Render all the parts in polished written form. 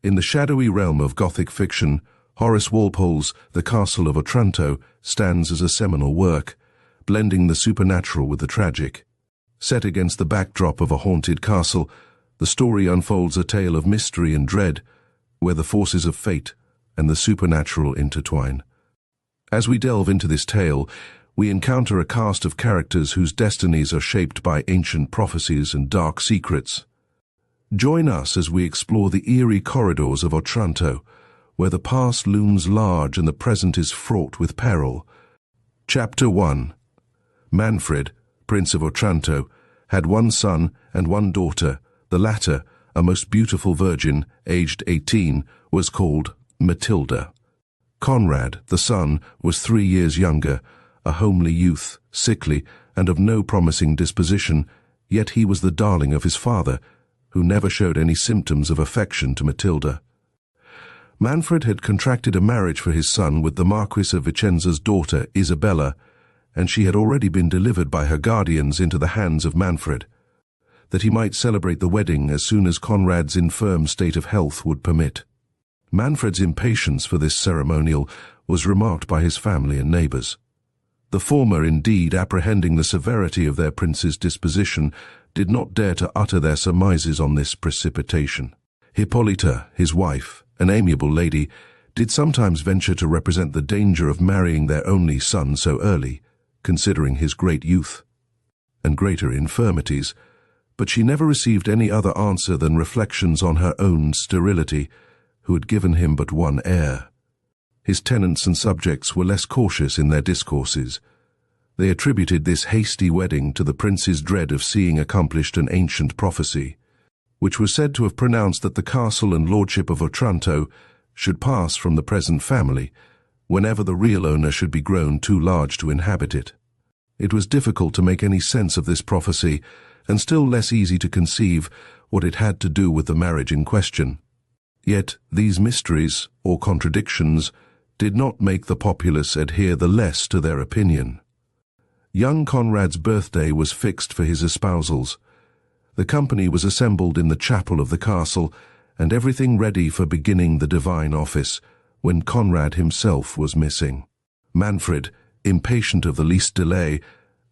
In the shadowy realm of Gothic fiction, Horace Walpole's The Castle of Otranto stands as a seminal work, blending the supernatural with the tragic. Set against the backdrop of a haunted castle, the story unfolds a tale of mystery and dread, where the forces of fate and the supernatural intertwine. As we delve into this tale, we encounter a cast of characters whose destinies are shaped by ancient prophecies and dark secrets. Join us as we explore the eerie corridors of Otranto, where the past looms large and the present is fraught with peril. Chapter 1. Manfred, Prince of Otranto, had one son and one daughter. The latter, a most beautiful virgin, aged 18, was called Matilda. Conrad, the son, was 3 years younger, a homely youth, sickly, and of no promising disposition, yet he was the darling of his father, who never showed any symptoms of affection to Matilda. Manfred had contracted a marriage for his son with the Marquis of Vicenza's daughter, Isabella, and she had already been delivered by her guardians into the hands of Manfred, that he might celebrate the wedding as soon as Conrad's infirm state of health would permit. Manfred's impatience for this ceremonial was remarked by his family and neighbours. The former, indeed, apprehending the severity of their prince's disposition, did not dare to utter their surmises on this precipitation. Hippolyta, his wife, an amiable lady, did sometimes venture to represent the danger of marrying their only son so early, considering his great youth and greater infirmities, but she never received any other answer than reflections on her own sterility, who had given him but one heir. His tenants and subjects were less cautious in their discourses. They attributed this hasty wedding to the prince's dread of seeing accomplished an ancient prophecy, which was said to have pronounced that the castle and lordship of Otranto should pass from the present family, whenever the real owner should be grown too large to inhabit it. It was difficult to make any sense of this prophecy, and still less easy to conceive what it had to do with the marriage in question. Yet these mysteries, or contradictions, did not make the populace adhere the less to their opinion. Young Conrad's birthday was fixed for his espousals. The company was assembled in the chapel of the castle, and everything ready for beginning the divine office, when Conrad himself was missing. Manfred, impatient of the least delay,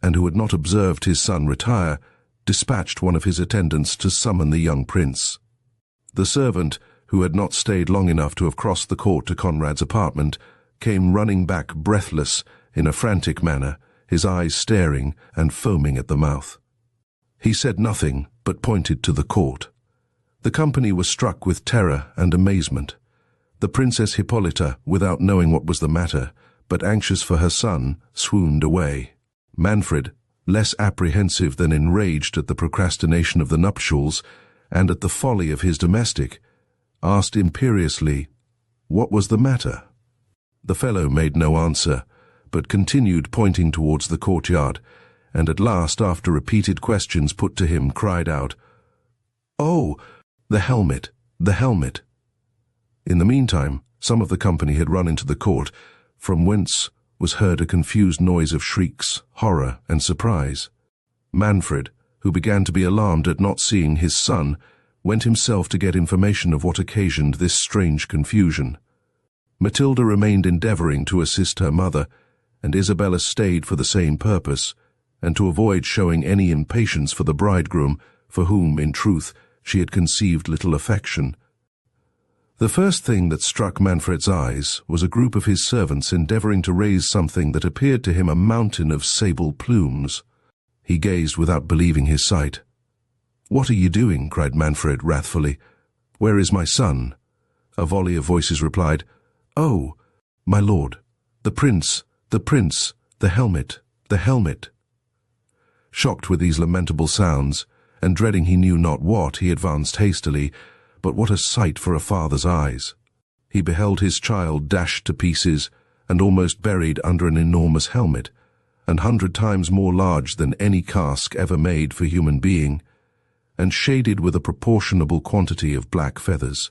and who had not observed his son retire, dispatched one of his attendants to summon the young prince. The servant, who had not stayed long enough to have crossed the court to Conrad's apartment, came running back breathless, in a frantic manner, his eyes staring and foaming at the mouth. He said nothing, but pointed to the court. The company was struck with terror and amazement. The Princess Hippolyta, without knowing what was the matter, but anxious for her son, swooned away. Manfred, less apprehensive than enraged at the procrastination of the nuptials, and at the folly of his domestic, asked imperiously, what was the matter? The fellow made no answer, but continued pointing towards the courtyard, and at last, after repeated questions put to him, cried out, "Oh, the helmet, the helmet!" In the meantime, some of the company had run into the court, from whence was heard a confused noise of shrieks, horror, and surprise. Manfred, who began to be alarmed at not seeing his son, went himself to get information of what occasioned this strange confusion. Matilda remained endeavouring to assist her mother, and Isabella stayed for the same purpose, and to avoid showing any impatience for the bridegroom, for whom, in truth, she had conceived little affection. The first thing that struck Manfred's eyes was a group of his servants endeavouring to raise something that appeared to him a mountain of sable plumes. He gazed without believing his sight. "What are you doing?" cried Manfred wrathfully. "Where is my son?" A volley of voices replied, "Oh, my lord, the prince, the helmet, the helmet." Shocked with these lamentable sounds, and dreading he knew not what, he advanced hastily, but what a sight for a father's eyes! He beheld his child dashed to pieces, and almost buried under an enormous helmet, 100 times more large than any casque ever made for human being, and shaded with a proportionable quantity of black feathers.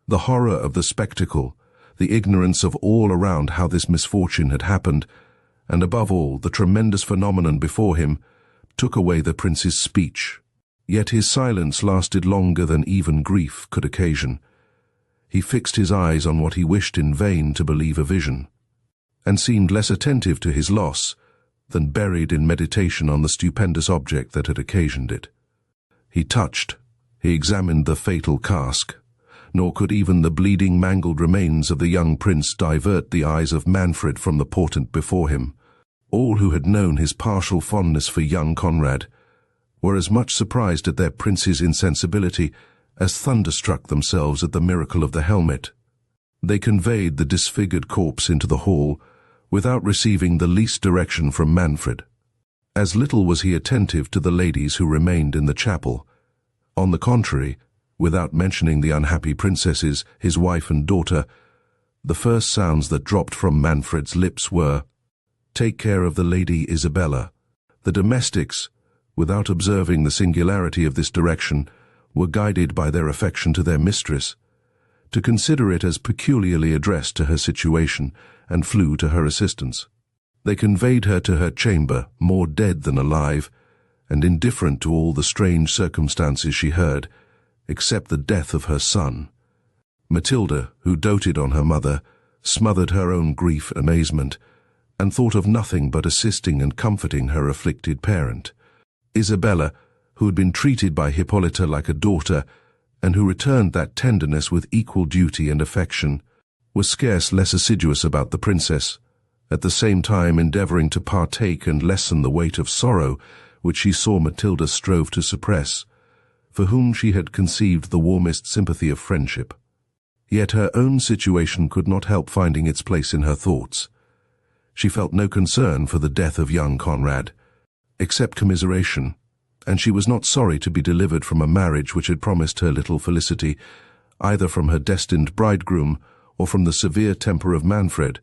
The horror of the spectacle, the ignorance of all around how this misfortune had happened, and above all the tremendous phenomenon before him, took away the prince's speech. Yet his silence lasted longer than even grief could occasion. he fixed his eyes on what he wished in vain to believe a vision, and seemed less attentive to his loss than buried in meditation on the stupendous object that had occasioned it. He examined the fatal cask, nor could even the bleeding, mangled remains of the young prince divert the eyes of Manfred from the portent before him. All who had known his partial fondness for young Conrad were as much surprised at their prince's insensibility as thunderstruck themselves at the miracle of the helmet. They conveyed the disfigured corpse into the hall without receiving the least direction from Manfred. As little was he attentive to the ladies who remained in the chapel. On the contrary, without mentioning the unhappy princesses, his wife and daughter, the first sounds that dropped from Manfred's lips were, "Take care of the Lady Isabella." The domestics, without observing the singularity of this direction, were guided by their affection to their mistress, to consider it as peculiarly addressed to her situation, and flew to her assistance. They conveyed her to her chamber, more dead than alive, and indifferent to all the strange circumstances she heard, except the death of her son. Matilda, who doted on her mother, smothered her own grief and amazement, and thought of nothing but assisting and comforting her afflicted parent. Isabella, who had been treated by Hippolyta like a daughter, and who returned that tenderness with equal duty and affection, was scarce less assiduous about the princess, at the same time endeavouring to partake and lessen the weight of sorrow which she saw Matilda strove to suppress, for whom she had conceived the warmest sympathy of friendship. Yet her own situation could not help finding its place in her thoughts. She felt no concern for the death of young Conrad, except commiseration, and she was not sorry to be delivered from a marriage which had promised her little felicity, either from her destined bridegroom or from the severe temper of Manfred,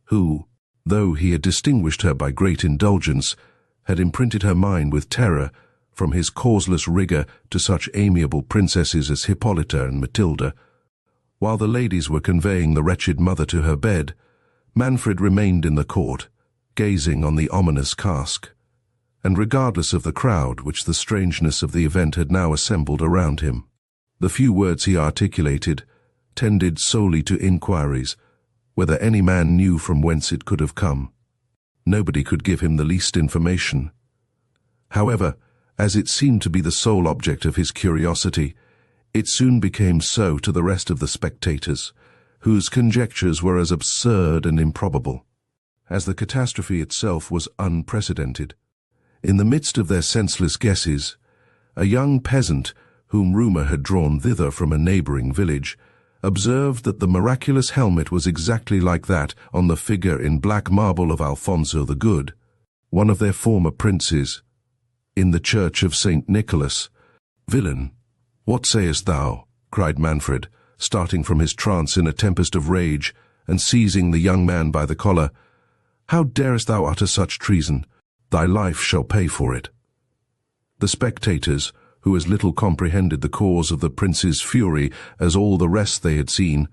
who, though he had distinguished her by great indulgence, had imprinted her mind with terror from his causeless rigour to such amiable princesses as Hippolyta and Matilda. While the ladies were conveying the wretched mother to her bed, Manfred remained in the court, gazing on the ominous cask, and regardless of the crowd which the strangeness of the event had now assembled around him. The few words he articulated tended solely to inquiries whether any man knew from whence it could have come. Nobody could give him the least information. However, as it seemed to be the sole object of his curiosity, it soon became so to the rest of the spectators, whose conjectures were as absurd and improbable as the catastrophe itself was unprecedented. In the midst of their senseless guesses, a young peasant, whom rumour had drawn thither from a neighbouring village, observed that the miraculous helmet was exactly like that on the figure in black marble of Alfonso the Good, one of their former princes, in the church of St. Nicholas. "Villain, what sayest thou?" cried Manfred, starting from his trance in a tempest of rage, and seizing the young man by the collar. "How darest thou utter such treason? Thy life shall pay for it." The spectators, who as little comprehended the cause of the prince's fury as all the rest they had seen,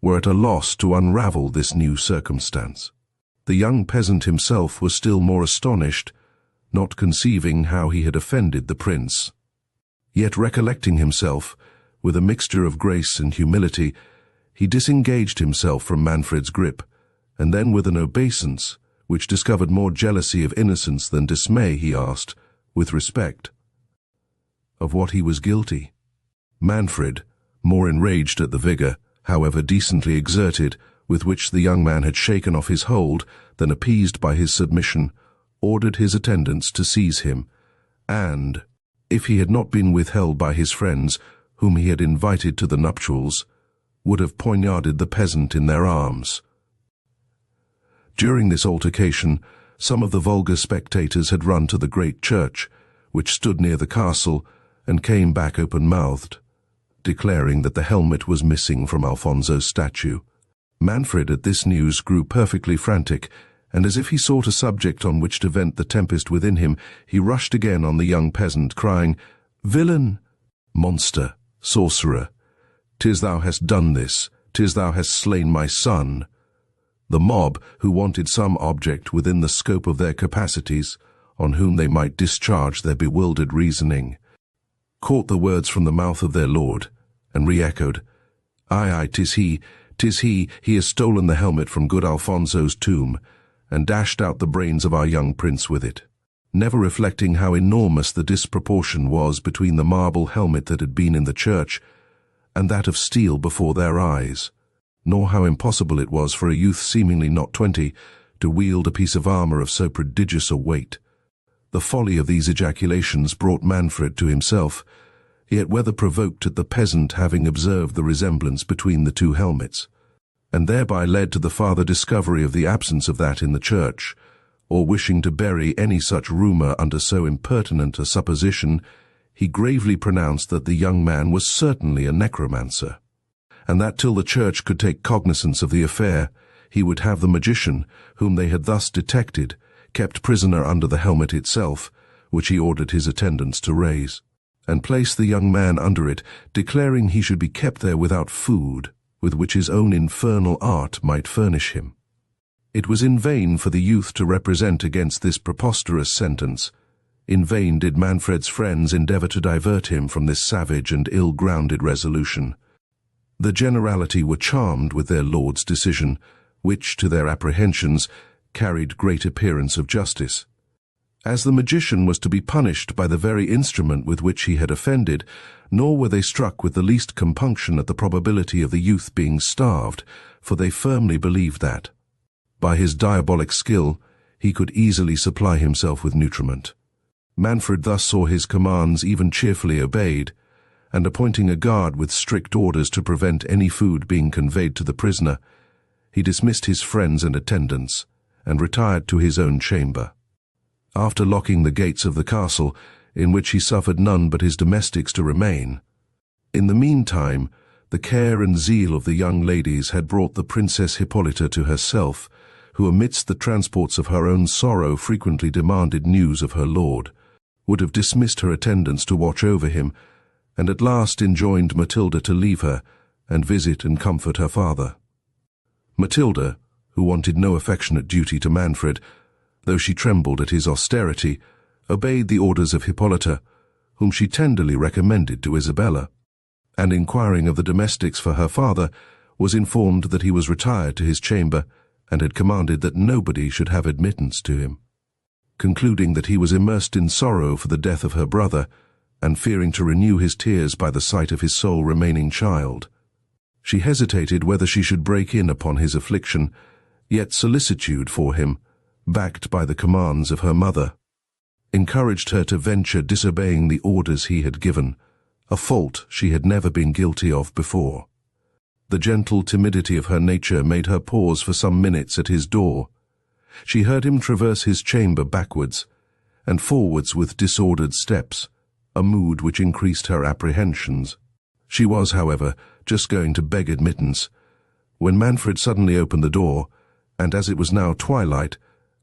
were at a loss to unravel this new circumstance. The young peasant himself was still more astonished, not conceiving how he had offended the prince. Yet recollecting himself, with a mixture of grace and humility, he disengaged himself from Manfred's grip, and then with an obeisance, which discovered more jealousy of innocence than dismay, he asked, with respect, of what he was guilty. Manfred, more enraged at the vigour, however decently exerted, with which the young man had shaken off his hold, than appeased by his submission, ordered his attendants to seize him, and, if he had not been withheld by his friends, whom he had invited to the nuptials, would have poignarded the peasant in their arms. During this altercation, some of the vulgar spectators had run to the great church, which stood near the castle, and came back open-mouthed, declaring that the helmet was missing from Alfonso's statue. Manfred at this news grew perfectly frantic, and as if he sought a subject on which to vent the tempest within him, he rushed again on the young peasant, crying, "Villain! Monster! Sorcerer! 'Tis thou hast done this! 'Tis thou hast slain my son!" The mob, who wanted some object within the scope of their capacities, on whom they might discharge their bewildered reasoning, caught the words from the mouth of their lord, and re-echoed, Aye, aye, 'tis he, he has stolen the helmet from good Alfonso's tomb, and dashed out the brains of our young prince with it, never reflecting how enormous the disproportion was between the marble helmet that had been in the church and that of steel before their eyes, nor how impossible it was for a youth seemingly not 20 to wield a piece of armor of so prodigious a weight. The folly of these ejaculations brought Manfred to himself, yet whether provoked at the peasant having observed the resemblance between the two helmets, and thereby led to the farther discovery of the absence of that in the church, or wishing to bury any such rumour under so impertinent a supposition, he gravely pronounced that the young man was certainly a necromancer, and that till the church could take cognizance of the affair, he would have the magician, whom they had thus detected, kept prisoner under the helmet itself, which he ordered his attendants to raise, and place the young man under it, declaring he should be kept there without food, with which his own infernal art might furnish him. It was in vain for the youth to represent against this preposterous sentence. In vain did Manfred's friends endeavour to divert him from this savage and ill-grounded resolution. The generality were charmed with their lord's decision, which, to their apprehensions, carried great appearance of justice. As the magician was to be punished by the very instrument with which he had offended, nor were they struck with the least compunction at the probability of the youth being starved, for they firmly believed that, by his diabolic skill, he could easily supply himself with nutriment. Manfred thus saw his commands even cheerfully obeyed, and appointing a guard with strict orders to prevent any food being conveyed to the prisoner, he dismissed his friends and attendants, and retired to his own chamber. After locking the gates of the castle, in which he suffered none but his domestics to remain. In the meantime, the care and zeal of the young ladies had brought the Princess Hippolyta to herself, who amidst the transports of her own sorrow frequently demanded news of her lord, would have dismissed her attendants to watch over him, and at last enjoined Matilda to leave her and visit and comfort her father. Matilda, who wanted no affectionate duty to Manfred, though she trembled at his austerity, obeyed the orders of Hippolyta, whom she tenderly recommended to Isabella, and inquiring of the domestics for her father, was informed that he was retired to his chamber, and had commanded that nobody should have admittance to him. Concluding that he was immersed in sorrow for the death of her brother, and fearing to renew his tears by the sight of his sole remaining child, she hesitated whether she should break in upon his affliction, yet solicitude for him, backed by the commands of her mother, encouraged her to venture disobeying the orders he had given, a fault she had never been guilty of before. The gentle timidity of her nature made her pause for some minutes at his door. She heard him traverse his chamber backwards and forwards with disordered steps, a mood which increased her apprehensions. She was, however, just going to beg admittance, when Manfred suddenly opened the door, and as it was now twilight,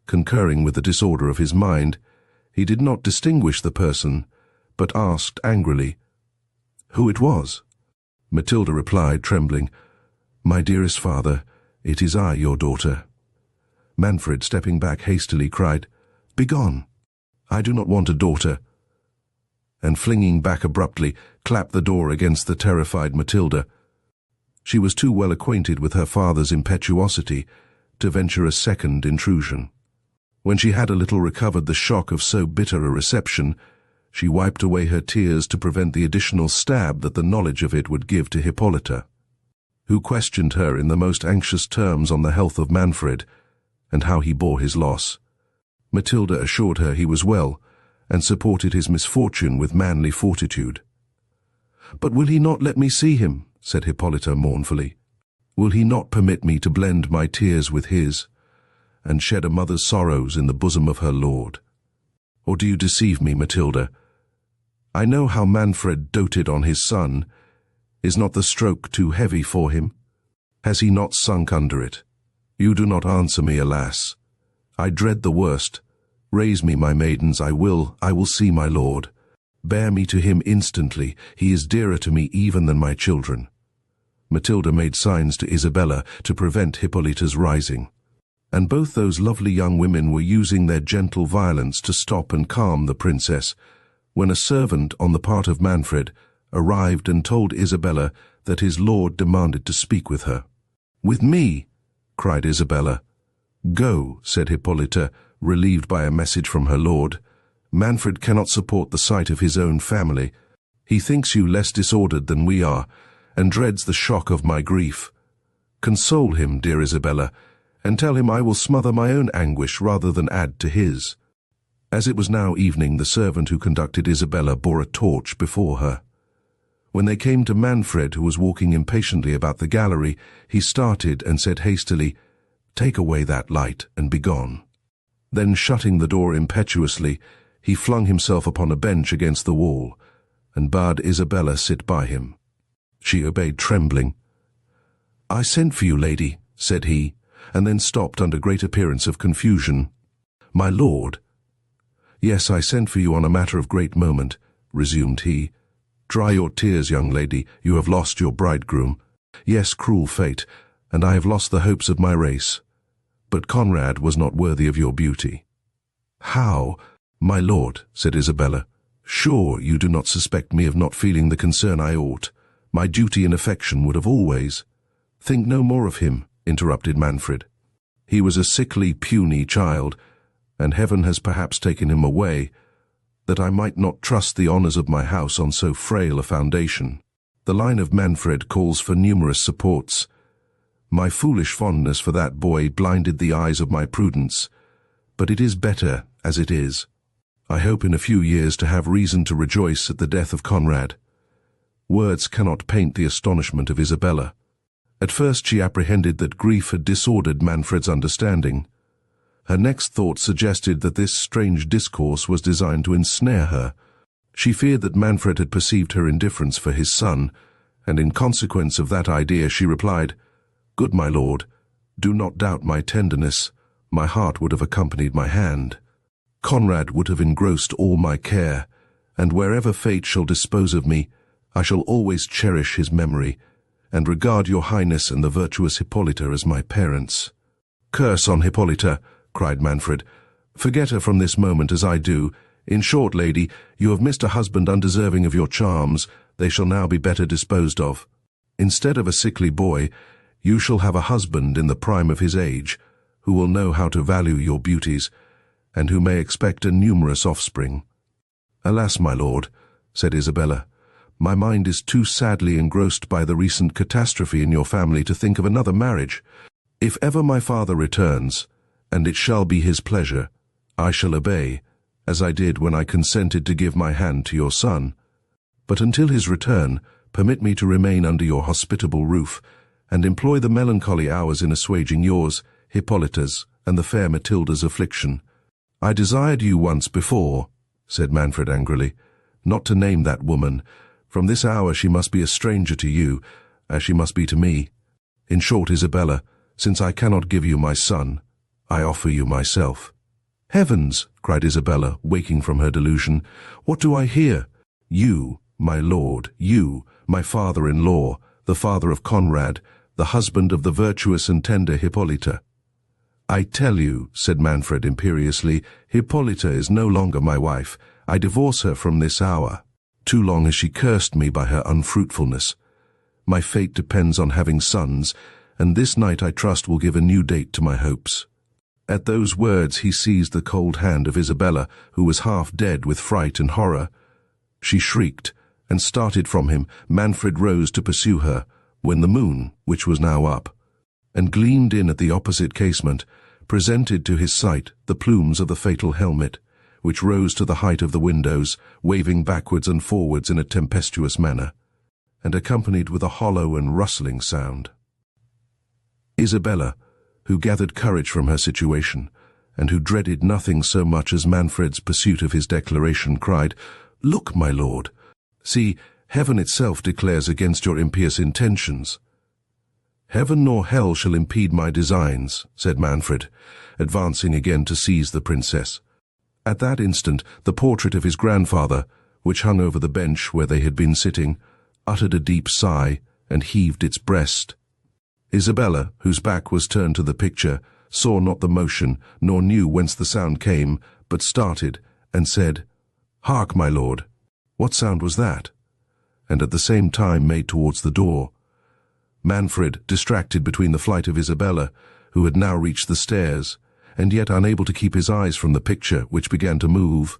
concurring with the disorder of his mind, he did not distinguish the person, but asked angrily who it was. Matilda replied, trembling, "My dearest father, it is I, your daughter." Manfred, stepping back hastily, cried, "Begone! I do not want a daughter," and flinging back abruptly, clapped the door against the terrified Matilda. She was too well acquainted with her father's impetuosity to venture a second intrusion. When she had a little recovered the shock of so bitter a reception, she wiped away her tears to prevent the additional stab that the knowledge of it would give to Hippolyta, who questioned her in the most anxious terms on the health of Manfred, and how he bore his loss. Matilda assured her he was well, and supported his misfortune with manly fortitude. "But will he not let me see him?" said Hippolyta mournfully. "Will he not permit me to blend my tears with his, and shed a mother's sorrows in the bosom of her lord? Or do you deceive me, Matilda? I know how Manfred doted on his son. Is not the stroke too heavy for him? Has he not sunk under it? You do not answer me, alas. I dread the worst. Raise me, my maidens, I will see my lord. Bear me to him instantly, he is dearer to me even than my children." Matilda made signs to Isabella to prevent Hippolyta's rising, and both those lovely young women were using their gentle violence to stop and calm the princess, when a servant on the part of Manfred arrived and told Isabella that his lord demanded to speak with her. "With me?" cried Isabella. "Go," said Hippolyta, relieved by a message from her lord. "Manfred cannot support the sight of his own family. He thinks you less disordered than we are, and dreads the shock of my grief. Console him, dear Isabella, and tell him I will smother my own anguish rather than add to his." As it was now evening, the servant who conducted Isabella bore a torch before her. When they came to Manfred, who was walking impatiently about the gallery, he started and said hastily, "Take away that light and be gone." Then, shutting the door impetuously, he flung himself upon a bench against the wall, and bade Isabella sit by him. She obeyed trembling. "I sent for you, lady," said he, and then stopped under great appearance of confusion. "My lord?" "Yes, I sent for you on a matter of great moment," resumed he. "Dry your tears, young lady, you have lost your bridegroom. Yes, cruel fate, and I have lost the hopes of my race. But Conrad was not worthy of your beauty." "How?" "My lord," said Isabella, "sure you do not suspect me of not feeling the concern I ought. My duty and affection would have always—" "Think no more of him," interrupted Manfred. "He was a sickly, puny child, and heaven has perhaps taken him away, that I might not trust the honours of my house on so frail a foundation. The line of Manfred calls for numerous supports. My foolish fondness for that boy blinded the eyes of my prudence, but it is better as it is. I hope in a few years to have reason to rejoice at the death of Conrad." Words cannot paint the astonishment of Isabella. At first she apprehended that grief had disordered Manfred's understanding. Her next thought suggested that this strange discourse was designed to ensnare her. She feared that Manfred had perceived her indifference for his son, and in consequence of that idea she replied, "Good my lord, do not doubt my tenderness. My heart would have accompanied my hand. Conrad would have engrossed all my care, and wherever fate shall dispose of me, I shall always cherish his memory, and regard your highness and the virtuous Hippolyta as my parents." "Curse on Hippolyta," cried Manfred. "Forget her from this moment as I do. In short, lady, you have missed a husband undeserving of your charms. They shall now be better disposed of. Instead of a sickly boy, you shall have a husband in the prime of his age, who will know how to value your beauties, and who may expect a numerous offspring." "Alas, my lord," said Isabella, "my mind is too sadly engrossed by the recent catastrophe in your family to think of another marriage. If ever my father returns, and it shall be his pleasure, I shall obey, as I did when I consented to give my hand to your son. But until his return, permit me to remain under your hospitable roof, and employ the melancholy hours in assuaging yours, Hippolyta's, and the fair Matilda's affliction." "I desired you once before," said Manfred angrily, "not to name that woman. From this hour she must be a stranger to you, as she must be to me. In short, Isabella, since I cannot give you my son, I offer you myself." "Heavens!" cried Isabella, waking from her delusion. "What do I hear? You, my lord, you, my father-in-law, the father of Conrad, the husband of the virtuous and tender Hippolyta." "I tell you," said Manfred imperiously, "Hippolyta is no longer my wife. I divorce her from this hour. Too long has she cursed me by her unfruitfulness. My fate depends on having sons, and this night I trust will give a new date to my hopes." At those words he seized the cold hand of Isabella, who was half dead with fright and horror. She shrieked, and started from him. Manfred rose to pursue her, when the moon, which was now up, and gleamed in at the opposite casement, presented to his sight the plumes of the fatal helmet, which rose to the height of the windows, waving backwards and forwards in a tempestuous manner, and accompanied with a hollow and rustling sound. Isabella, who gathered courage from her situation, and who dreaded nothing so much as Manfred's pursuit of his declaration, cried, "Look, my lord! See, heaven itself declares against your impious intentions." "Heaven nor hell shall impede my designs," said Manfred, advancing again to seize the princess. At that instant the portrait of his grandfather, which hung over the bench where they had been sitting, uttered a deep sigh and heaved its breast. Isabella, whose back was turned to the picture, saw not the motion, nor knew whence the sound came, but started, and said, "Hark, my lord! What sound was that?" and at the same time made towards the door. Manfred, distracted between the flight of Isabella, who had now reached the stairs, and yet unable to keep his eyes from the picture, which began to move,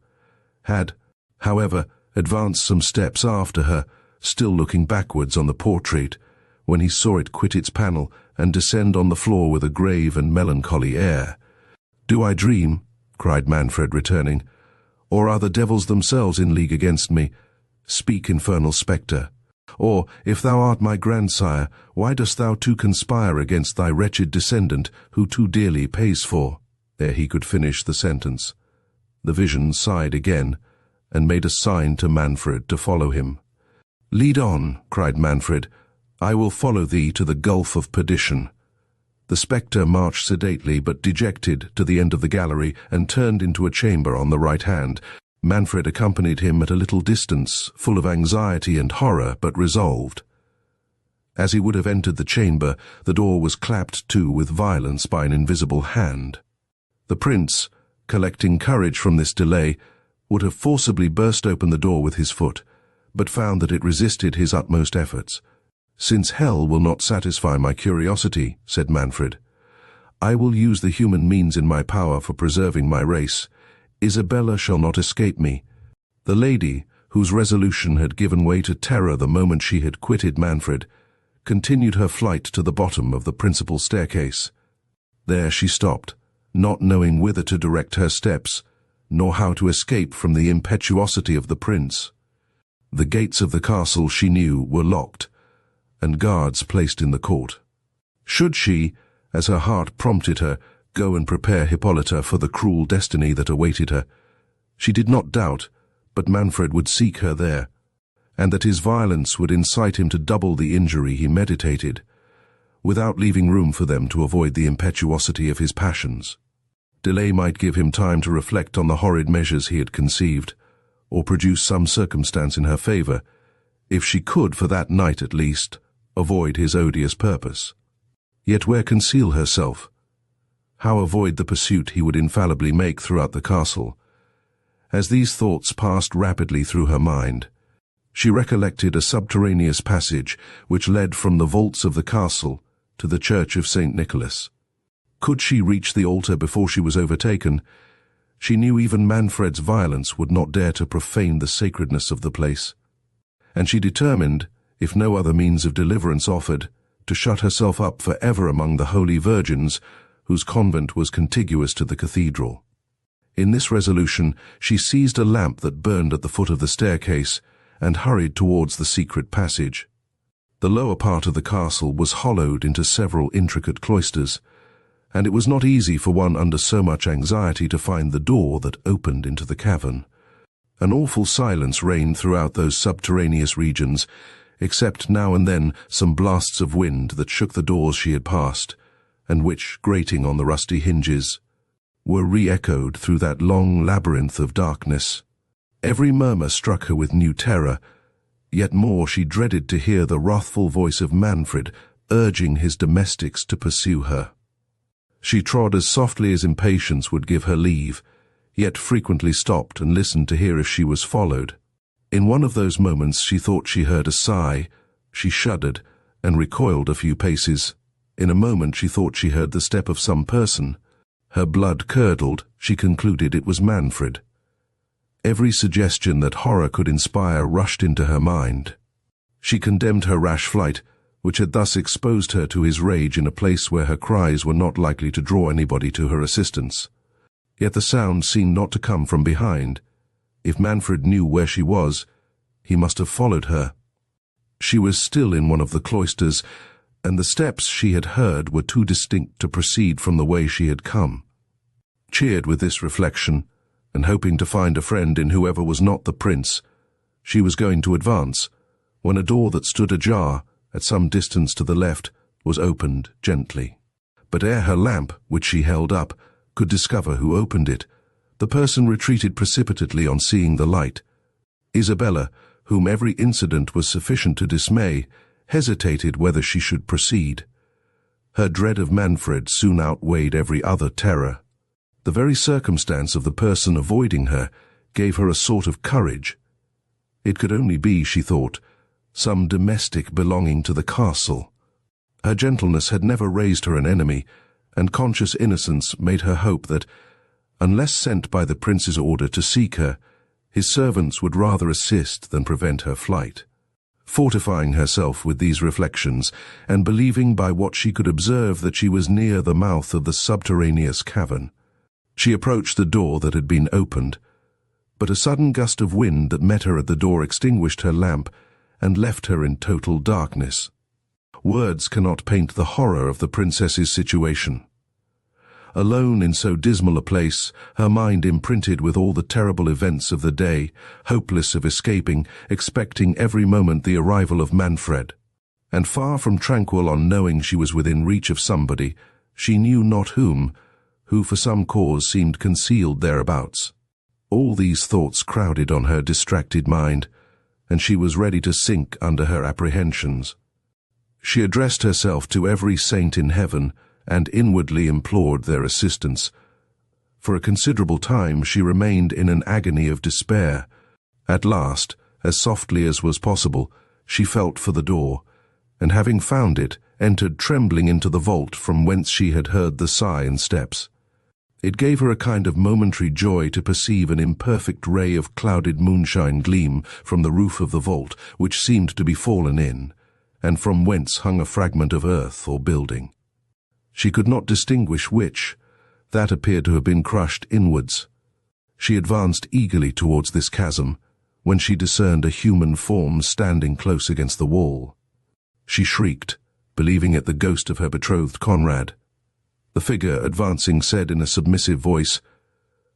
had, however, advanced some steps after her, still looking backwards on the portrait, when he saw it quit its panel and descend on the floor with a grave and melancholy air. "Do I dream?" cried Manfred, returning. "Or are the devils themselves in league against me? Speak, infernal spectre. Or, if thou art my grandsire, why dost thou too conspire against thy wretched descendant, who too dearly pays for?" Ere he could finish the sentence, the vision sighed again, and made a sign to Manfred to follow him. "Lead on," cried Manfred. "I will follow thee to the gulf of perdition." The spectre marched sedately but dejected to the end of the gallery and turned into a chamber on the right hand. Manfred accompanied him at a little distance, full of anxiety and horror, but resolved. As he would have entered the chamber, the door was clapped to with violence by an invisible hand. The prince, collecting courage from this delay, would have forcibly burst open the door with his foot, but found that it resisted his utmost efforts. "Since hell will not satisfy my curiosity," said Manfred, "I will use the human means in my power for preserving my race. Isabella shall not escape me." The lady, whose resolution had given way to terror the moment she had quitted Manfred, continued her flight to the bottom of the principal staircase. There she stopped, not knowing whither to direct her steps, nor how to escape from the impetuosity of the prince. The gates of the castle, she knew, were locked, and guards placed in the court. Should she, as her heart prompted her, go and prepare Hippolyta for the cruel destiny that awaited her? She did not doubt, but Manfred would seek her there, and that his violence would incite him to double the injury he meditated, without leaving room for them to avoid the impetuosity of his passions. Delay might give him time to reflect on the horrid measures he had conceived, or produce some circumstance in her favour, if she could, for that night at least, avoid his odious purpose. Yet where conceal herself? How avoid the pursuit he would infallibly make throughout the castle? As these thoughts passed rapidly through her mind, she recollected a subterraneous passage which led from the vaults of the castle to the church of St. Nicholas. Could she reach the altar before she was overtaken? She knew even Manfred's violence would not dare to profane the sacredness of the place, and she determined, if no other means of deliverance offered, to shut herself up for ever among the holy virgins whose convent was contiguous to the cathedral. In this resolution she seized a lamp that burned at the foot of the staircase and hurried towards the secret passage. The lower part of the castle was hollowed into several intricate cloisters, and it was not easy for one under so much anxiety to find the door that opened into the cavern. An awful silence reigned throughout those subterraneous regions, except now and then some blasts of wind that shook the doors she had passed, and which, grating on the rusty hinges, were re-echoed through that long labyrinth of darkness. Every murmur struck her with new terror, yet more she dreaded to hear the wrathful voice of Manfred urging his domestics to pursue her. She trod as softly as impatience would give her leave, yet frequently stopped and listened to hear if she was followed. In one of those moments she thought she heard a sigh. She shuddered and recoiled a few paces. In a moment she thought she heard the step of some person. Her blood curdled. She concluded it was Manfred. Every suggestion that horror could inspire rushed into her mind. She condemned her rash flight, which had thus exposed her to his rage in a place where her cries were not likely to draw anybody to her assistance. Yet the sound seemed not to come from behind. If Manfred knew where she was, he must have followed her. She was still in one of the cloisters, and the steps she had heard were too distinct to proceed from the way she had come. Cheered with this reflection, and hoping to find a friend in whoever was not the prince, she was going to advance, when a door that stood ajar, at some distance to the left, was opened gently. But ere her lamp, which she held up, could discover who opened it, the person retreated precipitately on seeing the light. Isabella, whom every incident was sufficient to dismay, hesitated whether she should proceed. Her dread of Manfred soon outweighed every other terror. The very circumstance of the person avoiding her gave her a sort of courage. It could only be, she thought, some domestic belonging to the castle. Her gentleness had never raised her an enemy, and conscious innocence made her hope that, unless sent by the prince's order to seek her, his servants would rather assist than prevent her flight. Fortifying herself with these reflections, and believing by what she could observe that she was near the mouth of the subterraneous cavern, she approached the door that had been opened, but a sudden gust of wind that met her at the door extinguished her lamp and left her in total darkness. Words cannot paint the horror of the princess's situation. Alone in so dismal a place, her mind imprinted with all the terrible events of the day, hopeless of escaping, expecting every moment the arrival of Manfred. And far from tranquil on knowing she was within reach of somebody, she knew not whom, who for some cause seemed concealed thereabouts. All these thoughts crowded on her distracted mind, and she was ready to sink under her apprehensions. She addressed herself to every saint in heaven, and inwardly implored their assistance. For a considerable time she remained in an agony of despair. At last, as softly as was possible, she felt for the door, and having found it, entered trembling into the vault from whence she had heard the sigh and steps. It gave her a kind of momentary joy to perceive an imperfect ray of clouded moonshine gleam from the roof of the vault, which seemed to be fallen in, and from whence hung a fragment of earth or building. She could not distinguish which. That appeared to have been crushed inwards. She advanced eagerly towards this chasm, when she discerned a human form standing close against the wall. She shrieked, believing it the ghost of her betrothed Conrad. The figure, advancing, said in a submissive voice,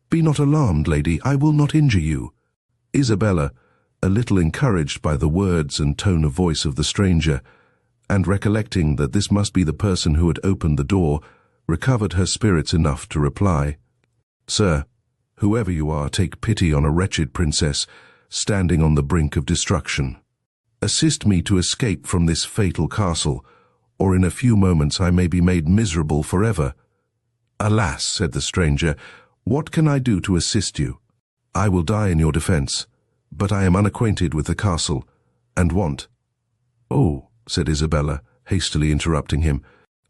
"Be not alarmed, lady, I will not injure you." Isabella, a little encouraged by the words and tone of voice of the stranger, and recollecting that this must be the person who had opened the door, recovered her spirits enough to reply, "Sir, whoever you are, take pity on a wretched princess standing on the brink of destruction. Assist me to escape from this fatal castle, or in a few moments I may be made miserable forever." "Alas," said the stranger, "what can I do to assist you? I will die in your defense, but I am unacquainted with the castle, and want—" "Oh," said Isabella, hastily interrupting him,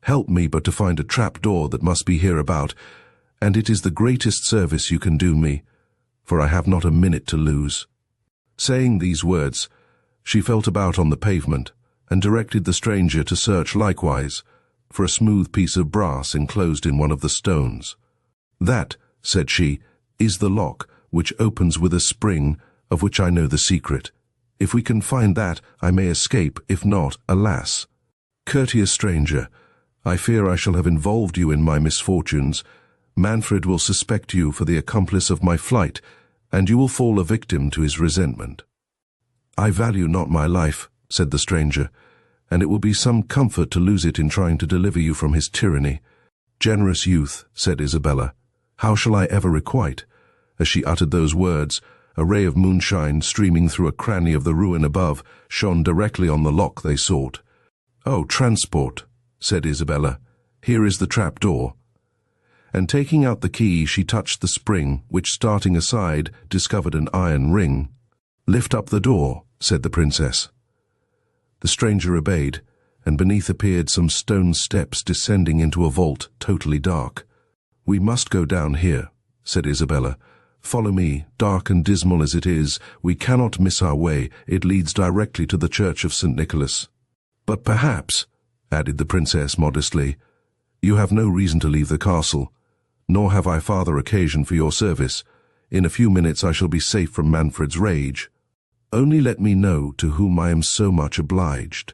"help me but to find a trap-door that must be hereabout, and it is the greatest service you can do me, for I have not a minute to lose." Saying these words, she felt about on the pavement, and directed the stranger to search likewise for a smooth piece of brass enclosed in one of the stones. "That," said she, "is the lock which opens with a spring, of which I know the secret. If we can find that, I may escape, if not, alas. Courteous stranger, I fear I shall have involved you in my misfortunes. Manfred will suspect you for the accomplice of my flight, and you will fall a victim to his resentment." "I value not my life," said the stranger, "and it will be some comfort to lose it in trying to deliver you from his tyranny." "Generous youth," said Isabella, "how shall I ever requite?" As she uttered those words, a ray of moonshine streaming through a cranny of the ruin above shone directly on the lock they sought. "Oh, transport," said Isabella, "here is the trap-door." And taking out the key, she touched the spring, which, starting aside, discovered an iron ring. "Lift up the door," said the princess. The stranger obeyed, and beneath appeared some stone steps descending into a vault totally dark. "We must go down here," said Isabella. "Follow me, dark and dismal as it is, we cannot miss our way, it leads directly to the church of St. Nicholas." "But perhaps," added the princess modestly, "you have no reason to leave the castle, nor have I farther occasion for your service. In a few minutes I shall be safe from Manfred's rage. Only let me know to whom I am so much obliged."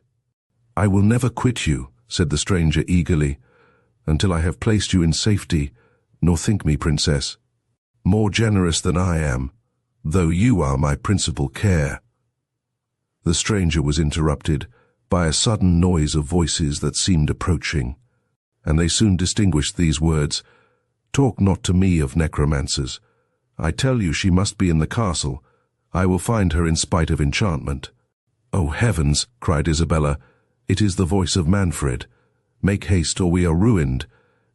"I will never quit you," said the stranger eagerly, "until I have placed you in safety, nor think me, princess, more generous than I am, though you are my principal care." The stranger was interrupted by a sudden noise of voices that seemed approaching, and they soon distinguished these words, "Talk not to me of necromancers. I tell you she must be in the castle. I will find her in spite of enchantment." "Oh, heavens!" cried Isabella, "it is the voice of Manfred. Make haste, or we are ruined,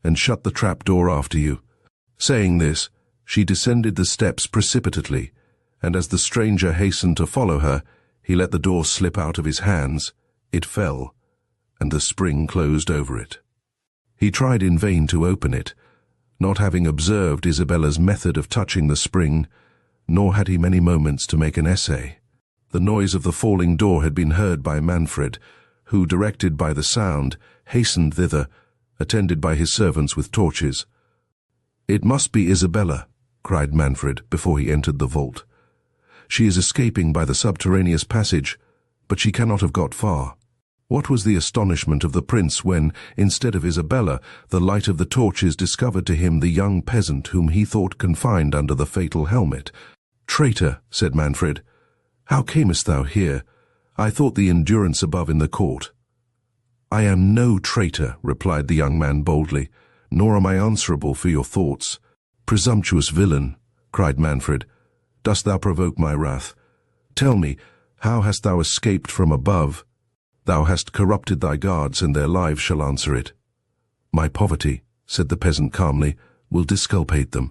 and shut the trap-door after you." Saying this, she descended the steps precipitately, and as the stranger hastened to follow her, He let the door slip out of his hands. It fell, and the spring closed over it. He tried in vain to open it, not having observed Isabella's method of touching the spring, nor had he many moments to make an essay. The noise of the falling door had been heard by Manfred, who, directed by the sound, hastened thither, attended by his servants with torches. "It must be Isabella," cried Manfred before he entered the vault. "She is escaping by the subterraneous passage, but she cannot have got far." What was the astonishment of the prince when, instead of Isabella, the light of the torches discovered to him the young peasant whom he thought confined under the fatal helmet. "Traitor," said Manfred, "how camest thou here? I thought thee in durance above in the court." "I am no traitor," replied the young man boldly, "nor am I answerable for your thoughts." "Presumptuous villain," cried Manfred, "dost thou provoke my wrath? Tell me, how hast thou escaped from above? Thou hast corrupted thy guards, and their lives shall answer it." "My poverty," said the peasant calmly, "will disculpate them.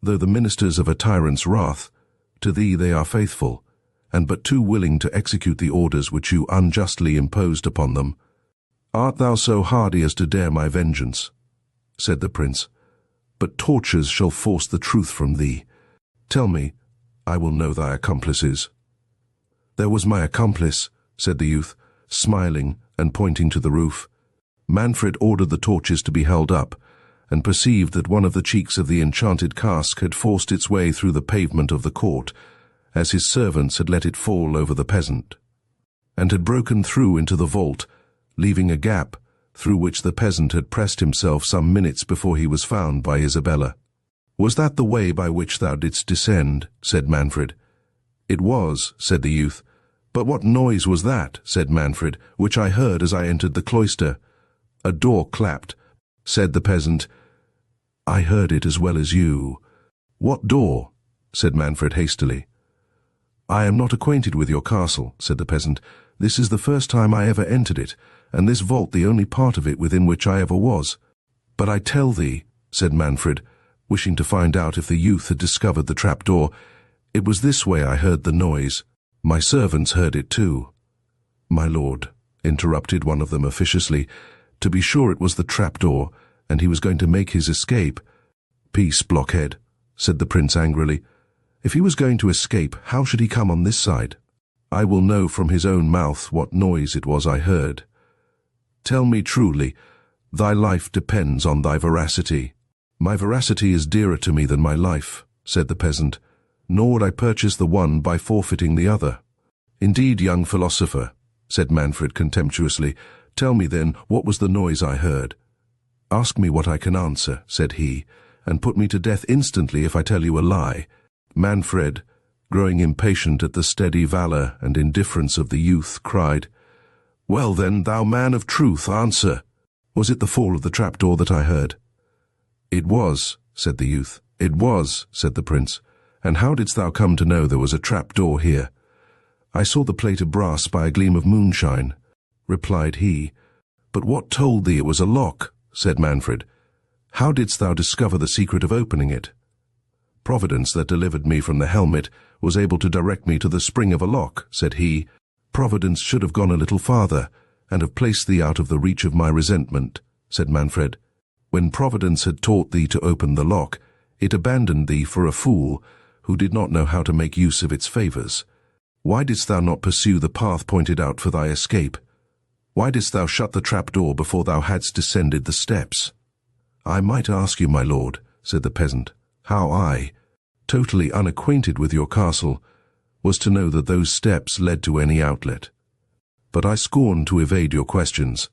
Though the ministers of a tyrant's wrath, to thee they are faithful, and but too willing to execute the orders which you unjustly imposed upon them. Art thou so hardy as to dare my vengeance?" said the prince. "But tortures shall force the truth from thee. Tell me, I will know thy accomplices." "There was my accomplice," said the youth, smiling and pointing to the roof. Manfred ordered the torches to be held up, and perceived that one of the cheeks of the enchanted cask had forced its way through the pavement of the court, as his servants had let it fall over the peasant, and had broken through into the vault, leaving a gap through which the peasant had pressed himself some minutes before he was found by Isabella. "Was that the way by which thou didst descend?" said Manfred. "It was," said the youth. "But what noise was that," said Manfred, "which I heard as I entered the cloister?" "A door clapped," said the peasant. "I heard it as well as you." "What door?" said Manfred hastily. "I am not acquainted with your castle," said the peasant. "This is the first time I ever entered it, and this vault the only part of it within which I ever was." "But I tell thee," said Manfred, wishing to find out if the youth had discovered the trap-door, "it was this way I heard the noise. My servants heard it too." "My lord," interrupted one of them officiously, "to be sure it was the trap-door, and he was going to make his escape." "Peace, blockhead," said the prince angrily. "If he was going to escape, how should he come on this side? I will know from his own mouth what noise it was I heard. Tell me truly, thy life depends on thy veracity." "My veracity is dearer to me than my life," said the peasant, "nor would I purchase the one by forfeiting the other." "Indeed, young philosopher," said Manfred contemptuously, "tell me then, what was the noise I heard?" "Ask me what I can answer," said he, "and put me to death instantly if I tell you a lie." Manfred, growing impatient at the steady valour and indifference of the youth, cried, "Well then, thou man of truth, answer. Was it the fall of the trapdoor that I heard?" "It was," said the youth. "It was," said the prince. "And how didst thou come to know there was a trap-door here?" "I saw the plate of brass by a gleam of moonshine," replied he. "But what told thee it was a lock?" said Manfred. "How didst thou discover the secret of opening it?" "Providence that delivered me from the helmet was able to direct me to the spring of a lock," said he. "Providence should have gone a little farther, and have placed thee out of the reach of my resentment," said Manfred. "When Providence had taught thee to open the lock, it abandoned thee for a fool, who did not know how to make use of its favours. Why didst thou not pursue the path pointed out for thy escape? Why didst thou shut the trap-door before thou hadst descended the steps?" "I might ask you, my lord," said the peasant, "how I, totally unacquainted with your castle, was to know that those steps led to any outlet. But I scorn to evade your questions.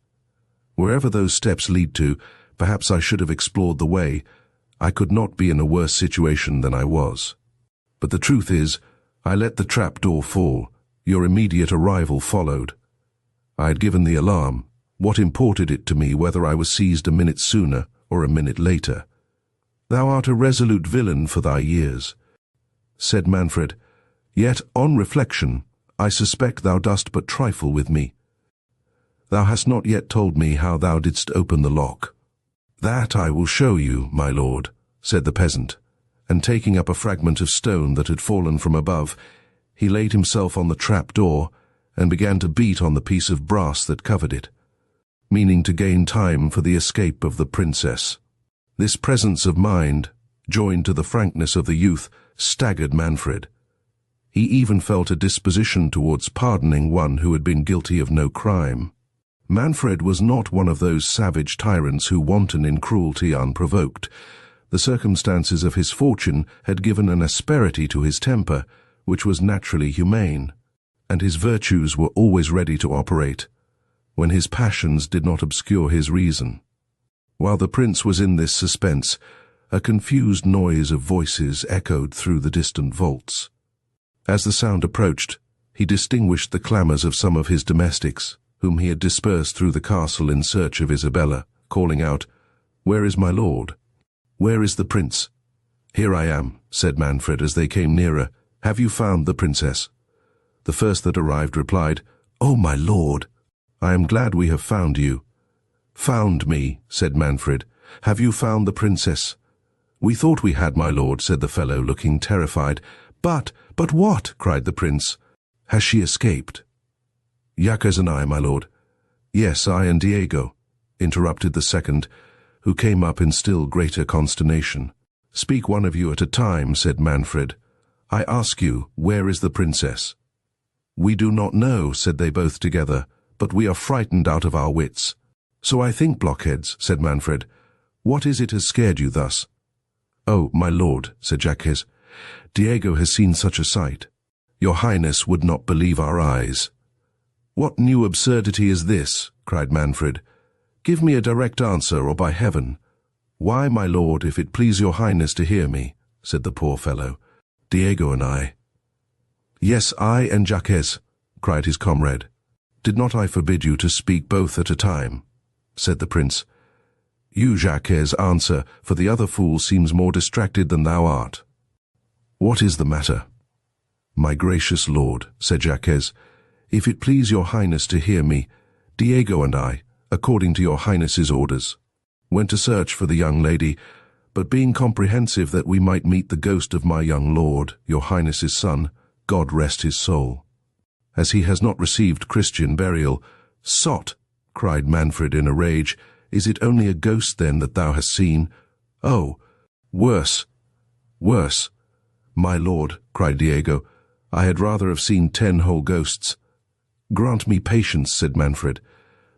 Wherever those steps lead to, perhaps I should have explored the way. I could not be in a worse situation than I was. But the truth is, I let the trap-door fall. Your immediate arrival followed. I had given the alarm. What imported it to me whether I was seized a minute sooner or a minute later? Thou art a resolute villain for thy years," said Manfred. "Yet, on reflection, I suspect thou dost but trifle with me. Thou hast not yet told me how thou didst open the lock." "That I will show you, my lord," said the peasant, and taking up a fragment of stone that had fallen from above, He laid himself on the trap-door and began to beat on the piece of brass that covered it, meaning to gain time for the escape of the princess. This presence of mind, joined to the frankness of the youth, staggered Manfred. He even felt a disposition towards pardoning one who had been guilty of no crime. Manfred was not one of those savage tyrants who wanton in cruelty unprovoked. The circumstances of his fortune had given an asperity to his temper, which was naturally humane, and his virtues were always ready to operate, when his passions did not obscure his reason. While the prince was in this suspense, a confused noise of voices echoed through the distant vaults. As the sound approached, he distinguished the clamours of some of his domestics, whom he had dispersed through the castle in search of Isabella, calling out, "Where is my lord? Where is the prince?" "Here I am," said Manfred as they came nearer. "Have you found the princess?" The first that arrived replied, "Oh, my lord, I am glad we have found you." "Found me," said Manfred. "Have you found the princess?" "We thought we had, my lord," said the fellow, looking terrified. But what?" cried the prince. "Has she escaped?" "Jacques and I, my lord." "Yes, I and Diego," interrupted the second, who came up in still greater consternation. "Speak one of you at a time," said Manfred. "I ask you, where is the princess?" "We do not know," said they both together, "but we are frightened out of our wits." "So I think, blockheads," said Manfred. "What is it has scared you thus?" "Oh, my lord," said Jacques, "Diego has seen such a sight. Your highness would not believe our eyes." "What new absurdity is this?" cried Manfred. "Give me a direct answer, or by heaven." "Why, my lord, if it please your highness to hear me," said the poor fellow. "Diego and I." "Yes, I and Jacques," cried his comrade. "Did not I forbid you to speak both at a time?" said the prince. "You, Jacques, answer, for the other fool seems more distracted than thou art." "What is the matter?" "My gracious lord," said Jacques, "if it please your highness to hear me, Diego and I, according to your highness's orders, went to search for the young lady, but being comprehensive that we might meet the ghost of my young lord, your highness's son, God rest his soul, as he has not received Christian burial." "Sot!" cried Manfred in a rage. "Is it only a ghost, then, that thou hast seen?" "Oh, worse, worse." "My lord," cried Diego, "I had rather have seen 10 whole ghosts." "Grant me patience," said Manfred.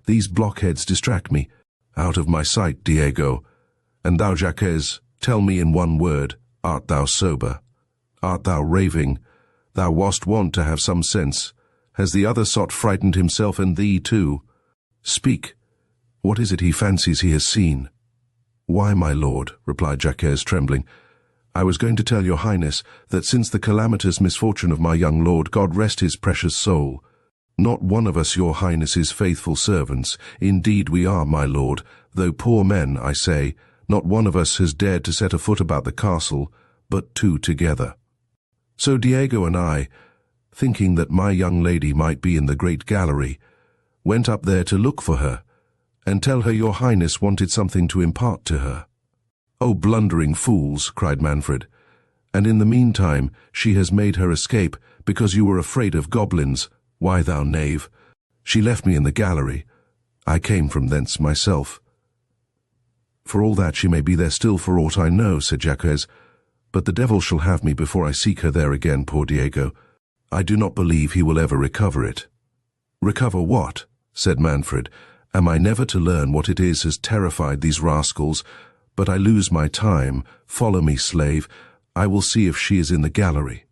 "These blockheads distract me. Out of my sight, Diego. And thou, Jacques, tell me in one word, art thou sober? Art thou raving? Thou wast wont to have some sense. Has the other sot frightened himself and thee too? Speak. What is it he fancies he has seen?" "Why, my lord," replied Jacques, trembling, "I was going to tell your highness that since the calamitous misfortune of my young lord, God rest his precious soul, not one of us your highness's faithful servants, indeed we are, my lord, though poor men, I say, not one of us has dared to set a foot about the castle, but 2 together. So Diego and I, thinking that my young lady might be in the great gallery, went up there to look for her, and tell her your highness wanted something to impart to her." "Oh, blundering fools," cried Manfred. "And in the meantime she has made her escape, because you were afraid of goblins. Why, thou knave, she left me in the gallery. I came from thence myself." "For all that she may be there still for aught I know," said Jacques, "but the devil shall have me before I seek her there again, poor Diego. I do not believe he will ever recover it." "Recover what?" said Manfred. "Am I never to learn what it is has terrified these rascals? But I lose my time. Follow me, slave. I will see if she is in the gallery."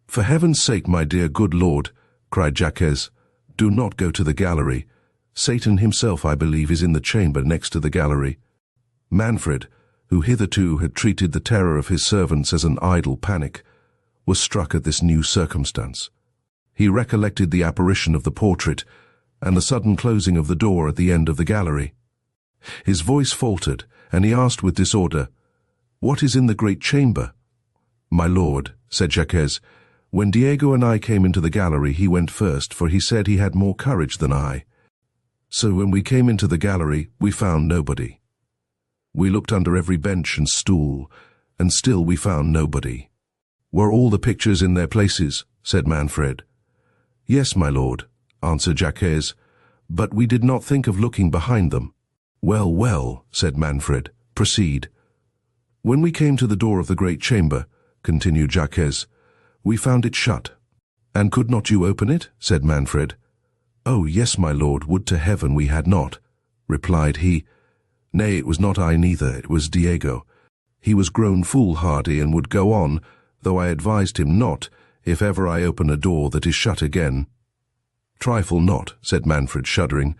"For heaven's sake, my dear good lord," cried Jacques, "do not go to the gallery. Satan himself, I believe, is in the chamber next to the gallery." Manfred, who hitherto had treated the terror of his servants as an idle panic, was struck at this new circumstance. He recollected the apparition of the portrait, and the sudden closing of the door at the end of the gallery. His voice faltered, and he asked with disorder, "What is in the great chamber?" "My lord," said Jacques, "when Diego and I came into the gallery he went first, for he said he had more courage than I. So when we came into the gallery we found nobody. We looked under every bench and stool, and still we found nobody. Were all the pictures in their places? Said Manfred. Yes, my lord, answered Jacques, but we did not think of looking behind them. Well, well, said Manfred, proceed. When we came to the door of the great chamber, continued Jacques, we found it shut. And could not you open it? Said Manfred. Oh, yes, my lord, would to heaven we had not, replied he. Nay, it was not I neither, it was Diego. He was grown foolhardy and would go on, though I advised him not, if ever I open a door that is shut again. Trifle not, said Manfred, shuddering,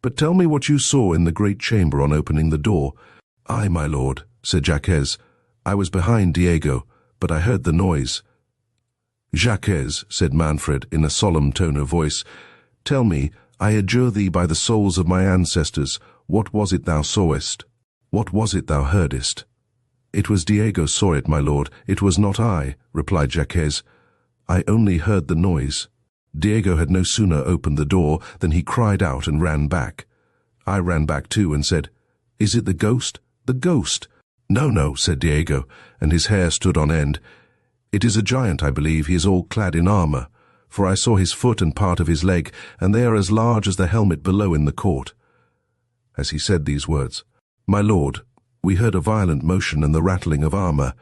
but tell me what you saw in the great chamber on opening the door. Ay, my lord, said Jacques, I was behind Diego, but I heard the noise. Jacques, said Manfred in a solemn tone of voice, tell me, I adjure thee by the souls of my ancestors, what was it thou sawest? What was it thou heardest? It was Diego saw it, my lord, it was not I, replied Jacques. I only heard the noise. Diego had no sooner opened the door than he cried out and ran back. I ran back too and said, Is it the ghost? The ghost? No, no, said Diego, and his hair stood on end. It is a giant, I believe. He is all clad in armour, for I saw his foot and part of his leg, and they are as large as the helmet below in the court. As he said these words, My lord, we heard a violent motion and the rattling of armour,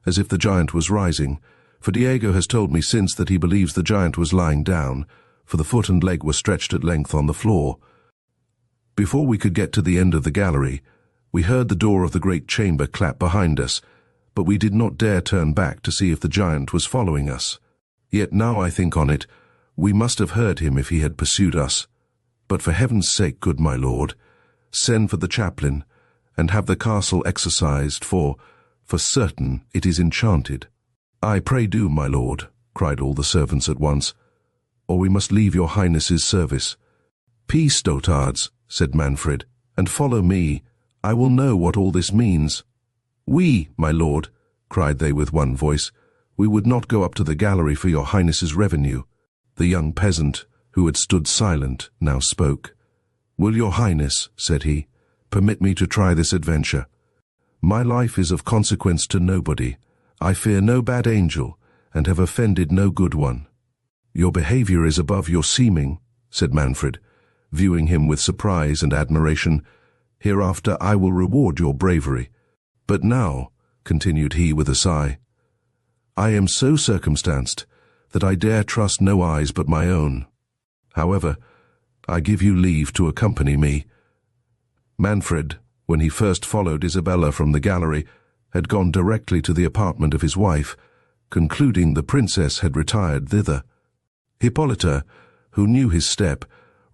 as if the giant was rising, for Diego has told me since that he believes the giant was lying down, for the foot and leg were stretched at length on the floor. Before we could get to the end of the gallery, we heard the door of the great chamber clap behind us, but we did not dare turn back to see if the giant was following us. Yet now I think on it, we must have heard him if he had pursued us. But for heaven's sake, good my lord, send for the chaplain, and have the castle exorcised, for certain it is enchanted. I pray do, my lord, cried all the servants at once, or we must leave your highness's service. Peace, dotards, said Manfred, and follow me. I will know what all this means. We, my lord, cried they with one voice, we would not go up to the gallery for your highness's revenue. The young peasant, who had stood silent, now spoke. Will your highness, said he, permit me to try this adventure? My life is of consequence to nobody. I fear no bad angel, and have offended no good one. Your behaviour is above your seeming, said Manfred, viewing him with surprise and admiration. Hereafter I will reward your bravery. But now, continued he with a sigh, I am so circumstanced that I dare trust no eyes but my own. However, I give you leave to accompany me. Manfred, when he first followed Isabella from the gallery, had gone directly to the apartment of his wife, concluding the princess had retired thither. Hippolyta, who knew his step,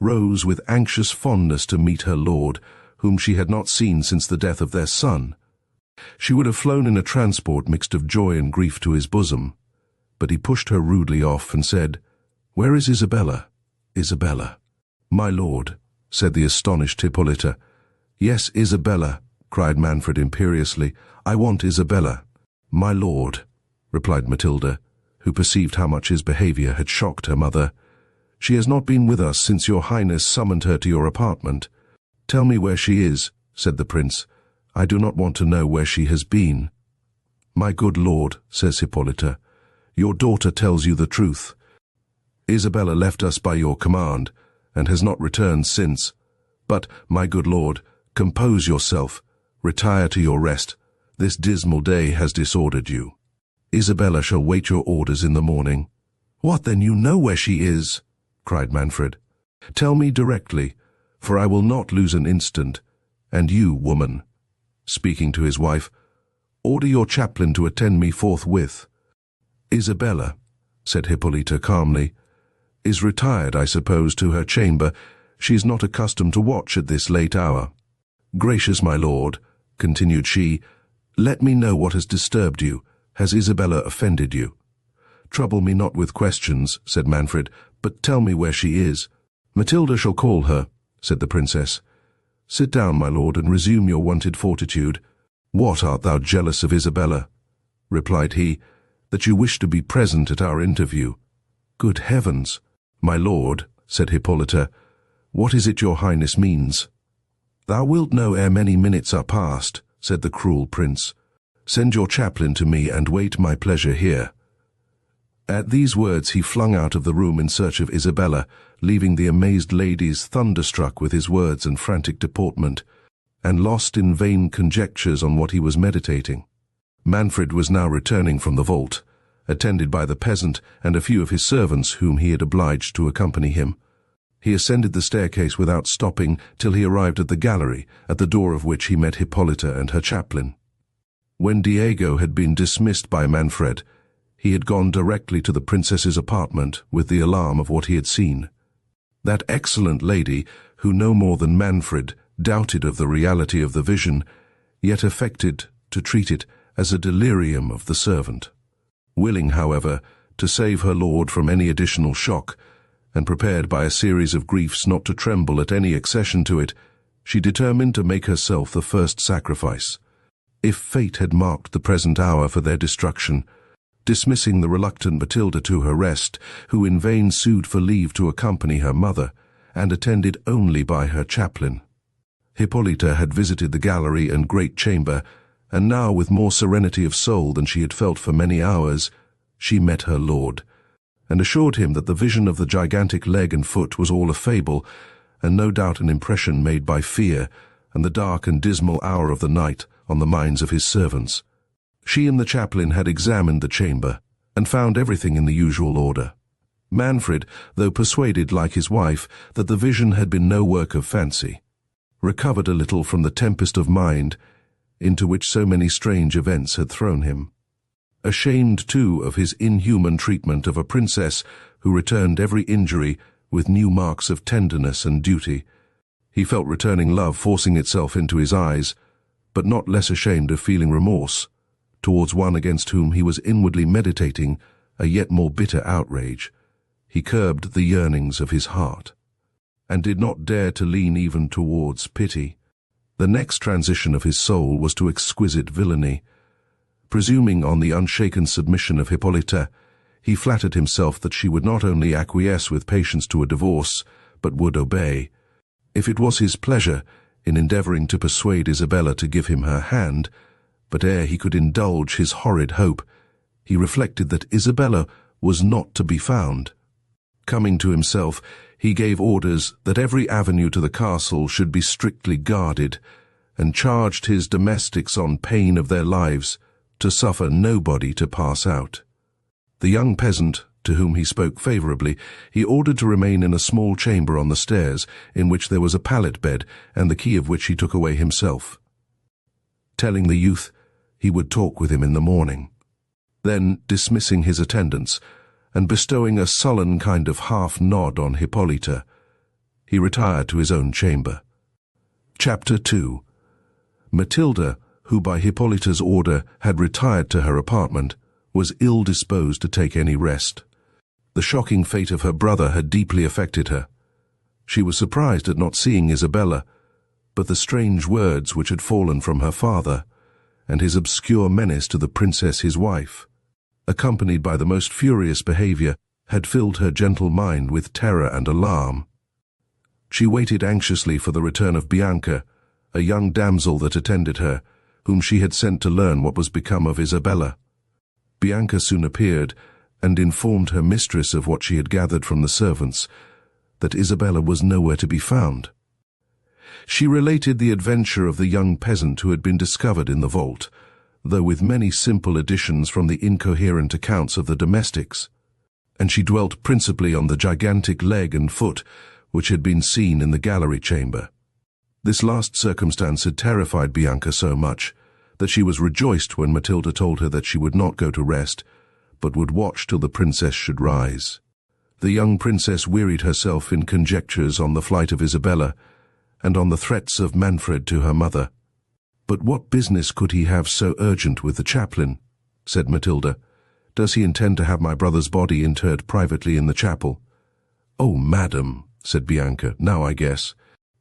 rose with anxious fondness to meet her lord, whom she had not seen since the death of their son. She would have flown in a transport mixed of joy and grief to his bosom, but he pushed her rudely off and said, Where is Isabella? Isabella. My lord, said the astonished Hippolyta. Yes, Isabella, cried Manfred imperiously. I want Isabella. My lord, replied Matilda, who perceived how much his behaviour had shocked her mother. She has not been with us since your highness summoned her to your apartment. Tell me where she is, said the prince. I do not want to know where she has been. My good lord, says Hippolyta, your daughter tells you the truth. Isabella left us by your command, and has not returned since. But, my good lord, compose yourself, retire to your rest. This dismal day has disordered you. Isabella shall wait your orders in the morning. What, then, you know where she is? Cried Manfred. Tell me directly, for I will not lose an instant. And you, woman, speaking to his wife, order your chaplain to attend me forthwith. Isabella, said Hippolyta calmly, is retired, I suppose, to her chamber. She is not accustomed to watch at this late hour. Gracious my lord, continued she, let me know what has disturbed you. Has Isabella offended you? Trouble me not with questions, said Manfred, but tell me where she is. Matilda shall call her, said the princess. Sit down, my lord, and resume your wonted fortitude. What, art thou jealous of Isabella? Replied he, that you wish to be present at our interview. Good heavens! My lord, said Hippolyta, what is it your highness means? Thou wilt know ere many minutes are past, said the cruel prince. Send your chaplain to me and wait my pleasure here. At these words he flung out of the room in search of Isabella, leaving the amazed ladies thunderstruck with his words and frantic deportment, and lost in vain conjectures on what he was meditating. Manfred was now returning from the vault, attended by the peasant and a few of his servants whom he had obliged to accompany him. He ascended the staircase without stopping till he arrived at the gallery, at the door of which he met Hippolyta and her chaplain. When Diego had been dismissed by Manfred, he had gone directly to the princess's apartment with the alarm of what he had seen. That excellent lady, who no more than Manfred doubted of the reality of the vision, yet affected to treat it as a delirium of the servant. Willing, however, to save her lord from any additional shock, and prepared by a series of griefs not to tremble at any accession to it, she determined to make herself the first sacrifice. If fate had marked the present hour for their destruction, dismissing the reluctant Matilda to her rest, who in vain sued for leave to accompany her mother, and attended only by her chaplain. Hippolyta had visited the gallery and great chamber, and now, with more serenity of soul than she had felt for many hours, she met her lord, and assured him that the vision of the gigantic leg and foot was all a fable, and no doubt an impression made by fear and the dark and dismal hour of the night on the minds of his servants. She and the chaplain had examined the chamber, and found everything in the usual order. Manfred, though persuaded, like his wife, that the vision had been no work of fancy, recovered a little from the tempest of mind into which so many strange events had thrown him. Ashamed, too, of his inhuman treatment of a princess who returned every injury with new marks of tenderness and duty, he felt returning love forcing itself into his eyes, but not less ashamed of feeling remorse towards one against whom he was inwardly meditating a yet more bitter outrage. He curbed the yearnings of his heart, and did not dare to lean even towards pity. The next transition of his soul was to exquisite villainy. Presuming on the unshaken submission of Hippolyta, he flattered himself that she would not only acquiesce with patience to a divorce, but would obey. If it was his pleasure, in endeavouring to persuade Isabella to give him her hand, but ere he could indulge his horrid hope, he reflected that Isabella was not to be found. Coming to himself, he gave orders that every avenue to the castle should be strictly guarded, and charged his domestics on pain of their lives to suffer nobody to pass out. The young peasant, to whom he spoke favourably, he ordered to remain in a small chamber on the stairs, in which there was a pallet bed, and the key of which he took away himself. Telling the youth he would talk with him in the morning. Then, dismissing his attendants, and bestowing a sullen kind of half-nod on Hippolyta, he retired to his own chamber. Chapter 2. Matilda, who by Hippolyta's order had retired to her apartment, was ill-disposed to take any rest. The shocking fate of her brother had deeply affected her. She was surprised at not seeing Isabella, but the strange words which had fallen from her father, and his obscure menace to the princess his wife, accompanied by the most furious behaviour, had filled her gentle mind with terror and alarm. She waited anxiously for the return of Bianca, a young damsel that attended her, whom she had sent to learn what was become of Isabella. Bianca soon appeared, and informed her mistress of what she had gathered from the servants, that Isabella was nowhere to be found. She related the adventure of the young peasant who had been discovered in the vault, though with many simple additions from the incoherent accounts of the domestics, and she dwelt principally on the gigantic leg and foot which had been seen in the gallery chamber. This last circumstance had terrified Bianca so much that she was rejoiced when Matilda told her that she would not go to rest, but would watch till the princess should rise. The young princess wearied herself in conjectures on the flight of Isabella, and on the threats of Manfred to her mother. "But what business could he have so urgent with the chaplain?" said Matilda. "Does he intend to have my brother's body interred privately in the chapel?" "Oh, madam," said Bianca, "now I guess.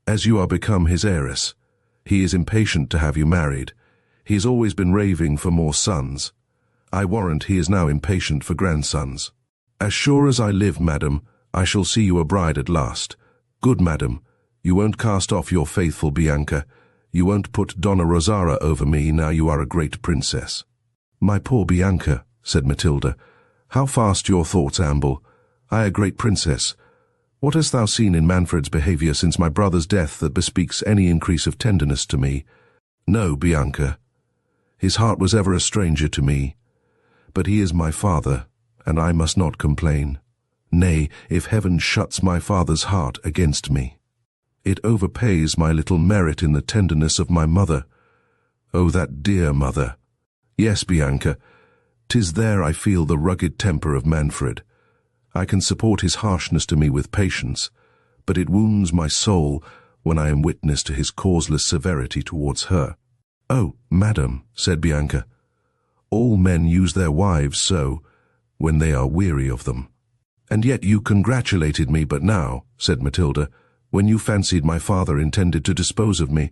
As you are become his heiress, he is impatient to have you married. He has always been raving for more sons. I warrant he is now impatient for grandsons. As sure as I live, madam, I shall see you a bride at last. Good madam, you won't cast off your faithful Bianca. You won't put Donna Rosara over me now you are a great princess." "My poor Bianca," said Matilda, How fast your thoughts amble! I, a great princess. What hast thou seen in Manfred's behaviour since my brother's death that bespeaks any increase of tenderness to me? No, Bianca. His heart was ever a stranger to me. But he is my father, and I must not complain. Nay, if heaven shuts my father's heart against me, it overpays my little merit in the tenderness of my mother. Oh, that dear mother! Yes, Bianca, 'tis there I feel the rugged temper of Manfred. I can support his harshness to me with patience, but it wounds my soul when I am witness to his causeless severity towards her. Oh, madam, said Bianca, all men use their wives so, when they are weary of them. And yet you congratulated me but now, said Matilda, when you fancied my father intended to dispose of me.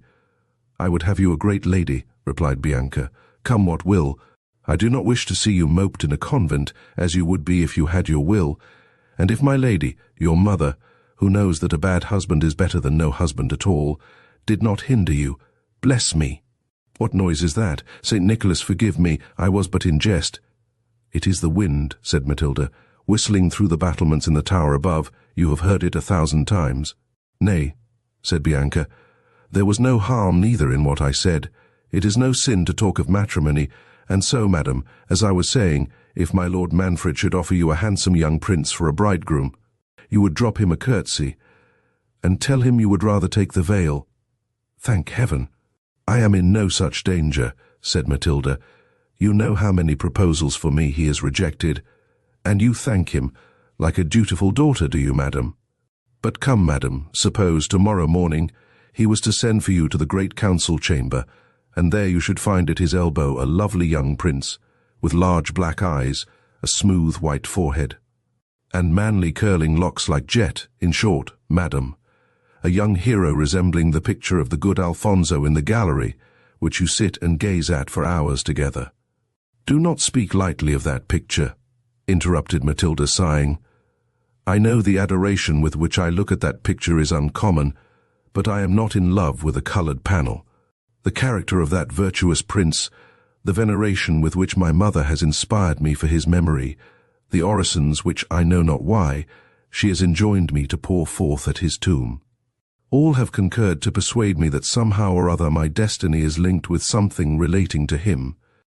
I would have you a great lady, replied Bianca, come what will. I do not wish to see you moped in a convent, as you would be if you had your will, and if my lady, your mother, who knows that a bad husband is better than no husband at all, did not hinder you, bless me. What noise is that? St. Nicholas forgive me, I was but in jest. It is the wind, said Matilda, whistling through the battlements in the tower above. You have heard it 1,000 times. Nay, said Bianca, there was no harm neither in what I said. It is no sin to talk of matrimony, and so, madam, as I was saying, if my Lord Manfred should offer you a handsome young prince for a bridegroom, you would drop him a curtsy, and tell him you would rather take the veil. Thank heaven! I am in no such danger, said Matilda. You know how many proposals for me he has rejected, and you thank him, like a dutiful daughter, do you, madam? But come, madam, suppose tomorrow morning he was to send for you to the great council chamber, and there you should find at his elbow a lovely young prince, with large black eyes, a smooth white forehead, and manly curling locks like jet, in short, madam, a young hero resembling the picture of the good Alfonso in the gallery, which you sit and gaze at for hours together. Do not speak lightly of that picture, interrupted Matilda, sighing. I know the adoration with which I look at that picture is uncommon, but I am not in love with a coloured panel. The character of that virtuous prince, the veneration with which my mother has inspired me for his memory, the orisons which I know not why she has enjoined me to pour forth at his tomb, all have concurred to persuade me that somehow or other my destiny is linked with something relating to him.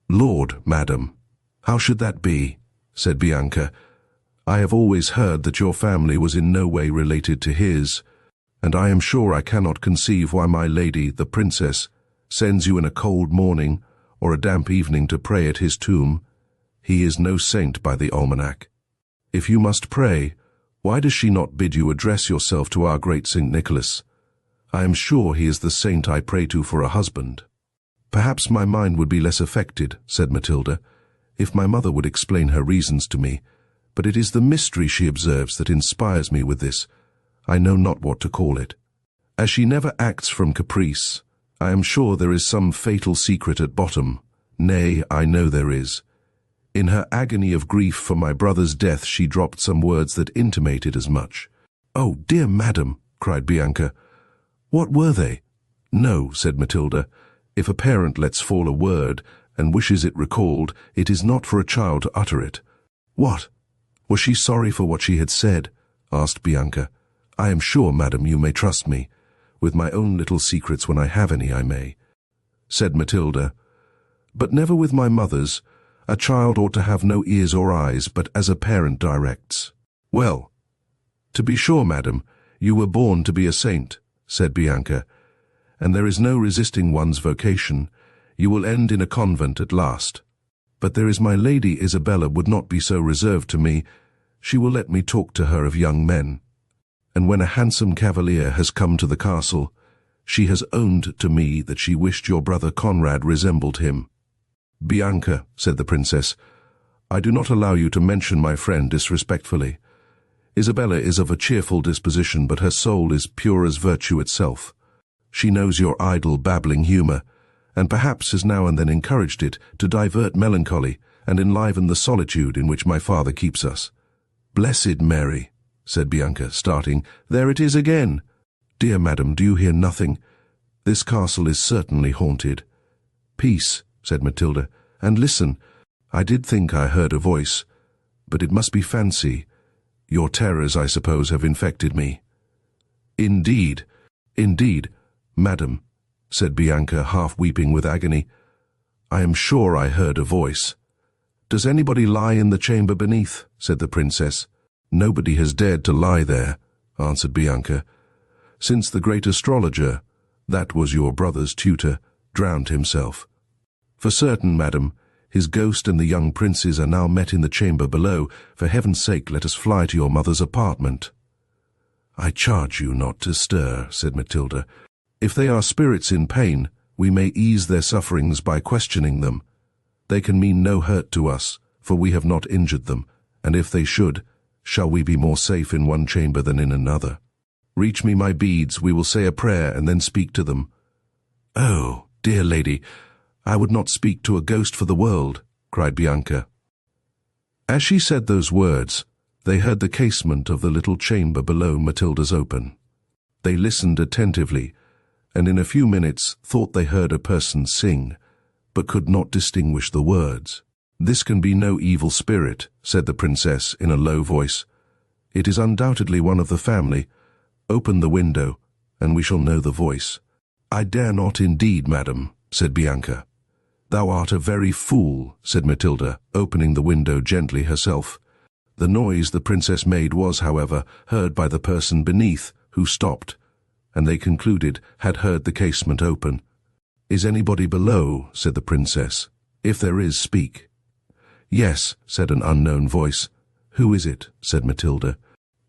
Lord, madam, how should that be? Said Bianca. I have always heard that your family was in no way related to his, and I am sure I cannot conceive why my lady, the princess, sends you in a cold morning or a damp evening to pray at his tomb. He is no saint by the almanac. If you must pray, why does she not bid you address yourself to our great St. Nicholas? I am sure he is the saint I pray to for a husband. Perhaps my mind would be less affected, said Matilda, if my mother would explain her reasons to me, but it is the mystery she observes that inspires me with this. I know not what to call it. As she never acts from caprice, I am sure there is some fatal secret at bottom. Nay, I know there is. In her agony of grief for my brother's death she dropped some words that intimated as much. Oh, dear madam, cried Bianca. What were they? No, said Matilda. If a parent lets fall a word and wishes it recalled, it is not for a child to utter it. What? Was she sorry for what she had said? Asked Bianca. I am sure, madam, you may trust me. With my own little secrets when I have any, I may. Said Matilda. But never with my mother's. A child ought to have no ears or eyes, but as a parent directs. Well, to be sure, madam, you were born to be a saint, said Bianca, and there is no resisting one's vocation. You will end in a convent at last. But there is my lady Isabella would not be so reserved to me. She will let me talk to her of young men. And when a handsome cavalier has come to the castle, she has owned to me that she wished your brother Conrad resembled him. Bianca, said the princess, I do not allow you to mention my friend disrespectfully. Isabella is of a cheerful disposition, but her soul is pure as virtue itself. She knows your idle, babbling humour, and perhaps has now and then encouraged it to divert melancholy and enliven the solitude in which my father keeps us. Blessed Mary, said Bianca, starting, there it is again. Dear madam, do you hear nothing? This castle is certainly haunted. Peace, said Matilda, and listen. I did think I heard a voice. But it must be fancy. Your terrors, I suppose, have infected me." "Indeed, indeed, madam," said Bianca, half weeping with agony. "I am sure I heard a voice." "Does anybody lie in the chamber beneath?" said the princess. "Nobody has dared to lie there," answered Bianca, "since the great astrologer, that was your brother's tutor, drowned himself. For certain, madam, his ghost and the young princes are now met in the chamber below. For heaven's sake, let us fly to your mother's apartment." "I charge you not to stir," said Matilda. "If they are spirits in pain, we may ease their sufferings by questioning them. They can mean no hurt to us, for we have not injured them, and if they should, shall we be more safe in one chamber than in another? Reach me my beads, we will say a prayer and then speak to them." "Oh, dear lady, I would not speak to a ghost for the world," cried Bianca. As she said those words, they heard the casement of the little chamber below Matilda's open. They listened attentively, and in a few minutes thought they heard a person sing, but could not distinguish the words. "This can be no evil spirit," said the princess in a low voice. "It is undoubtedly one of the family. Open the window, and we shall know the voice." "I dare not indeed, madam," said Bianca. "Thou art a very fool," said Matilda, opening the window gently herself. The noise the princess made was, however, heard by the person beneath, who stopped, and they concluded had heard the casement open. "Is anybody below?" said the princess. "If there is, speak." "Yes," said an unknown voice. "Who is it?" said Matilda.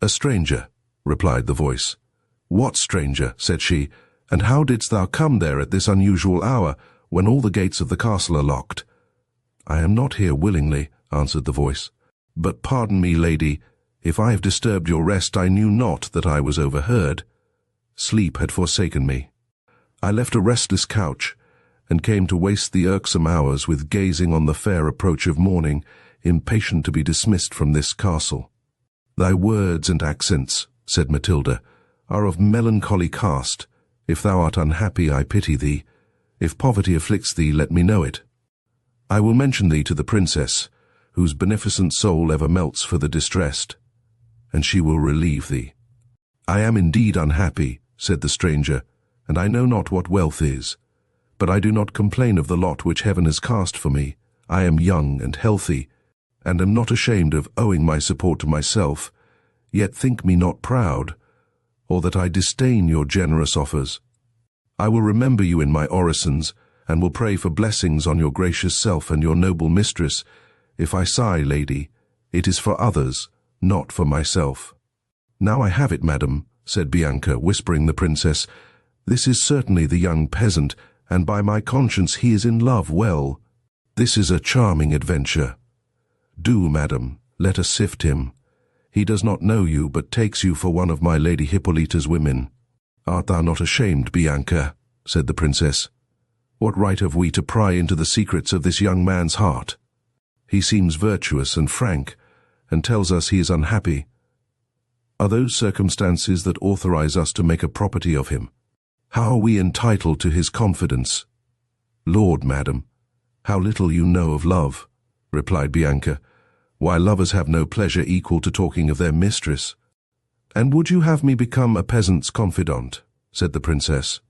"A stranger," replied the voice. "What stranger?" said she, "and how didst thou come there at this unusual hour, when all the gates of the castle are locked?" "I am not here willingly," answered the voice. "But pardon me, lady, if I have disturbed your rest, I knew not that I was overheard. Sleep had forsaken me. I left a restless couch, and came to waste the irksome hours with gazing on the fair approach of morning, impatient to be dismissed from this castle." "Thy words and accents," said Matilda, "are of melancholy cast. If thou art unhappy, I pity thee. If poverty afflicts thee, let me know it. I will mention thee to the princess, whose beneficent soul ever melts for the distressed, and she will relieve thee." "I am indeed unhappy," said the stranger, "and I know not what wealth is. But I do not complain of the lot which heaven has cast for me. I am young and healthy, and am not ashamed of owing my support to myself. Yet think me not proud, or that I disdain your generous offers. I will remember you in my orisons, and will pray for blessings on your gracious self and your noble mistress. If I sigh, lady, it is for others, not for myself." "Now I have it, madam," said Bianca, whispering the princess. "This is certainly the young peasant, and by my conscience he is in love well. This is a charming adventure. Do, madam, let us sift him. He does not know you, but takes you for one of my Lady Hippolyta's women." "Art thou not ashamed, Bianca?" said the princess. "What right have we to pry into the secrets of this young man's heart? He seems virtuous and frank, and tells us he is unhappy. Are those circumstances that authorize us to make a property of him? How are we entitled to his confidence?" "Lord, madam, how little you know of love," replied Bianca. "Why, lovers have no pleasure equal to talking of their mistress." "And would you have me become a peasant's confidant?" said the princess.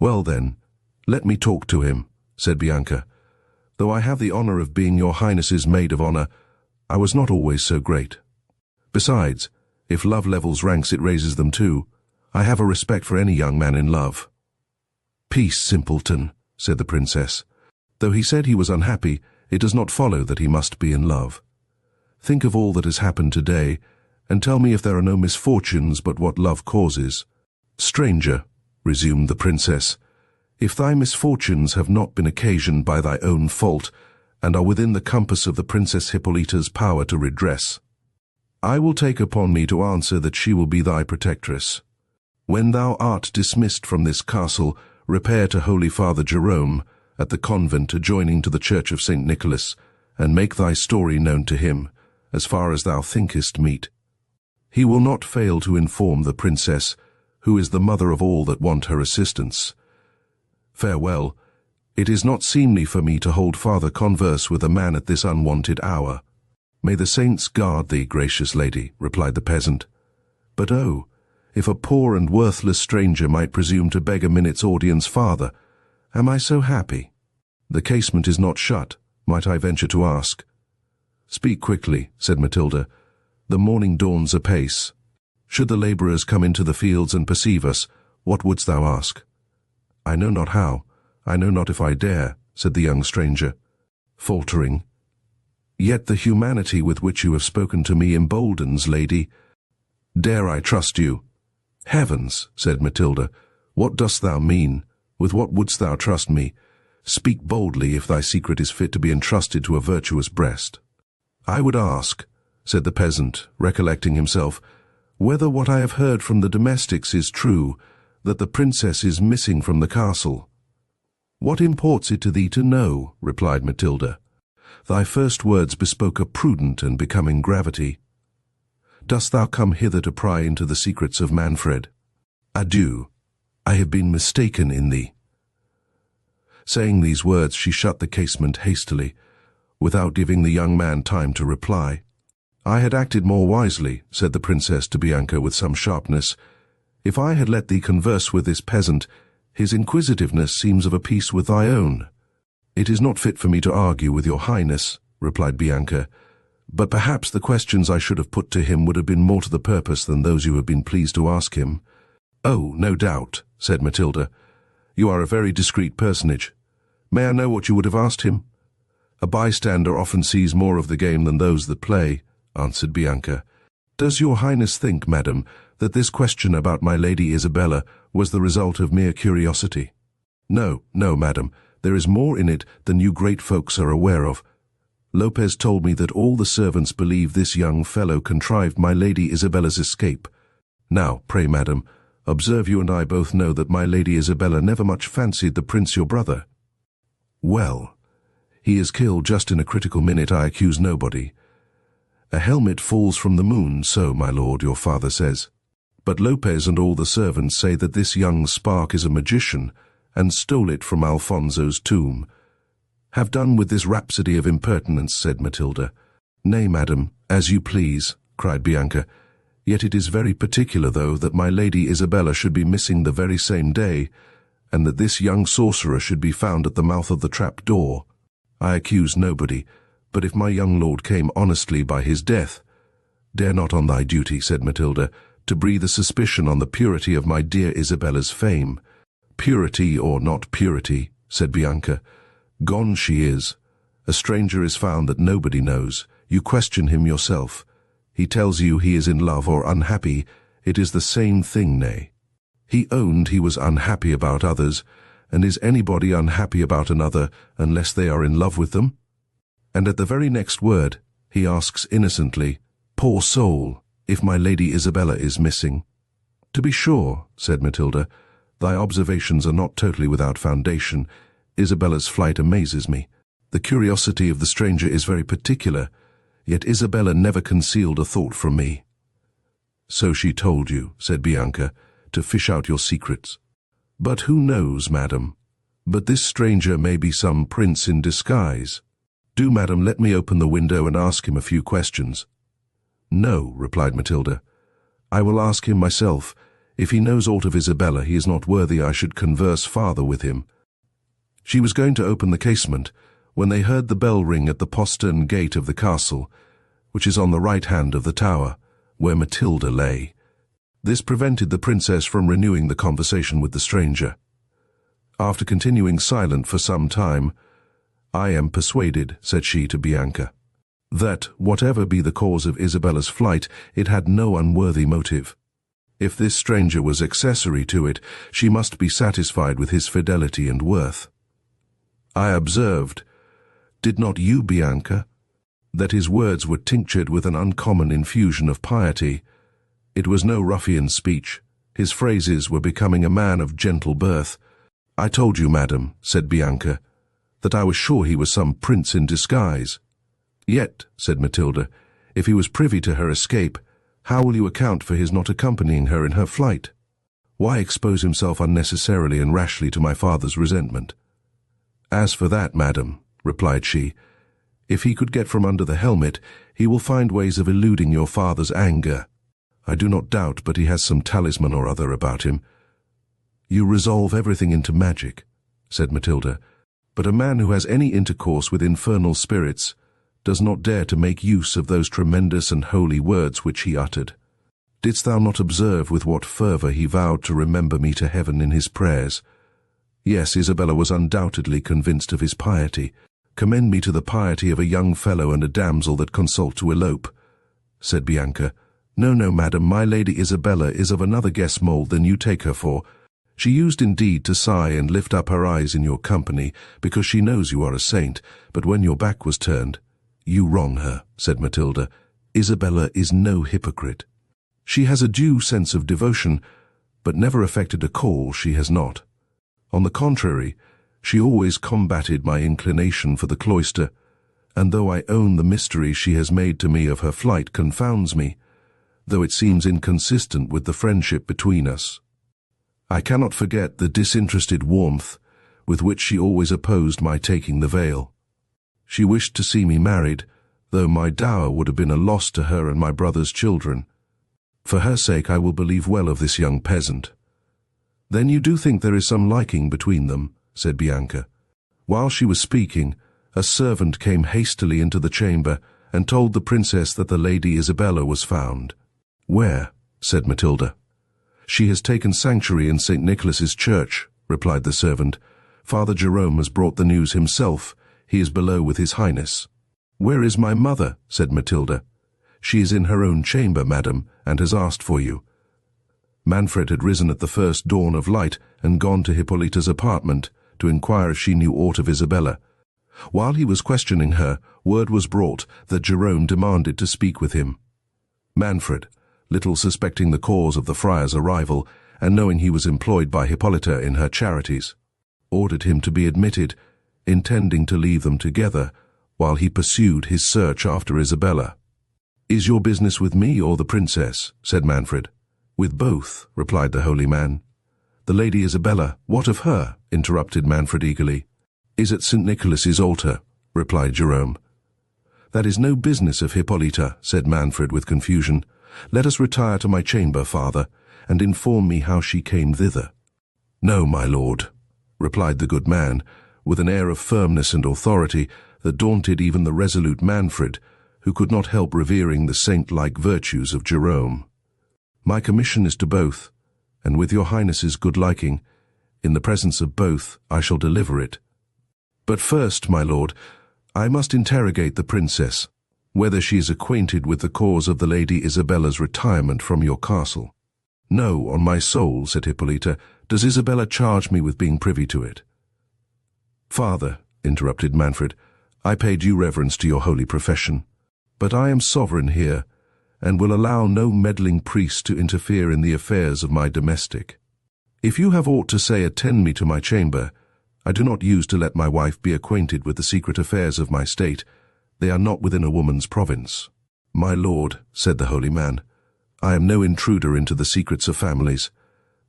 "Well then, let me talk to him," said Bianca. "Though I have the honor of being your highness's maid of honor, I was not always so great. Besides, if love levels ranks, it raises them too. I have a respect for any young man in love." "Peace, simpleton," said the princess. "Though he said he was unhappy, it does not follow that he must be in love. Think of all that has happened today, and tell me if there are no misfortunes but what love causes." "Stranger," resumed the princess, "if thy misfortunes have not been occasioned by thy own fault, and are within the compass of the Princess Hippolyta's power to redress, I will take upon me to answer that she will be thy protectress. When thou art dismissed from this castle, repair to Holy Father Jerome, at the convent adjoining to the Church of St. Nicholas, and make thy story known to him, as far as thou thinkest meet. He will not fail to inform the princess, who is the mother of all that want her assistance. Farewell. It is not seemly for me to hold farther converse with a man at this unwonted hour." "May the saints guard thee, gracious lady," replied the peasant. "But oh, if a poor and worthless stranger might presume to beg a minute's audience farther, am I so happy? The casement is not shut, might I venture to ask?" "Speak quickly," said Matilda. "The morning dawns apace. Should the labourers come into the fields and perceive us, what wouldst thou ask?" "I know not how, I know not if I dare," said the young stranger, faltering. "Yet the humanity with which you have spoken to me emboldens, lady. Dare I trust you?" "Heavens," said Matilda, "what dost thou mean? With what wouldst thou trust me? Speak boldly if thy secret is fit to be entrusted to a virtuous breast." "I would ask," said the peasant, recollecting himself, "whether what I have heard from the domestics is true, that the princess is missing from the castle." "What imports it to thee to know?" replied Matilda. "Thy first words bespoke a prudent and becoming gravity. Dost thou come hither to pry into the secrets of Manfred? Adieu, I have been mistaken in thee." Saying these words, she shut the casement hastily, without giving the young man time to reply. "I had acted more wisely," said the princess to Bianca with some sharpness. "If I had let thee converse with this peasant, his inquisitiveness seems of a piece with thy own." "It is not fit for me to argue with your highness," replied Bianca, "but perhaps the questions I should have put to him would have been more to the purpose than those you have been pleased to ask him." "Oh, no doubt," said Matilda. "You are a very discreet personage. May I know what you would have asked him?" "A bystander often sees more of the game than those that play," answered Bianca. "Does your highness think, madam, that this question about my lady Isabella was the result of mere curiosity?" "No, no, madam. There is more in it than you great folks are aware of. Lopez told me that all the servants believe this young fellow contrived my lady Isabella's escape. Now, pray, madam, observe you and I both know that my lady Isabella never much fancied the prince your brother." "Well, he is killed just in a critical minute. I accuse nobody. A helmet falls from the moon, so, my lord, your father says. But Lopez and all the servants say that this young spark is a magician, and stole it from Alfonso's tomb." "Have done with this rhapsody of impertinence," said Matilda. "Nay, madam, as you please," cried Bianca. "Yet it is very particular, though, that my lady Isabella should be missing the very same day, and that this young sorcerer should be found at the mouth of the trap-door. I accuse nobody, but if my young lord came honestly by his death—" "Dare not on thy duty," said Matilda, "to breathe a suspicion on the purity of my dear Isabella's fame." "Purity or not purity," said Bianca, "gone she is. A stranger is found that nobody knows. You question him yourself. He tells you he is in love or unhappy. It is the same thing, nay. He owned he was unhappy about others, and is anybody unhappy about another unless they are in love with them? And at the very next word, he asks innocently, 'Poor soul, if my lady Isabella is missing.'" "To be sure," said Matilda, "thy observations are not totally without foundation. Isabella's flight amazes me. The curiosity of the stranger is very particular, yet Isabella never concealed a thought from me." "So she told you," said Bianca, "to fish out your secrets. But who knows, madam? But this stranger may be some prince in disguise. Do, madam, let me open the window and ask him a few questions." "No," replied Matilda. "I will ask him myself. If he knows aught of Isabella, he is not worthy I should converse farther with him." She was going to open the casement, when they heard the bell ring at the postern gate of the castle, which is on the right hand of the tower, where Matilda lay. This prevented the princess from renewing the conversation with the stranger. After continuing silent for some time, "I am persuaded," said she to Bianca, "that, whatever be the cause of Isabella's flight, it had no unworthy motive. If this stranger was accessory to it, she must be satisfied with his fidelity and worth. I observed, did not you, Bianca, that his words were tinctured with an uncommon infusion of piety. It was no ruffian speech. His phrases were becoming a man of gentle birth. I told you, madam," said Bianca, "that I was sure he was some prince in disguise." "Yet," said Matilda, "if he was privy to her escape, how will you account for his not accompanying her in her flight? Why expose himself unnecessarily and rashly to my father's resentment?" "As for that, madam," replied she, If he could get from under the helmet, he will find ways of eluding your father's anger. I do not doubt, but he has some talisman or other about him. You resolve everything into magic, said Matilda, but a man who has any intercourse with infernal spirits does not dare to make use of those tremendous and holy words which he uttered. Didst thou not observe with what fervour he vowed to remember me to heaven in his prayers? Yes, Isabella was undoubtedly convinced of his piety. Commend me to the piety of a young fellow and a damsel that consult to elope, said Bianca. No, no, madam, my lady Isabella is of another guess mould than you take her for. She used indeed to sigh and lift up her eyes in your company, because she knows you are a saint, but when your back was turned, you wrong her, said Matilda. Isabella is no hypocrite. She has a due sense of devotion, but never affected a call she has not. On the contrary, she always combated my inclination for the cloister, and though I own the mystery she has made to me of her flight confounds me, though it seems inconsistent with the friendship between us. I cannot forget the disinterested warmth with which she always opposed my taking the veil. She wished to see me married, though my dower would have been a loss to her and my brother's children. For her sake I will believe well of this young peasant. Then you do think there is some liking between them, said Bianca. While she was speaking, a servant came hastily into the chamber and told the princess that the lady Isabella was found. Where? Said Matilda. She has taken sanctuary in St. Nicholas's church, replied the servant. Father Jerome has brought the news himself. He is below with his highness. Where is my mother? Said Matilda. She is in her own chamber, madam, and has asked for you. Manfred had risen at the first dawn of light and gone to Hippolyta's apartment to inquire if she knew aught of Isabella. While he was questioning her, word was brought that Jerome demanded to speak with him. Manfred, little suspecting the cause of the friar's arrival, and knowing he was employed by Hippolyta in her charities, ordered him to be admitted, intending to leave them together while he pursued his search after Isabella. Is your business with me or the princess? Said Manfred. With both, replied the holy man. The lady Isabella, what of her? Interrupted Manfred eagerly. Is at St. Nicholas's altar, replied Jerome. That is no business of Hippolyta, said Manfred with confusion. Let us retire to my chamber, father, and inform me how she came thither. No, my lord, replied the good man, with an air of firmness and authority that daunted even the resolute Manfred, who could not help revering the saint-like virtues of Jerome. My commission is to both, and with your highness's good liking, in the presence of both, I shall deliver it. But first, my lord, I must interrogate the princess, whether she is acquainted with the cause of the lady Isabella's retirement from your castle. No, on my soul, said Hippolyta, does Isabella charge me with being privy to it. Father, interrupted Manfred, I pay due reverence to your holy profession, but I am sovereign here, and will allow no meddling priest to interfere in the affairs of my domestic. If you have aught to say, attend me to my chamber. I do not use to let my wife be acquainted with the secret affairs of my state. They are not within a woman's province. My lord, said the holy man, I am no intruder into the secrets of families.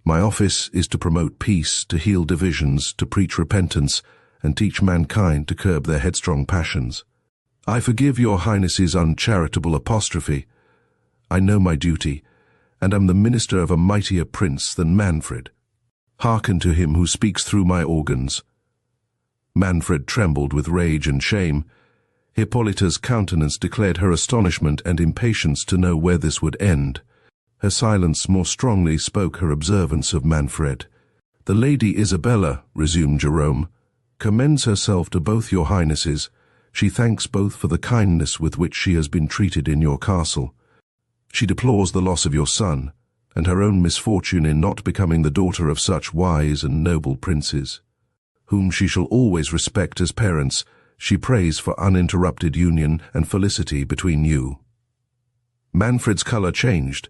My office is to promote peace, to heal divisions, to preach repentance, and teach mankind to curb their headstrong passions. I forgive your highness's uncharitable apostrophe. I know my duty, and am the minister of a mightier prince than Manfred. Hearken to him who speaks through my organs. Manfred trembled with rage and shame. Hippolyta's countenance declared her astonishment and impatience to know where this would end. Her silence more strongly spoke her observance of Manfred. The lady Isabella, resumed Jerome, commends herself to both your highnesses. She thanks both for the kindness with which she has been treated in your castle. She deplores the loss of your son, and her own misfortune in not becoming the daughter of such wise and noble princes, whom she shall always respect as parents. She prays for uninterrupted union and felicity between you. Manfred's colour changed,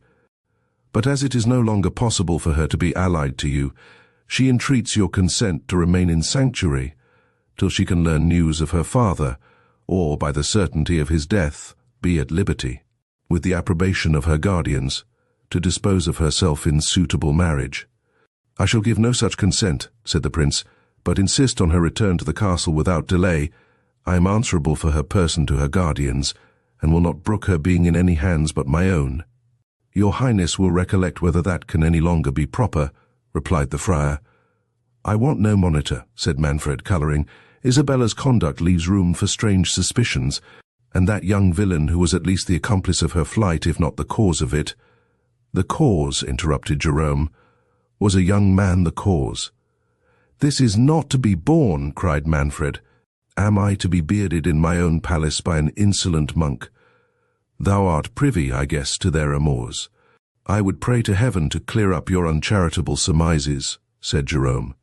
but as it is no longer possible for her to be allied to you, she entreats your consent to remain in sanctuary till she can learn news of her father, or, by the certainty of his death, be at liberty, with the approbation of her guardians, to dispose of herself in suitable marriage. I shall give no such consent, said the prince, but insist on her return to the castle without delay, I am answerable for her person to her guardians, and will not brook her being in any hands but my own." "Your Highness will recollect whether that can any longer be proper," replied the friar. "I want no monitor," said Manfred, colouring. "Isabella's conduct leaves room for strange suspicions, and that young villain who was at least the accomplice of her flight, if not the cause of it—" "The cause," interrupted Jerome. "Was a young man the cause?" "This is not to be borne," cried Manfred. "Am I to be bearded in my own palace by an insolent monk? Thou art privy, I guess, to their amours." "I would pray to heaven to clear up your uncharitable surmises," said Jerome.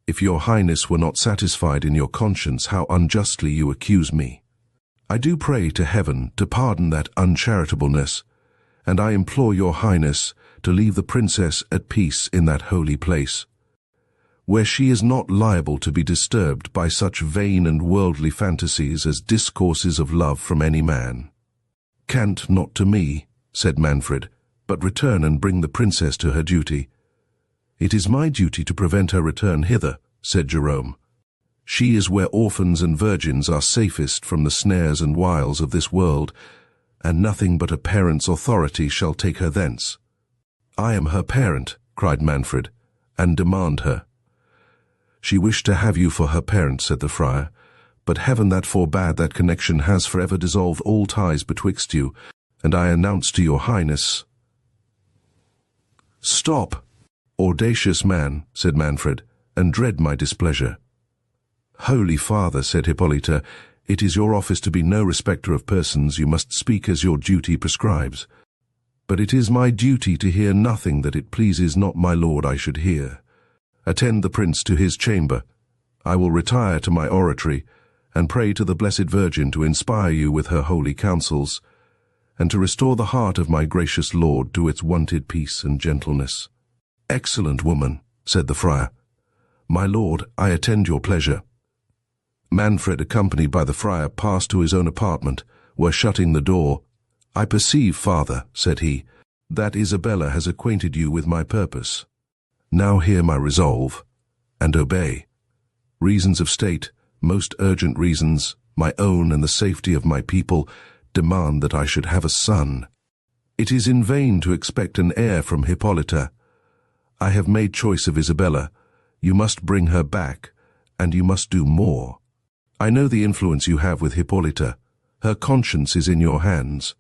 "If your Highness were not satisfied in your conscience how unjustly you accuse me. I do pray to heaven to pardon that uncharitableness, and I implore your Highness to leave the princess at peace in that holy place, where she is not liable to be disturbed by such vain and worldly fantasies as discourses of love from any man." "Cant not to me," said Manfred, "but return and bring the princess to her duty." "It is my duty to prevent her return hither," said Jerome. "She is where orphans and virgins are safest from the snares and wiles of this world, and nothing but a parent's authority shall take her thence." "I am her parent," cried Manfred, "and demand her." "She wished to have you for her parent," said the friar, "but heaven that forbade that connection has forever dissolved all ties betwixt you, and I announce to your Highness—" "Stop, audacious man," said Manfred, "and dread my displeasure." "Holy Father," said Hippolyta, "it is your office to be no respecter of persons. You must speak as your duty prescribes. But it is my duty to hear nothing that it pleases not my lord I should hear. Attend the prince to his chamber. I will retire to my oratory, and pray to the Blessed Virgin to inspire you with her holy counsels, and to restore the heart of my gracious lord to its wonted peace and gentleness." "Excellent woman," said the friar. "My lord, I attend your pleasure." Manfred, accompanied by the friar, passed to his own apartment, where, shutting the door, "I perceive, father," said he, "that Isabella has acquainted you with my purpose. Now hear my resolve, and obey. Reasons of state, most urgent reasons, my own and the safety of my people, demand that I should have a son. It is in vain to expect an heir from Hippolyta. I have made choice of Isabella. You must bring her back, and you must do more. I know the influence you have with Hippolyta. Her conscience is in your hands.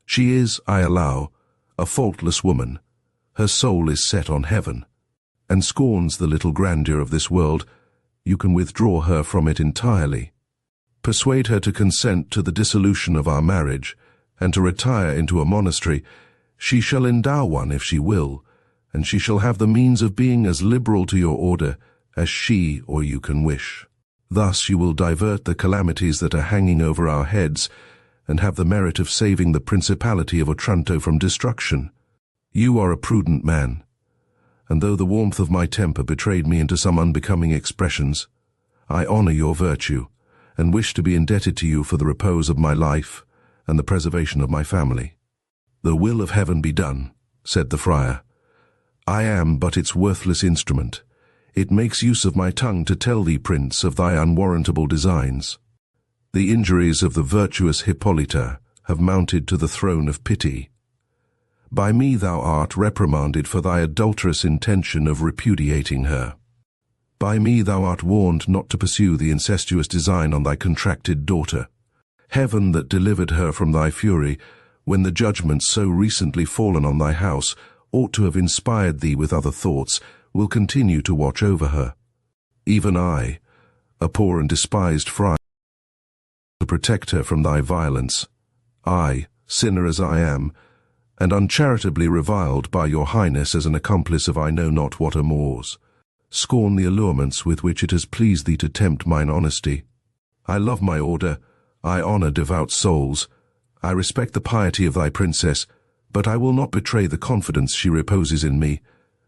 She is, I allow, a faultless woman. Her soul is set on heaven, and scorns the little grandeur of this world. You can withdraw her from it entirely. Persuade her to consent to the dissolution of our marriage, and to retire into a monastery. She shall endow one if she will, and she shall have the means of being as liberal to your order as she or you can wish. Thus you will divert the calamities that are hanging over our heads, and have the merit of saving the principality of Otranto from destruction. You are a prudent man, and though the warmth of my temper betrayed me into some unbecoming expressions, I honor your virtue, and wish to be indebted to you for the repose of my life and the preservation of my family." "The will of heaven be done," said the friar. "I am but its worthless instrument. It makes use of my tongue to tell thee, prince, of thy unwarrantable designs. The injuries of the virtuous Hippolyta have mounted to the throne of pity. By me thou art reprimanded for thy adulterous intention of repudiating her. By me thou art warned not to pursue the incestuous design on thy contracted daughter. Heaven that delivered her from thy fury, when the judgment so recently fallen on thy house ought to have inspired thee with other thoughts, will continue to watch over her. Even I, a poor and despised friar, to protect her from thy violence. I, sinner as I am, and uncharitably reviled by your Highness as an accomplice of I know not what amours, scorn the allurements with which it has pleased thee to tempt mine honesty. I love my order, I honor devout souls, I respect the piety of thy princess, but I will not betray the confidence she reposes in me,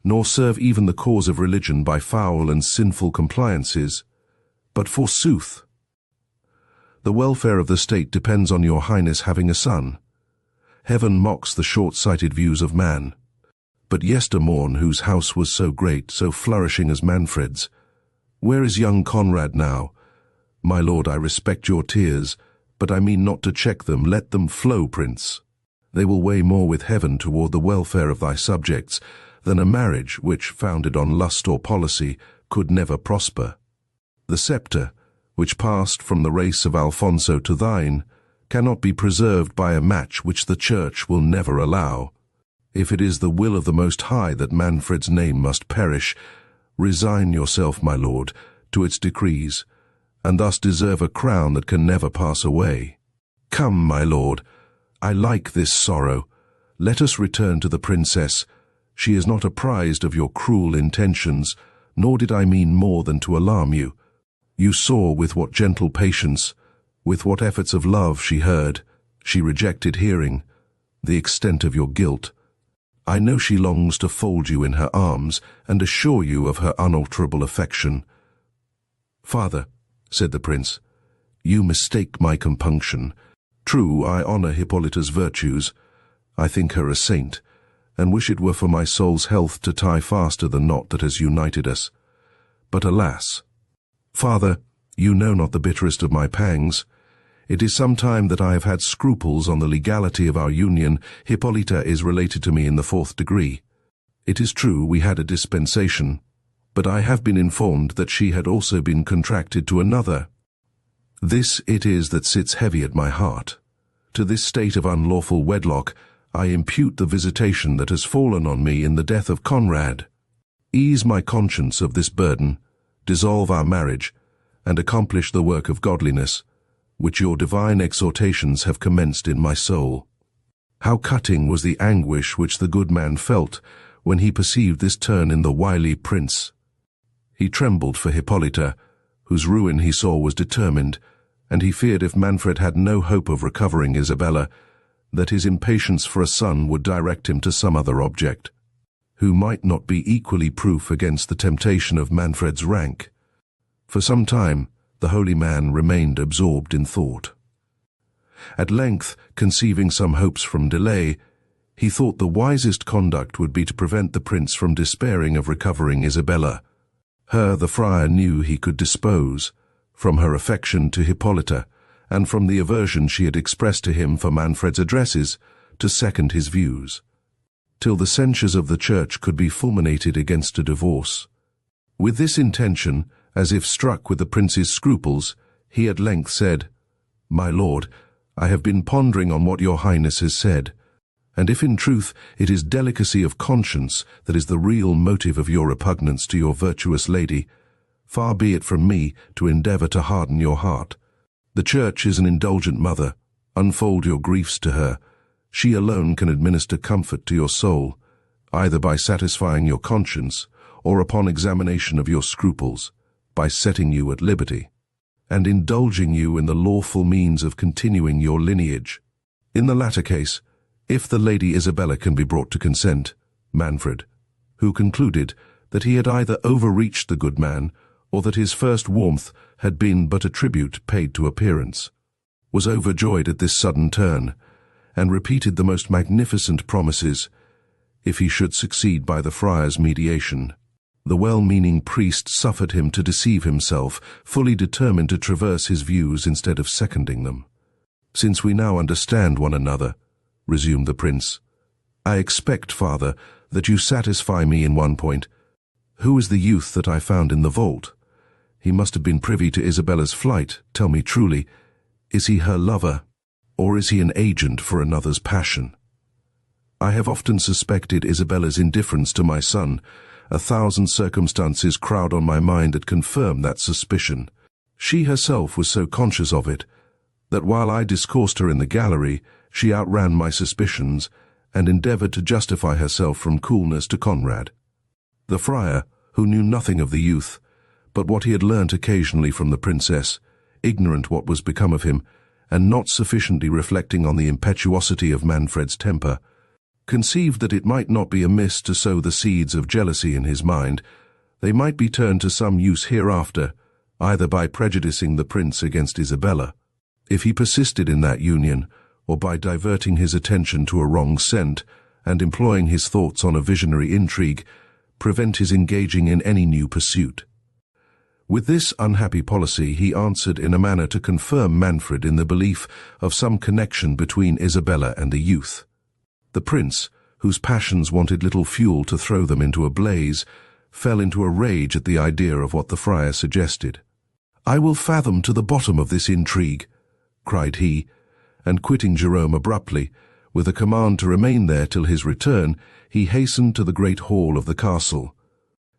nor serve even the cause of religion by foul and sinful compliances. But forsooth, the welfare of the state depends on your Highness having a son. Heaven mocks the short-sighted views of man. But yestermorn, whose house was so great, so flourishing as Manfred's, where is young Conrad now? My lord, I respect your tears, but I mean not to check them. Let them flow, prince. They will weigh more with heaven toward the welfare of thy subjects than a marriage which, founded on lust or policy, could never prosper. The sceptre, which passed from the race of Alfonso to thine, cannot be preserved by a match which the Church will never allow. If it is the will of the Most High that Manfred's name must perish, resign yourself, my lord, to its decrees, and thus deserve a crown that can never pass away. Come, my lord, I like this sorrow. Let us return to the princess. She is not apprised of your cruel intentions, nor did I mean more than to alarm you. You saw with what gentle patience, with what efforts of love she heard, she rejected hearing, the extent of your guilt. I know she longs to fold you in her arms and assure you of her unalterable affection. Father, said the prince, you mistake my compunction. True, I honor Hippolyta's virtues. I think her a saint, and wish it were for my soul's health to tie faster the knot that has united us. But alas! Father, you know not the bitterest of my pangs. It is some time that I have had scruples on the legality of our union. Hippolyta is related to me in the 4th degree. It is true we had a dispensation, but I have been informed that she had also been contracted to another. This it is that sits heavy at my heart. To this state of unlawful wedlock I impute the visitation that has fallen on me in the death of Conrad. Ease my conscience of this burden, dissolve our marriage, and accomplish the work of godliness, which your divine exhortations have commenced in my soul. How cutting was the anguish which the good man felt when he perceived this turn in the wily prince. He trembled for Hippolyta, whose ruin he saw was determined, and he feared if Manfred had no hope of recovering Isabella, that his impatience for a son would direct him to some other object, who might not be equally proof against the temptation of Manfred's rank. For some time, the holy man remained absorbed in thought. At length, conceiving some hopes from delay, he thought the wisest conduct would be to prevent the prince from despairing of recovering Isabella. Her the friar knew he could dispose, from her affection to Hippolyta, and from the aversion she had expressed to him for Manfred's addresses, to second his views, till the censures of the Church could be fulminated against a divorce. With this intention, as if struck with the prince's scruples, he at length said, My lord, I have been pondering on what your highness has said, and if in truth it is delicacy of conscience that is the real motive of your repugnance to your virtuous lady, far be it from me to endeavour to harden your heart. The Church is an indulgent mother. Unfold your griefs to her. She alone can administer comfort to your soul, either by satisfying your conscience, or upon examination of your scruples, by setting you at liberty, and indulging you in the lawful means of continuing your lineage. In the latter case, if the Lady Isabella can be brought to consent, Manfred, who concluded that he had either overreached the good man, or that his first warmth had been but a tribute paid to appearance, was overjoyed at this sudden turn, and repeated the most magnificent promises, if he should succeed by the friar's mediation. The well-meaning priest suffered him to deceive himself, fully determined to traverse his views instead of seconding them. Since we now understand one another, resumed the prince, I expect, father, that you satisfy me in one point. Who is the youth that I found in the vault? He must have been privy to Isabella's flight. Tell me truly, is he her lover, or is he an agent for another's passion? I have often suspected Isabella's indifference to my son. 1,000 circumstances crowd on my mind that confirm that suspicion. She herself was so conscious of it, that while I discoursed her in the gallery, she outran my suspicions, and endeavoured to justify herself from coolness to Conrad. The friar, who knew nothing of the youth, but what he had learnt occasionally from the princess, ignorant what was become of him, and not sufficiently reflecting on the impetuosity of Manfred's temper, conceived that it might not be amiss to sow the seeds of jealousy in his mind. They might be turned to some use hereafter, either by prejudicing the prince against Isabella, if he persisted in that union, or by diverting his attention to a wrong scent, and employing his thoughts on a visionary intrigue, prevent his engaging in any new pursuit. With this unhappy policy, he answered in a manner to confirm Manfred in the belief of some connection between Isabella and the youth. The prince, whose passions wanted little fuel to throw them into a blaze, fell into a rage at the idea of what the friar suggested. "I will fathom to the bottom of this intrigue," cried he, and quitting Jerome abruptly, with a command to remain there till his return, he hastened to the great hall of the castle,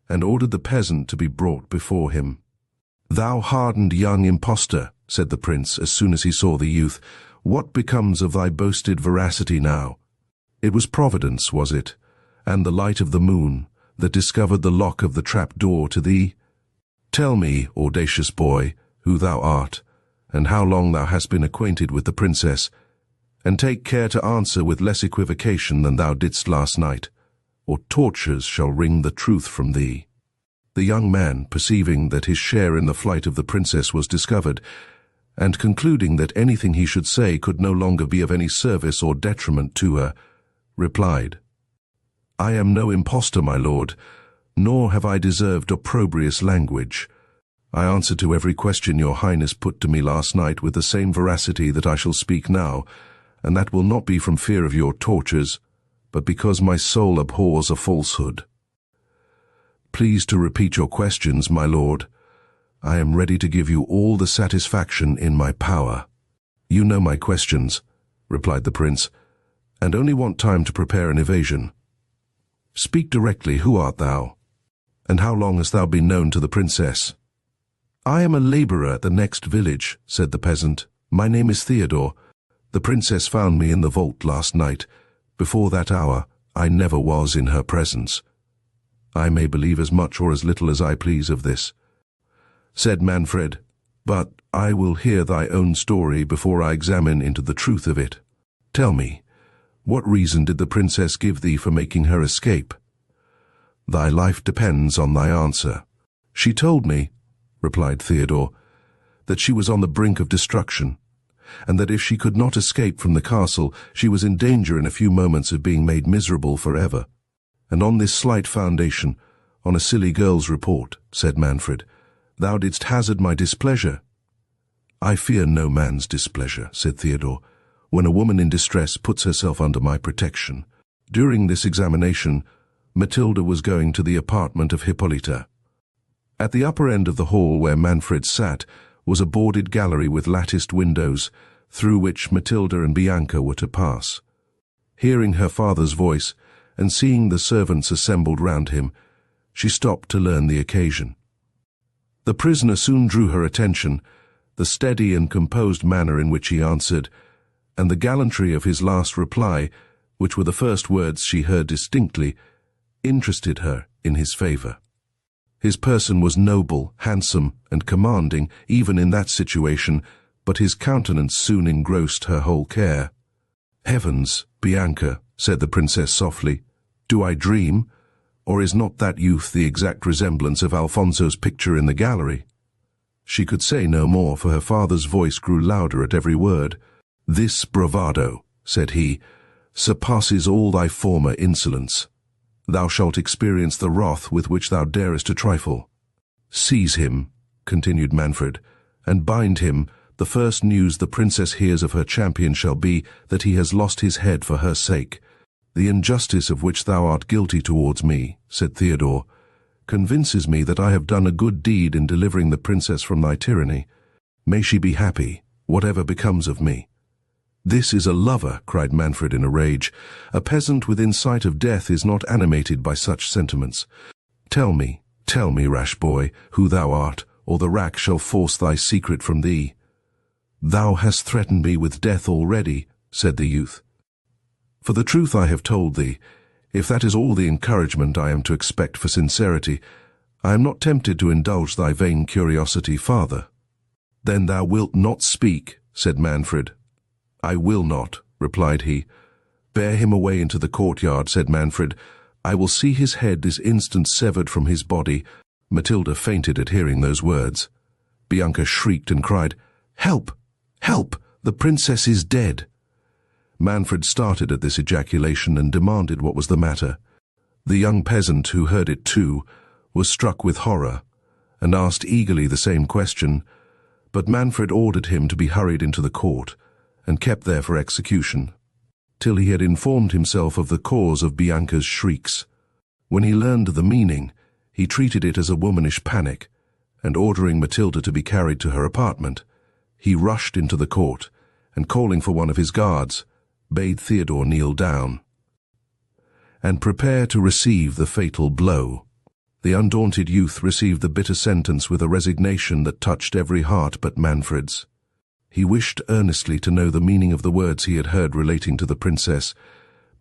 and ordered the peasant to be brought before him. "Thou hardened young impostor," said the prince as soon as he saw the youth, "what becomes of thy boasted veracity now? It was Providence, was it, and the light of the moon, that discovered the lock of the trap-door to thee? Tell me, audacious boy, who thou art, and how long thou hast been acquainted with the princess, and take care to answer with less equivocation than thou didst last night, or tortures shall wring the truth from thee." The young man, perceiving that his share in the flight of the princess was discovered, and concluding that anything he should say could no longer be of any service or detriment to her, replied, "I am no impostor, my lord, nor have I deserved opprobrious language. I answered to every question your highness put to me last night with the same veracity that I shall speak now, and that will not be from fear of your tortures, but because my soul abhors a falsehood. Please to repeat your questions, my lord. I am ready to give you all the satisfaction in my power." "You know my questions," replied the prince, "and only want time to prepare an evasion. Speak directly, who art thou, and how long hast thou been known to the princess?" "I am a labourer at the next village," said the peasant. "My name is Theodore. The princess found me in the vault last night. Before that hour, I never was in her presence." "I may believe as much or as little as I please of this," said Manfred, "but I will hear thy own story before I examine into the truth of it. Tell me, what reason did the princess give thee for making her escape?" "Thy life depends on thy answer." "She told me," replied Theodore, "that she was on the brink of destruction, and that if she could not escape from the castle, she was in danger in a few moments of being made miserable forever. And on this slight foundation, on a silly girl's report," said Manfred, "thou didst hazard my displeasure." "I fear no man's displeasure," said Theodore, "when a woman in distress puts herself under my protection." During this examination, Matilda was going to the apartment of Hippolyta. At the upper end of the hall where Manfred sat was a boarded gallery with latticed windows, through which Matilda and Bianca were to pass. Hearing her father's voice, and seeing the servants assembled round him, she stopped to learn the occasion. The prisoner soon drew her attention. The steady and composed manner in which he answered, and the gallantry of his last reply, which were the first words she heard distinctly, interested her in his favour. His person was noble, handsome, and commanding, even in that situation, but his countenance soon engrossed her whole care. "Heavens, Bianca," said the princess softly, "do I dream, or is not that youth the exact resemblance of Alfonso's picture in the gallery?" She could say no more, for her father's voice grew louder at every word. "This bravado," said he, "surpasses all thy former insolence. Thou shalt experience the wrath with which thou darest to trifle. Seize him," continued Manfred, "and bind him. The first news the princess hears of her champion shall be that he has lost his head for her sake. The injustice of which thou art guilty towards me," said Theodore, "convinces me that I have done a good deed in delivering the princess from thy tyranny. May she be happy, whatever becomes of me." "This is a lover," cried Manfred in a rage. "A peasant within sight of death is not animated by such sentiments. Tell me, rash boy, who thou art, or the rack shall force thy secret from thee." "Thou hast threatened me with death already," said the youth. "For the truth I have told thee, if that is all the encouragement I am to expect for sincerity, I am not tempted to indulge thy vain curiosity farther." "Then thou wilt not speak," said Manfred. "I will not," replied he. "Bear him away into the courtyard," said Manfred. "I will see his head this instant severed from his body." Matilda fainted at hearing those words. Bianca shrieked and cried, "Help! Help! The princess is dead!" Manfred started at this ejaculation and demanded what was the matter. The young peasant, who heard it too, was struck with horror, and asked eagerly the same question, but Manfred ordered him to be hurried into the court, and kept there for execution, till he had informed himself of the cause of Bianca's shrieks. When he learned the meaning, he treated it as a womanish panic, and ordering Matilda to be carried to her apartment, he rushed into the court, and calling for one of his guards, bade Theodore kneel down and prepare to receive the fatal blow. The undaunted youth received the bitter sentence with a resignation that touched every heart but Manfred's. He wished earnestly to know the meaning of the words he had heard relating to the princess,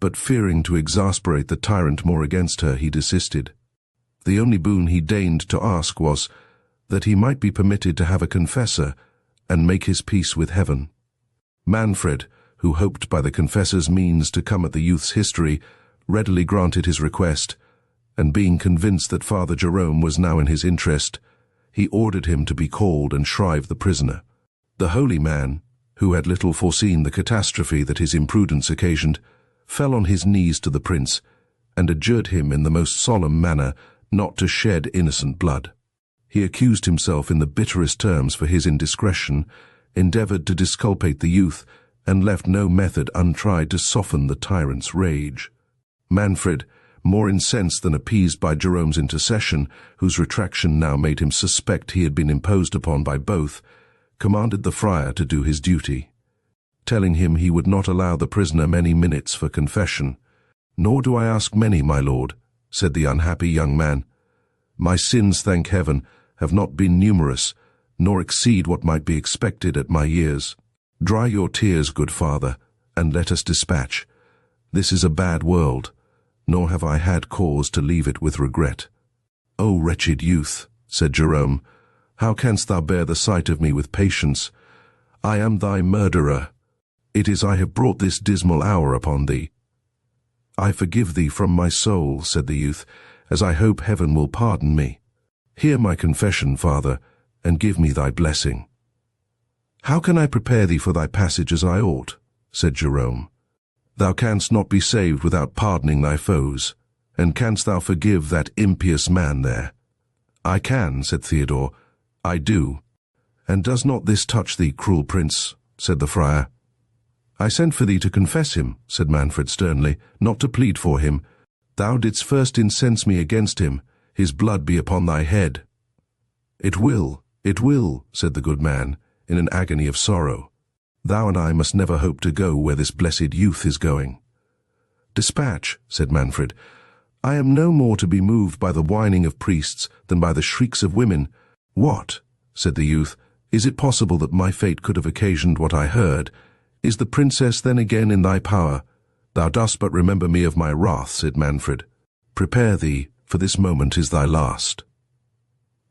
but fearing to exasperate the tyrant more against her, he desisted. The only boon he deigned to ask was that he might be permitted to have a confessor and make his peace with heaven. Manfred, who hoped by the confessor's means to come at the youth's history, readily granted his request, and being convinced that Father Jerome was now in his interest, he ordered him to be called and shrive the prisoner. The holy man, who had little foreseen the catastrophe that his imprudence occasioned, fell on his knees to the prince, and adjured him in the most solemn manner not to shed innocent blood. He accused himself in the bitterest terms for his indiscretion, endeavored to disculpate the youth, and left no method untried to soften the tyrant's rage. Manfred, more incensed than appeased by Jerome's intercession, whose retraction now made him suspect he had been imposed upon by both, commanded the friar to do his duty, telling him he would not allow the prisoner many minutes for confession. "Nor do I ask many, my lord," said the unhappy young man. "My sins, thank heaven, have not been numerous, nor exceed what might be expected at my years. Dry your tears, good father, and let us dispatch. This is a bad world, nor have I had cause to leave it with regret." "O wretched youth," said Jerome, "how canst thou bear the sight of me with patience? I am thy murderer. It is I have brought this dismal hour upon thee." "I forgive thee from my soul," said the youth, "as I hope heaven will pardon me. Hear my confession, father, and give me thy blessing." "How can I prepare thee for thy passage as I ought?" said Jerome. "Thou canst not be saved without pardoning thy foes, and canst thou forgive that impious man there?" "I can," said Theodore. "I do." "And does not this touch thee, cruel prince?" said the friar. "I sent for thee to confess him," said Manfred sternly, "not to plead for him. Thou didst first incense me against him. His blood be upon thy head." It will," said the good man, in an agony of sorrow. "Thou and I must never hope to go where this blessed youth is going." "Dispatch," said Manfred. "I am no more to be moved by the whining of priests than by the shrieks of women." "What?" said the youth. "Is it possible that my fate could have occasioned what I heard? Is the princess then again in thy power?" "Thou dost but remember me of my wrath," said Manfred. "Prepare thee, for this moment is thy last."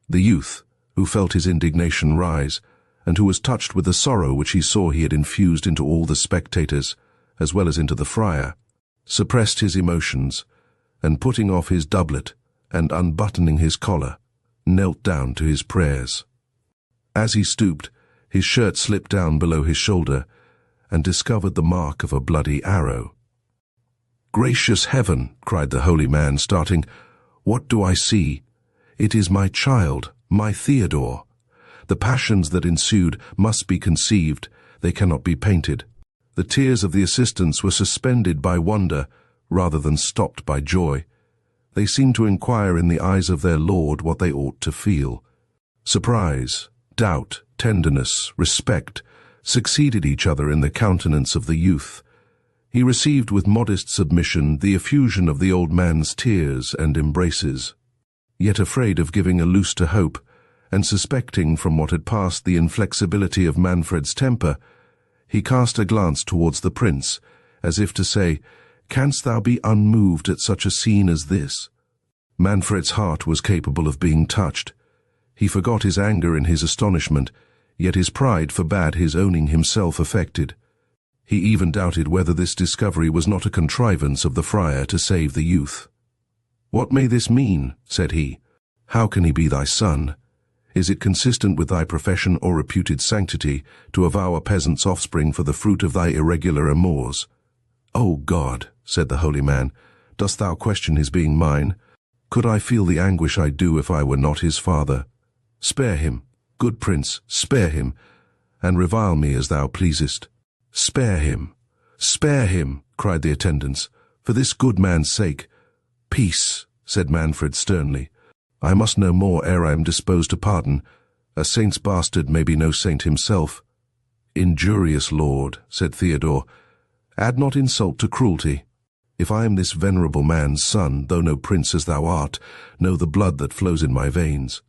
The youth, who felt his indignation rise, and who was touched with the sorrow which he saw he had infused into all the spectators, as well as into the friar, suppressed his emotions, and putting off his doublet and unbuttoning his collar, knelt down to his prayers. As he stooped, his shirt slipped down below his shoulder, and discovered the mark of a bloody arrow. "Gracious heaven!" cried the holy man, starting. "What do I see? It is my child, my Theodore. The passions that ensued must be conceived, they cannot be painted. The tears of the assistants were suspended by wonder, rather than stopped by joy. They seemed to inquire in the eyes of their Lord what they ought to feel. Surprise, doubt, tenderness, respect succeeded each other in the countenance of the youth. He received with modest submission the effusion of the old man's tears and embraces. Yet afraid of giving a loose to hope, and suspecting from what had passed the inflexibility of Manfred's temper, he cast a glance towards the prince, as if to say, "Canst thou be unmoved at such a scene as this?" Manfred's heart was capable of being touched. He forgot his anger in his astonishment, yet his pride forbade his owning himself affected. He even doubted whether this discovery was not a contrivance of the friar to save the youth. "What may this mean?" said he. "How can he be thy son? Is it consistent with thy profession or reputed sanctity to avow a peasant's offspring for the fruit of thy irregular amours?" "O God," said the holy man, "dost thou question his being mine? Could I feel the anguish I do if I were not his father? Spare him, good prince, spare him, and revile me as thou pleasest. Spare him, cried the attendants, for this good man's sake. Peace, said Manfred sternly. I must know more ere I am disposed to pardon. A saint's bastard may be no saint himself. Injurious lord, said Theodore, add not insult to cruelty. If I am this venerable man's son, though no prince as thou art, know the blood that flows in my veins.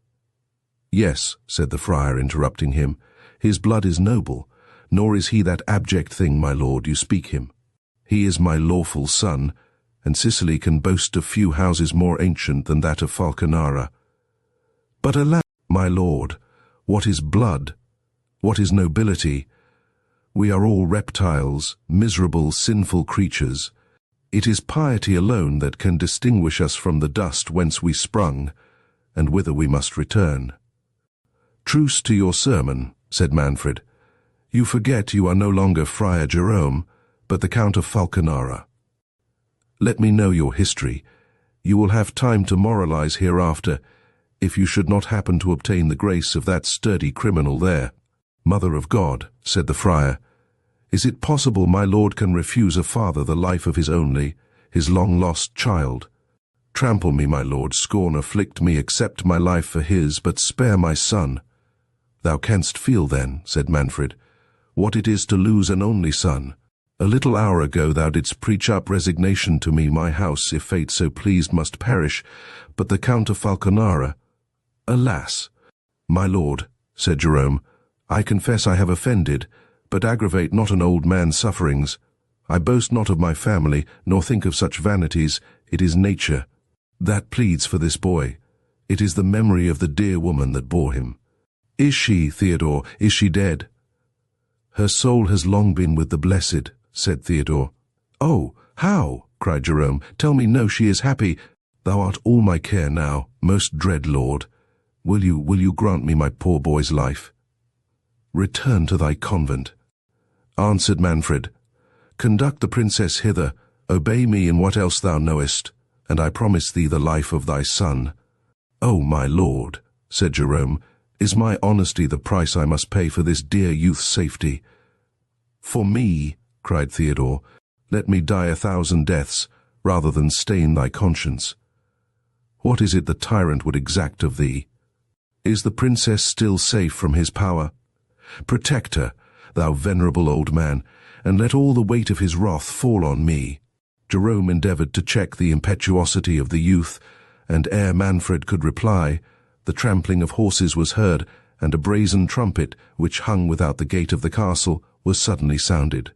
Yes, said the friar, interrupting him, his blood is noble, nor is he that abject thing, my lord, you speak him. He is my lawful son, and Sicily can boast of few houses more ancient than that of Falconara. But alas, my lord, what is blood? What is nobility? We are all reptiles, miserable, sinful creatures. It is piety alone that can distinguish us from the dust whence we sprung, and whither we must return. Truce to your sermon, said Manfred. You forget you are no longer Friar Jerome, but the Count of Falconara. Let me know your history. You will have time to moralize hereafter, if you should not happen to obtain the grace of that sturdy criminal there. Mother of God, said the friar, is it possible my lord can refuse a father the life of his only, his long-lost child? Trample me, my lord, scorn afflict me, accept my life for his, but spare my son. Thou canst feel then, said Manfred, what it is to lose an only son. A little hour ago thou didst preach up resignation to me, my house, if fate so pleased, must perish, but the Count of Falconara. Alas! My lord, said Jerome, I confess I have offended, but aggravate not an old man's sufferings. I boast not of my family, nor think of such vanities. It is nature that pleads for this boy. It is the memory of the dear woman that bore him. Is she, Theodore, is she dead? Her soul has long been with the blessed, said Theodore. Oh, how? Cried Jerome. Tell me, no, she is happy. Thou art all my care now, most dread lord. Will you grant me my poor boy's life? Return to thy convent, answered Manfred. Conduct the princess hither, obey me in what else thou knowest, and I promise thee the life of thy son. Oh, my lord, said Jerome, is my honesty the price I must pay for this dear youth's safety? For me, cried Theodore, let me die 1,000 deaths, rather than stain thy conscience. What is it the tyrant would exact of thee? Is the princess still safe from his power? Protect her, thou venerable old man, and let all the weight of his wrath fall on me. Jerome endeavoured to check the impetuosity of the youth, and ere Manfred could reply, the trampling of horses was heard, and a brazen trumpet, which hung without the gate of the castle, was suddenly sounded.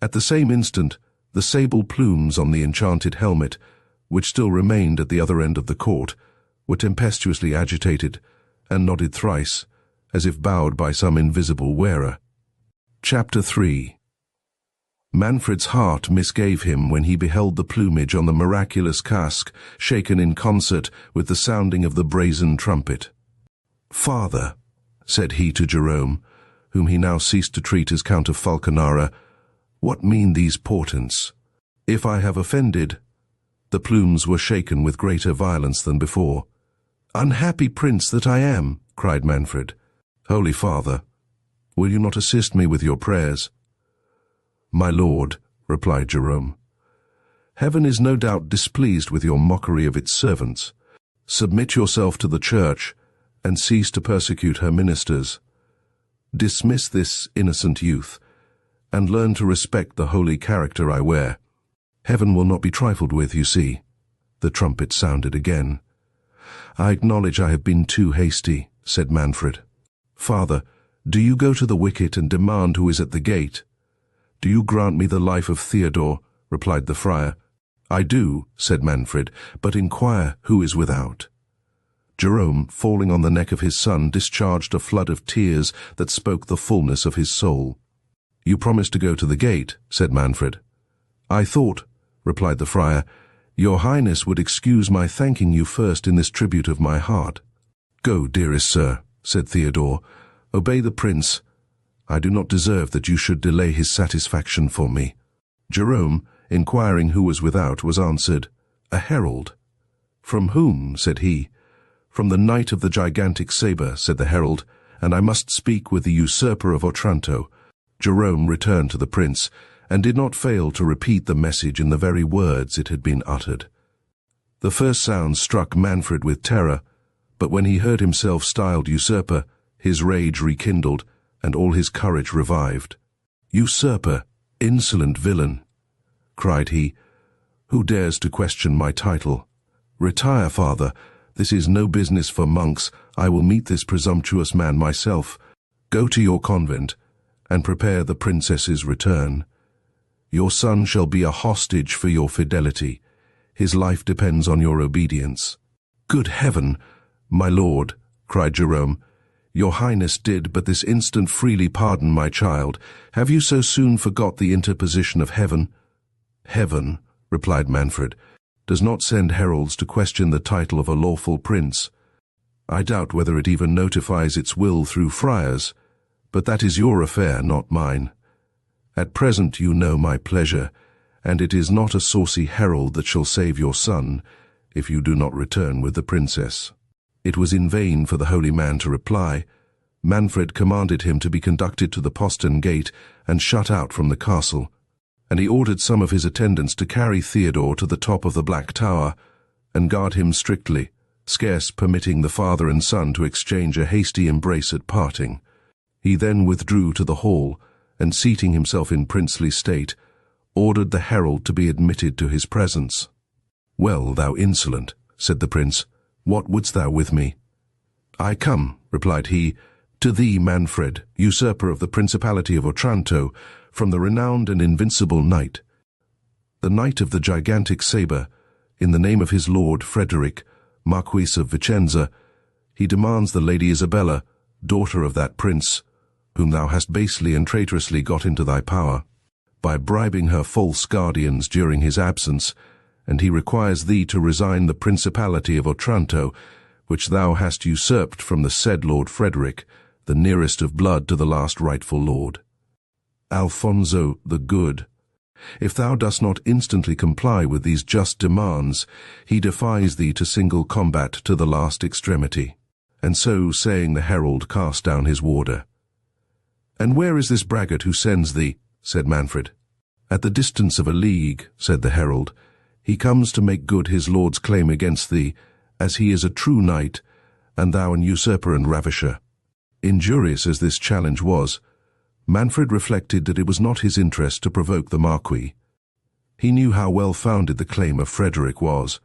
At the same instant, the sable plumes on the enchanted helmet, which still remained at the other end of the court, were tempestuously agitated, and nodded thrice, as if bowed by some invisible wearer. Chapter 3. Manfred's heart misgave him when he beheld the plumage on the miraculous casque shaken in concert with the sounding of the brazen trumpet. Father, said he to Jerome, whom he now ceased to treat as Count of Falconara, what mean these portents? If I have offended— The plumes were shaken with greater violence than before. Unhappy prince that I am, cried Manfred. Holy Father, will you not assist me with your prayers? My lord, replied Jerome, heaven is no doubt displeased with your mockery of its servants. Submit yourself to the church, and cease to persecute her ministers. Dismiss this innocent youth, and learn to respect the holy character I wear. Heaven will not be trifled with, you see. The trumpet sounded again. I acknowledge I have been too hasty, said Manfred. Father, do you go to the wicket and demand who is at the gate? Do you grant me the life of Theodore? Replied the friar. I do, said Manfred, but inquire who is without. Jerome, falling on the neck of his son, discharged a flood of tears that spoke the fullness of his soul. You promised to go to the gate, said Manfred. I thought, replied the friar, your highness would excuse my thanking you first in this tribute of my heart. Go, dearest sir, said Theodore, obey the prince. I do not deserve that you should delay his satisfaction for me. Jerome, inquiring who was without, was answered, A herald. From whom? Said he. "From the Knight of the Gigantic Sabre," said the herald, "and I must speak with the usurper of Otranto." Jerome returned to the prince, and did not fail to repeat the message in the very words it had been uttered. The first sound struck Manfred with terror, but when he heard himself styled usurper, his rage rekindled, and all his courage revived. "Usurper, insolent villain," cried he, "who dares to question my title? Retire, father, this is no business for monks. I will meet this presumptuous man myself. Go to your convent, and prepare the princess's return. Your son shall be a hostage for your fidelity. His life depends on your obedience." "Good heaven, my lord," cried Jerome, "your highness did but this instant freely pardon my child. Have you so soon forgot the interposition of heaven?" "Heaven," replied Manfred, "does not send heralds to question the title of a lawful prince. I doubt whether it even notifies its will through friars, but that is your affair, not mine. At present you know my pleasure, and it is not a saucy herald that shall save your son, if you do not return with the princess." It was in vain for the holy man to reply. Manfred commanded him to be conducted to the postern gate and shut out from the castle, and he ordered some of his attendants to carry Theodore to the top of the Black Tower and guard him strictly, scarce permitting the father and son to exchange a hasty embrace at parting. He then withdrew to the hall, and seating himself in princely state, ordered the herald to be admitted to his presence. "Well, thou insolent," said the prince, "what wouldst thou with me?" "I come," replied he, "to thee, Manfred, usurper of the principality of Otranto, from the renowned and invincible knight, the Knight of the Gigantic Sabre, in the name of his lord Frederick, Marquis of Vicenza. He demands the Lady Isabella, daughter of that prince, whom thou hast basely and traitorously got into thy power, by bribing her false guardians during his absence, and he requires thee to resign the principality of Otranto, which thou hast usurped from the said Lord Frederick, the nearest of blood to the last rightful lord, Alfonso the Good. If thou dost not instantly comply with these just demands, he defies thee to single combat to the last extremity." And so saying, the herald cast down his warder. "And where is this braggart who sends thee?" said Manfred. "At the distance of a league," said the herald. "He comes to make good his lord's claim against thee, as he is a true knight, and thou an usurper and ravisher." Injurious as this challenge was, Manfred reflected that it was not his interest to provoke the Marquis. He knew how well-founded the claim of Frederick was,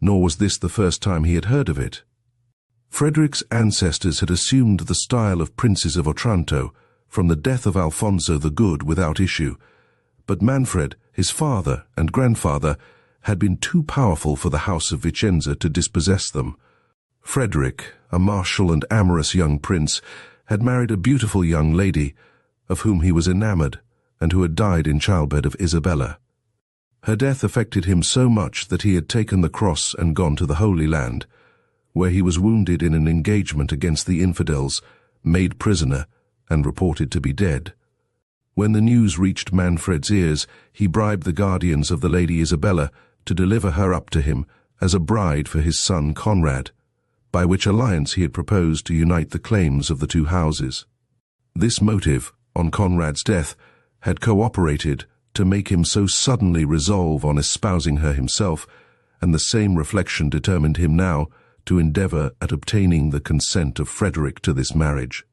nor was this the first time he had heard of it. Frederick's ancestors had assumed the style of princes of Otranto from the death of Alfonso the Good without issue, but Manfred, his father and grandfather, had been too powerful for the house of Vicenza to dispossess them. Frederick, a martial and amorous young prince, had married a beautiful young lady, of whom he was enamored, and who had died in childbed of Isabella. Her death affected him so much that he had taken the cross and gone to the Holy Land, where he was wounded in an engagement against the infidels, made prisoner, and reported to be dead. When the news reached Manfred's ears, he bribed the guardians of the Lady Isabella to deliver her up to him as a bride for his son Conrad, by which alliance he had proposed to unite the claims of the two houses. This motive, on Conrad's death, had cooperated to make him so suddenly resolve on espousing her himself, and the same reflection determined him now to endeavour at obtaining the consent of Frederick to this marriage.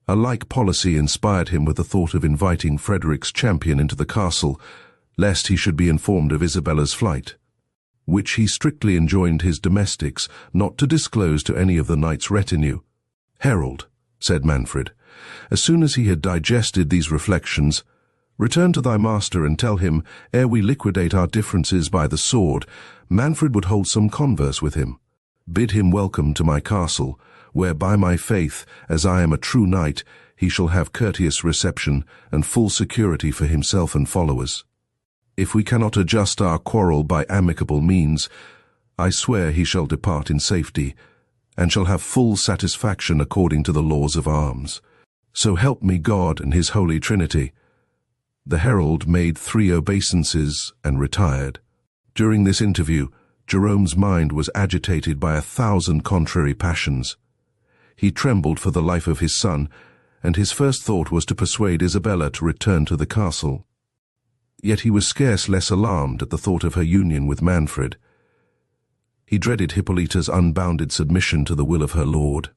A like policy inspired him with the thought of inviting Frederick's champion into the castle, lest he should be informed of Isabella's flight, which he strictly enjoined his domestics not to disclose to any of the knight's retinue. "Herald," said Manfred, as soon as he had digested these reflections, "return to thy master and tell him, ere we liquidate our differences by the sword, Manfred would hold some converse with him. Bid him welcome to my castle, where by my faith, as I am a true knight, he shall have courteous reception and full security for himself and followers. If we cannot adjust our quarrel by amicable means, I swear he shall depart in safety, and shall have full satisfaction according to the laws of arms. So help me God and his Holy Trinity." The herald made 3 obeisances and retired. During this interview, Jerome's mind was agitated by 1,000 contrary passions. He trembled for the life of his son, and his first thought was to persuade Isabella to return to the castle. Yet he was scarce less alarmed at the thought of her union with Manfred. He dreaded Hippolyta's unbounded submission to the will of her lord.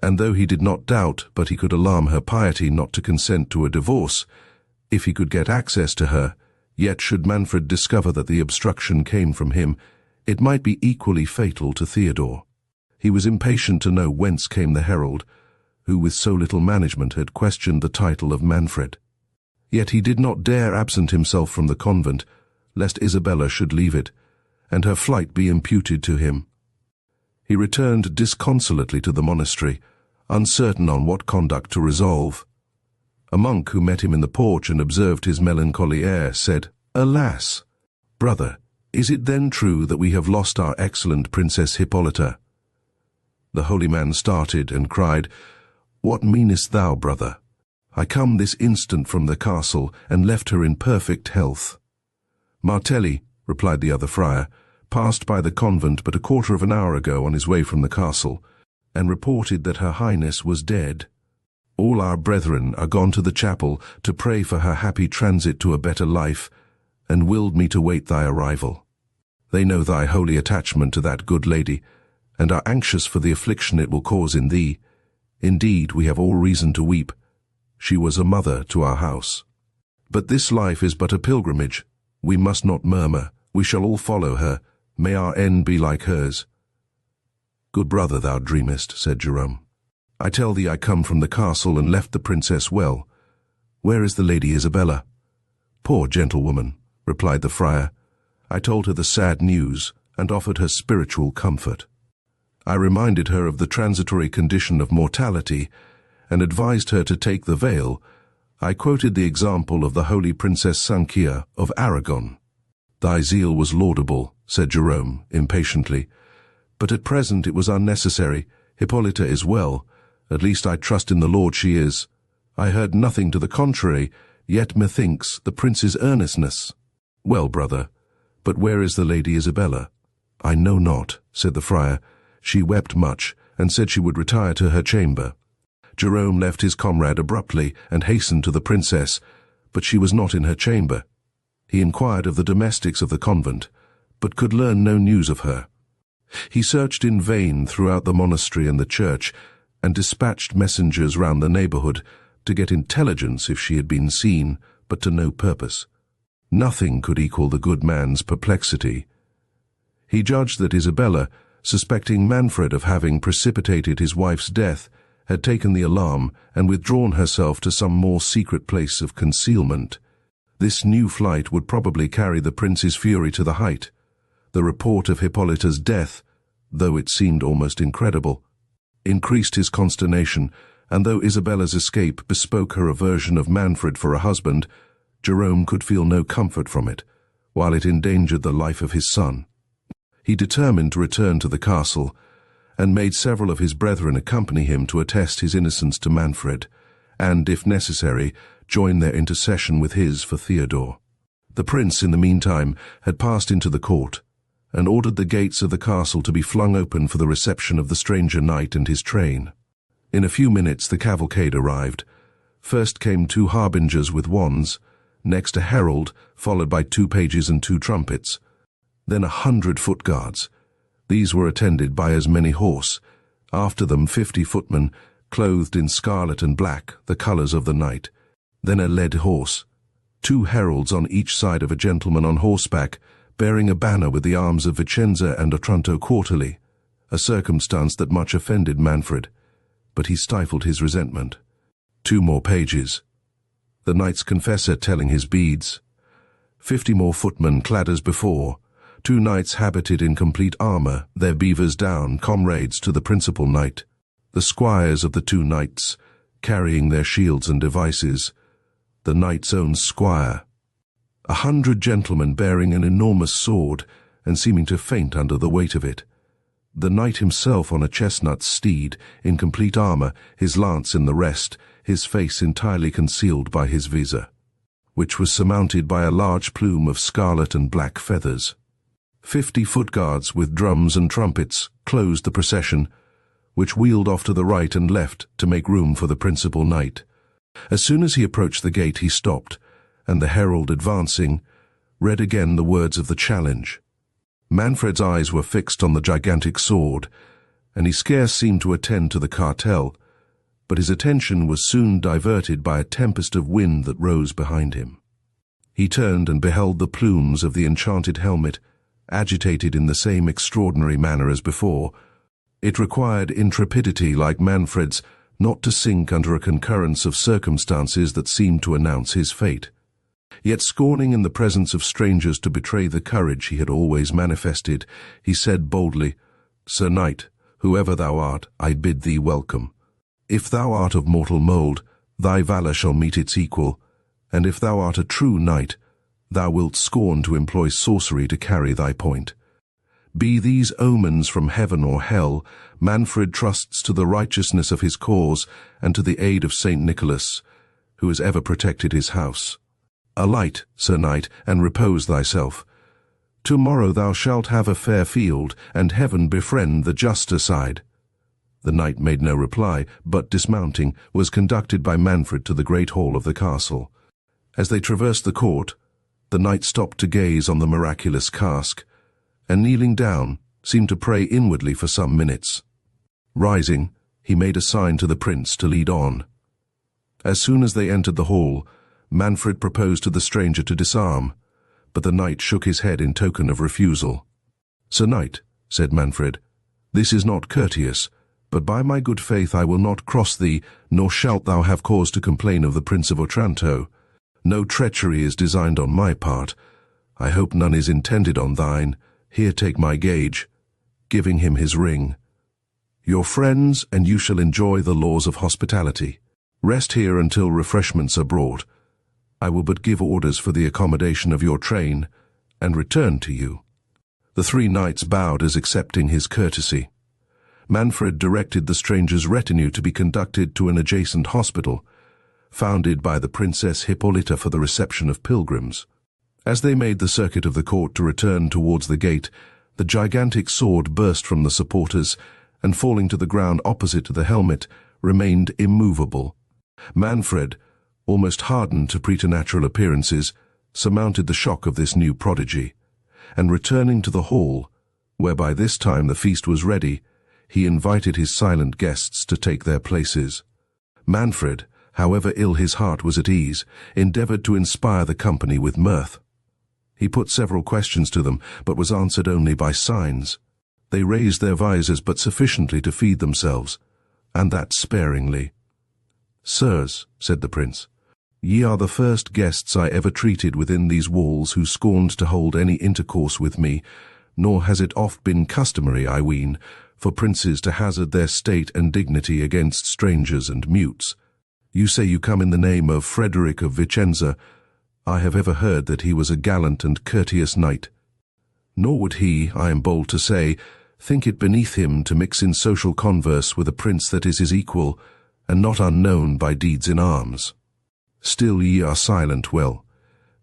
And though he did not doubt but he could alarm her piety not to consent to a divorce, if he could get access to her, yet should Manfred discover that the obstruction came from him, it might be equally fatal to Theodore. He was impatient to know whence came the herald, who with so little management had questioned the title of Manfred. Yet he did not dare absent himself from the convent, lest Isabella should leave it, and her flight be imputed to him. He returned disconsolately to the monastery, uncertain on what conduct to resolve. A monk who met him in the porch and observed his melancholy air said, "Alas, brother, is it then true that we have lost our excellent Princess Hippolyta?" The holy man started and cried, "What meanest thou, brother? I come this instant from the castle, and left her in perfect health." "Martelli," replied the other friar, "passed by the convent but a quarter of an hour ago on his way from the castle, and reported that her highness was dead. All our brethren are gone to the chapel to pray for her happy transit to a better life, and willed me to wait thy arrival. They know thy holy attachment to that good lady, and are anxious for the affliction it will cause in thee. Indeed, we have all reason to weep. She was a mother to our house. But this life is but a pilgrimage. We must not murmur. We shall all follow her. May our end be like hers." "Good brother, thou dreamest," said Jerome. "I tell thee I come from the castle and left the princess well. Where is the Lady Isabella?" "Poor gentlewoman," replied the friar. "I told her the sad news and offered her spiritual comfort. I reminded her of the transitory condition of mortality and advised her to take the veil. I quoted the example of the holy Princess Sanchia of Aragon." "Thy zeal was laudable," said Jerome impatiently, "but at present it was unnecessary. Hippolyta is well. At least I trust in the Lord she is. I heard nothing to the contrary, yet methinks the prince's earnestness." "Well, brother, but where is the Lady Isabella?" "I know not," said the friar. "She wept much, and said she would retire to her chamber." Jerome left his comrade abruptly and hastened to the princess, but she was not in her chamber. He inquired of the domestics of the convent, but could learn no news of her. He searched in vain throughout the monastery and the church, and dispatched messengers round the neighbourhood to get intelligence if she had been seen, but to no purpose. Nothing could equal the good man's perplexity. He judged that Isabella, suspecting Manfred of having precipitated his wife's death, had taken the alarm and withdrawn herself to some more secret place of concealment. This new flight would probably carry the prince's fury to the height. The report of Hippolyta's death, though it seemed almost incredible, increased his consternation, and though Isabella's escape bespoke her aversion of Manfred for a husband, Jerome could feel no comfort from it, while it endangered the life of his son. He determined to return to the castle, and made several of his brethren accompany him to attest his innocence to Manfred, and, if necessary, join their intercession with his for Theodore. The prince, in the meantime, had passed into the court, and ordered the gates of the castle to be flung open for the reception of the stranger knight and his train. In a few minutes the cavalcade arrived. First came 2 harbingers with wands, next a herald, followed by 2 pages and 2 trumpets, then 100 foot guards. These were attended by as many horse, after them 50 footmen, clothed in scarlet and black, the colours of the knight, then a led horse, 2 heralds on each side of a gentleman on horseback, bearing a banner with the arms of Vicenza and Otranto quarterly, a circumstance that much offended Manfred, but he stifled his resentment. 2 more pages, the knight's confessor telling his beads, 50 more footmen clad as before, 2 knights habited in complete armour, their beavers down, comrades to the principal knight, the squires of the 2 knights, carrying their shields and devices, the knight's own squire, 100 gentlemen bearing an enormous sword, and seeming to faint under the weight of it, the knight himself on a chestnut steed, in complete armour, his lance in the rest, his face entirely concealed by his visor, which was surmounted by a large plume of scarlet and black feathers. 50 footguards with drums and trumpets closed the procession, which wheeled off to the right and left to make room for the principal knight. As soon as he approached the gate, he stopped, and the herald advancing read again the words of the challenge. Manfred's eyes were fixed on the gigantic sword, and he scarce seemed to attend to the cartel, but his attention was soon diverted by a tempest of wind that rose behind him. He turned and beheld the plumes of the enchanted helmet, agitated in the same extraordinary manner as before. It required intrepidity like Manfred's not to sink under a concurrence of circumstances that seemed to announce his fate. Yet scorning in the presence of strangers to betray the courage he had always manifested, he said boldly, "Sir Knight, whoever thou art, I bid thee welcome. If thou art of mortal mould, thy valour shall meet its equal, and if thou art a true knight, thou wilt scorn to employ sorcery to carry thy point. Be these omens from heaven or hell, Manfred trusts to the righteousness of his cause and to the aid of Saint Nicholas, who has ever protected his house. Alight, Sir Knight, and repose thyself. Tomorrow thou shalt have a fair field, and heaven befriend the juster side." The knight made no reply, but dismounting, was conducted by Manfred to the great hall of the castle. As they traversed the court, the knight stopped to gaze on the miraculous casque, and kneeling down, seemed to pray inwardly for some minutes. Rising, he made a sign to the prince to lead on. As soon as they entered the hall, Manfred proposed to the stranger to disarm, but the knight shook his head in token of refusal. "Sir Knight," said Manfred, "this is not courteous, but by my good faith I will not cross thee, nor shalt thou have cause to complain of the Prince of Otranto. No treachery is designed on my part. I hope none is intended on thine. Here take my gage," giving him his ring. "Your friends, and you shall enjoy the laws of hospitality. Rest here until refreshments are brought. I will but give orders for the accommodation of your train, and return to you." The 3 knights bowed as accepting his courtesy. Manfred directed the stranger's retinue to be conducted to an adjacent hospital, founded by the Princess Hippolyta for the reception of pilgrims. As they made the circuit of the court to return towards the gate, the gigantic sword burst from the supporters, and falling to the ground opposite to the helmet, remained immovable. Manfred, almost hardened to preternatural appearances, surmounted the shock of this new prodigy, and returning to the hall, where by this time the feast was ready, he invited his silent guests to take their places. Manfred, however ill his heart was at ease, endeavoured to inspire the company with mirth. He put several questions to them, but was answered only by signs. They raised their visors but sufficiently to feed themselves, and that sparingly. "Sirs," said the prince, "ye are the first guests I ever treated within these walls who scorned to hold any intercourse with me, nor has it oft been customary, I ween, for princes to hazard their state and dignity against strangers and mutes. You say you come in the name of Frederick of Vicenza. I have ever heard that he was a gallant and courteous knight. Nor would he, I am bold to say, think it beneath him to mix in social converse with a prince that is his equal, and not unknown by deeds in arms. Still ye are silent. Well,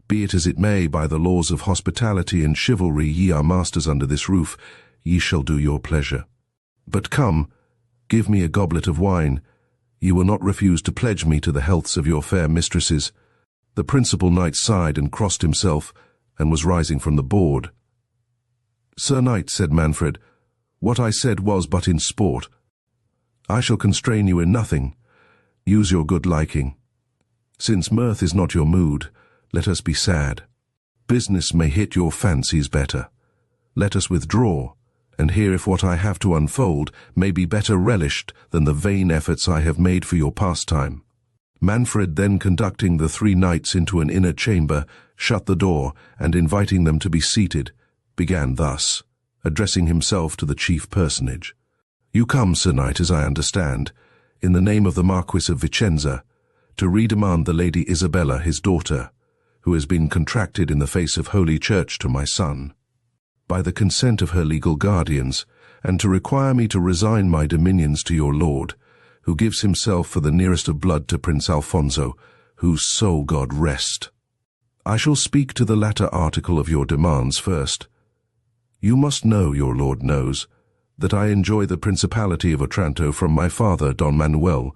be it as it may, by the laws of hospitality and chivalry ye are masters under this roof, ye shall do your pleasure. But come, give me a goblet of wine. Ye will not refuse to pledge me to the healths of your fair mistresses." The principal knight sighed and crossed himself, and was rising from the board. "Sir Knight," said Manfred, "what I said was but in sport. I shall constrain you in nothing. Use your good liking. Since mirth is not your mood, let us be sad. Business may hit your fancies better. Let us withdraw, and hear if what I have to unfold may be better relished than the vain efforts I have made for your pastime." Manfred, then conducting the 3 knights into an inner chamber, shut the door, and inviting them to be seated, began thus, addressing himself to the chief personage. "You come, Sir Knight, as I understand, in the name of the Marquis of Vicenza, to redemand the Lady Isabella, his daughter, who has been contracted in the face of Holy Church to my son, by the consent of her legal guardians, and to require me to resign my dominions to your lord, who gives himself for the nearest of blood to Prince Alfonso, whose soul God rest. I shall speak to the latter article of your demands first. You must know, your lord knows, that I enjoy the principality of Otranto from my father, Don Manuel,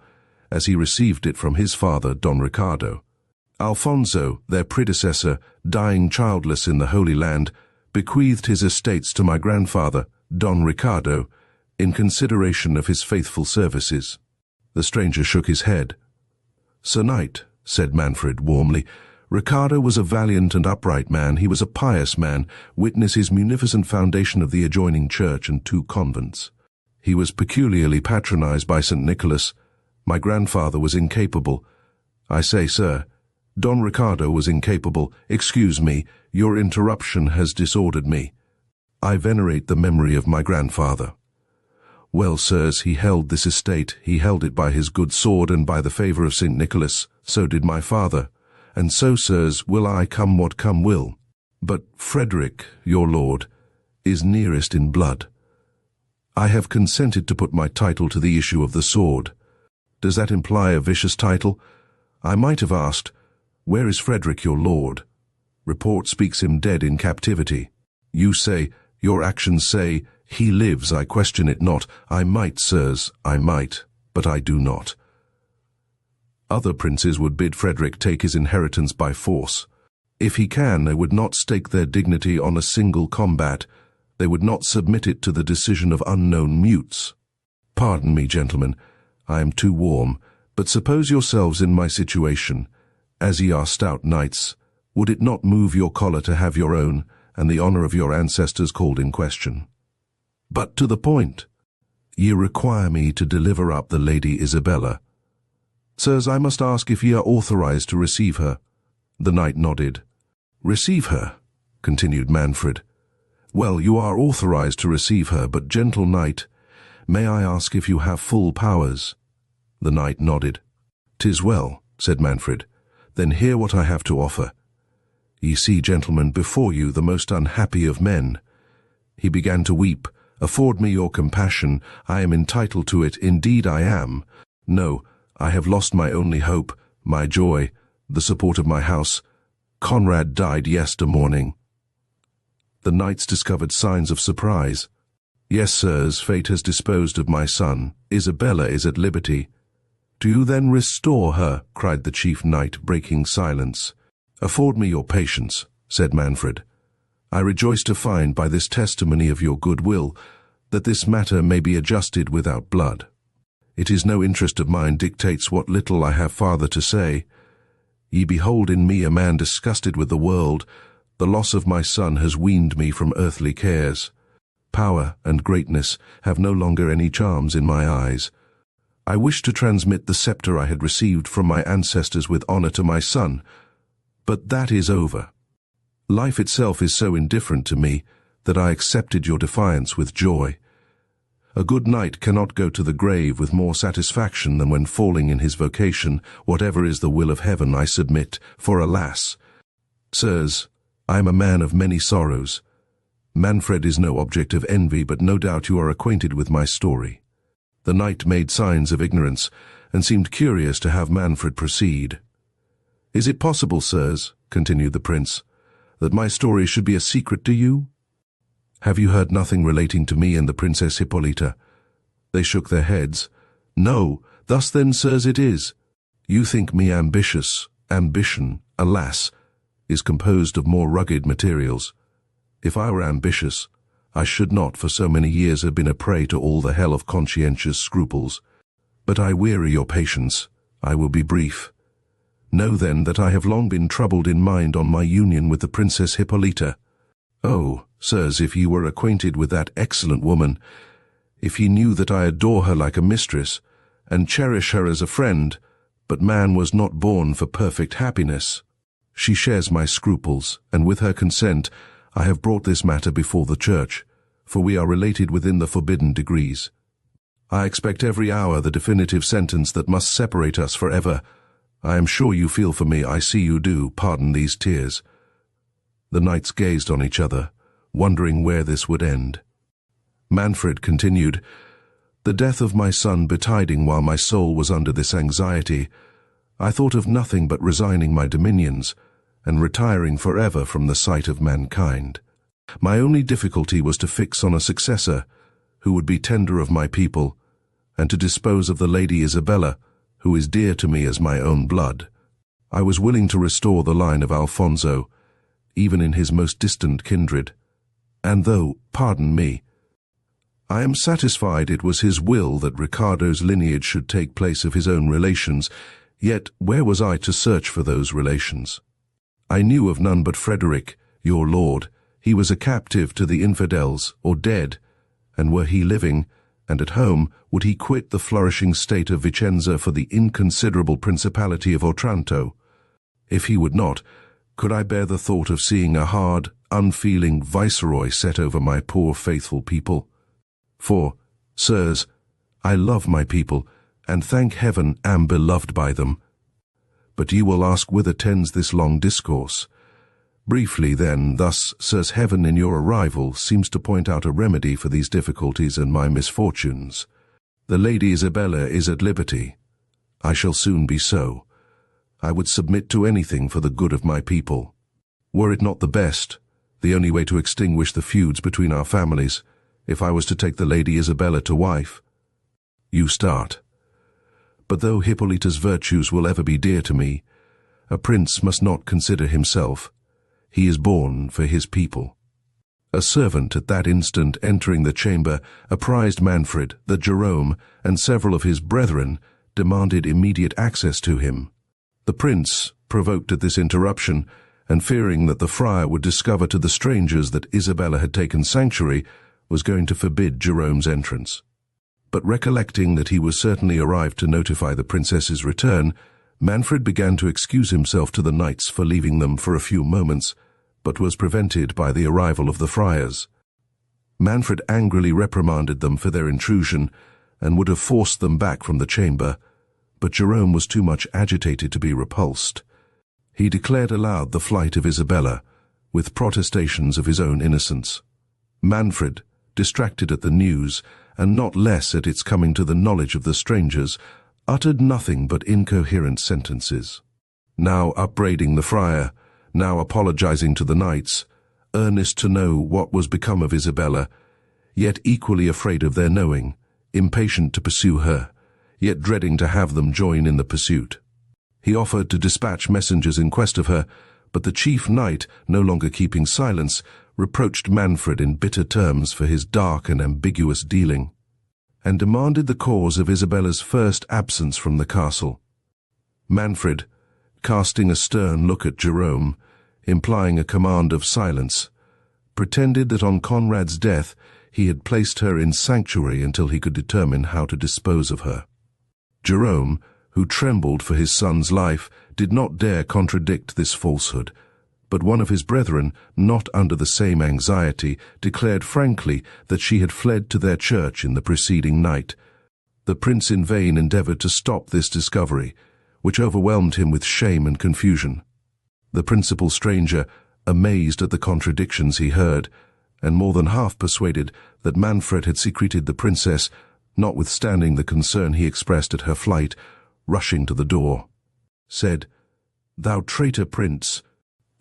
as he received it from his father, Don Ricardo. Alfonso, their predecessor, dying childless in the Holy Land, bequeathed his estates to my grandfather, Don Ricardo, in consideration of his faithful services. The stranger shook his head. Sir Knight, said Manfred warmly, Ricardo was a valiant and upright man. He was a pious man. Witness his munificent foundation of the adjoining church and 2 convents. He was peculiarly patronized by St. Nicholas. My grandfather was incapable. I say, sir, Don Ricardo was incapable. Excuse me, your interruption has disordered me. I venerate the memory of my grandfather. Well, sirs, he held this estate. He held it by his good sword and by the favour of St. Nicholas. So did my father. And so, sirs, will I, come what come will. But Frederick, your lord, is nearest in blood. I have consented to put my title to the issue of the sword. Does that imply a vicious title? I might have asked, where is Frederick, your lord? Report speaks him dead in captivity. You say, your actions say, he lives. I question it not. I might, sirs, I might, but I do not. Other princes would bid Frederick take his inheritance by force. If he can, they would not stake their dignity on a single combat. They would not submit it to the decision of unknown mutes. Pardon me, gentlemen, I am too warm, but suppose yourselves in my situation. As ye are stout knights, would it not move your choler to have your own, and the honour of your ancestors called in question? But to the point. Ye require me to deliver up the Lady Isabella. Sirs, I must ask if ye are authorized to receive her. The knight nodded. Receive her, continued Manfred. Well, you are authorized to receive her, but gentle knight, may I ask if you have full powers? The knight nodded. 'Tis well, said Manfred. Then hear what I have to offer. Ye see, gentlemen, before you the most unhappy of men. He began to weep. Afford me your compassion. I am entitled to it. Indeed I am. No, I have lost my only hope, my joy, the support of my house. Conrad died yestermorning. The knights discovered signs of surprise. Yes, sirs, fate has disposed of my son. Isabella is at liberty. Do you then restore her? Cried the chief knight, breaking silence. Afford me your patience, said Manfred. I rejoice to find by this testimony of your goodwill that this matter may be adjusted without blood. It is no interest of mine dictates what little I have farther to say. Ye behold in me a man disgusted with the world. The loss of my son has weaned me from earthly cares. Power and greatness have no longer any charms in my eyes. I wish to transmit the sceptre I had received from my ancestors with honor to my son, but that is over. Life itself is so indifferent to me that I accepted your defiance with joy. A good knight cannot go to the grave with more satisfaction than when falling in his vocation. Whatever is the will of heaven, I submit, for alas, sirs, I am a man of many sorrows. Manfred is no object of envy, but no doubt you are acquainted with my story. The knight made signs of ignorance, and seemed curious to have Manfred proceed. Is it possible, sirs, continued the prince, that my story should be a secret to you? Have you heard nothing relating to me and the Princess Hippolyta? They shook their heads. No, thus then, sirs, it is. You think me ambitious. Ambition, alas, is composed of more rugged materials. If I were ambitious, I should not for so many years have been a prey to all the hell of conscientious scruples. But I weary your patience. I will be brief. Know then that I have long been troubled in mind on my union with the Princess Hippolyta. Oh, sirs, if ye were acquainted with that excellent woman, if ye knew that I adore her like a mistress, and cherish her as a friend, but man was not born for perfect happiness. She shares my scruples, and with her consent I have brought this matter before the church, for we are related within the forbidden degrees. I expect every hour the definitive sentence that must separate us forever. I am sure you feel for me. I see you do. Pardon these tears. The knights gazed on each other, wondering where this would end. Manfred continued, The death of my son betiding while my soul was under this anxiety, I thought of nothing but resigning my dominions, and retiring forever from the sight of mankind. My only difficulty was to fix on a successor, who would be tender of my people, and to dispose of the Lady Isabella, who is dear to me as my own blood. I was willing to restore the line of Alfonso, even in his most distant kindred, and though, pardon me, I am satisfied it was his will that Ricardo's lineage should take place of his own relations, yet where was I to search for those relations? I knew of none but Frederick, your lord. He was a captive to the infidels, or dead, and were he living, and at home, would he quit the flourishing state of Vicenza for the inconsiderable principality of Otranto? If he would not, could I bear the thought of seeing a hard, unfeeling viceroy set over my poor faithful people? For, sirs, I love my people, and thank heaven am beloved by them. But you will ask whither tends this long discourse. Briefly, then, thus, sirs, heaven in your arrival seems to point out a remedy for these difficulties and my misfortunes. The Lady Isabella is at liberty. I shall soon be so. I would submit to anything for the good of my people. Were it not the best, the only way to extinguish the feuds between our families, if I was to take the Lady Isabella to wife? You start. But though Hippolyta's virtues will ever be dear to me, a prince must not consider himself. He is born for his people. A servant at that instant entering the chamber apprised Manfred that Jerome and several of his brethren demanded immediate access to him. The prince, provoked at this interruption, and fearing that the friar would discover to the strangers that Isabella had taken sanctuary, was going to forbid Jerome's entrance. But recollecting that he was certainly arrived to notify the princess's return, Manfred began to excuse himself to the knights for leaving them for a few moments, but was prevented by the arrival of the friars. Manfred angrily reprimanded them for their intrusion, and would have forced them back from the chamber, but Jerome was too much agitated to be repulsed. He declared aloud the flight of Isabella, with protestations of his own innocence. Manfred, distracted at the news, and not less at its coming to the knowledge of the strangers, uttered nothing but incoherent sentences, now upbraiding the friar, now apologizing to the knights, earnest to know what was become of Isabella, yet equally afraid of their knowing, impatient to pursue her, yet dreading to have them join in the pursuit. He offered to dispatch messengers in quest of her, but the chief knight, no longer keeping silence, reproached Manfred in bitter terms for his dark and ambiguous dealing, and demanded the cause of Isabella's first absence from the castle. Manfred, casting a stern look at Jerome, implying a command of silence, pretended that on Conrad's death he had placed her in sanctuary until he could determine how to dispose of her. Jerome, who trembled for his son's life, did not dare contradict this falsehood, but one of his brethren, not under the same anxiety, declared frankly that she had fled to their church in the preceding night. The prince in vain endeavored to stop this discovery, which overwhelmed him with shame and confusion. The principal stranger, amazed at the contradictions he heard, and more than half persuaded that Manfred had secreted the princess, notwithstanding the concern he expressed at her flight, rushing to the door, said, "Thou traitor prince,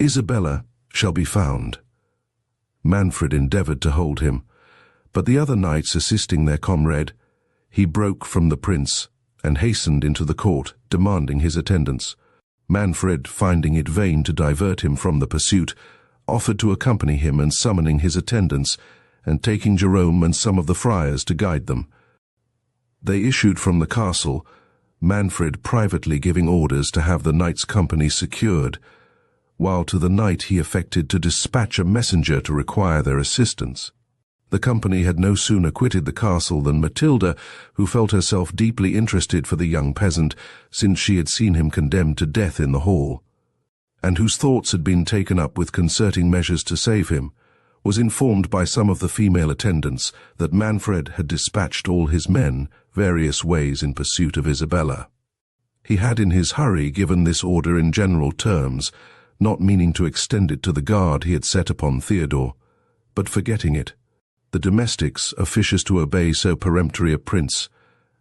Isabella shall be found." Manfred endeavored to hold him, but the other knights assisting their comrade, he broke from the prince and hastened into the court, demanding his attendance. Manfred, finding it vain to divert him from the pursuit, offered to accompany him and summoning his attendants, and taking Jerome and some of the friars to guide them. They issued from the castle, Manfred privately giving orders to have the knights' company secured, while to the night he affected to dispatch a messenger to require their assistance. The company had no sooner quitted the castle than Matilda, who felt herself deeply interested for the young peasant, since she had seen him condemned to death in the hall, and whose thoughts had been taken up with concerting measures to save him, was informed by some of the female attendants that Manfred had dispatched all his men various ways in pursuit of Isabella. He had in his hurry given this order in general terms, not meaning to extend it to the guard he had set upon Theodore, but forgetting it. The domestics, officious to obey so peremptory a prince,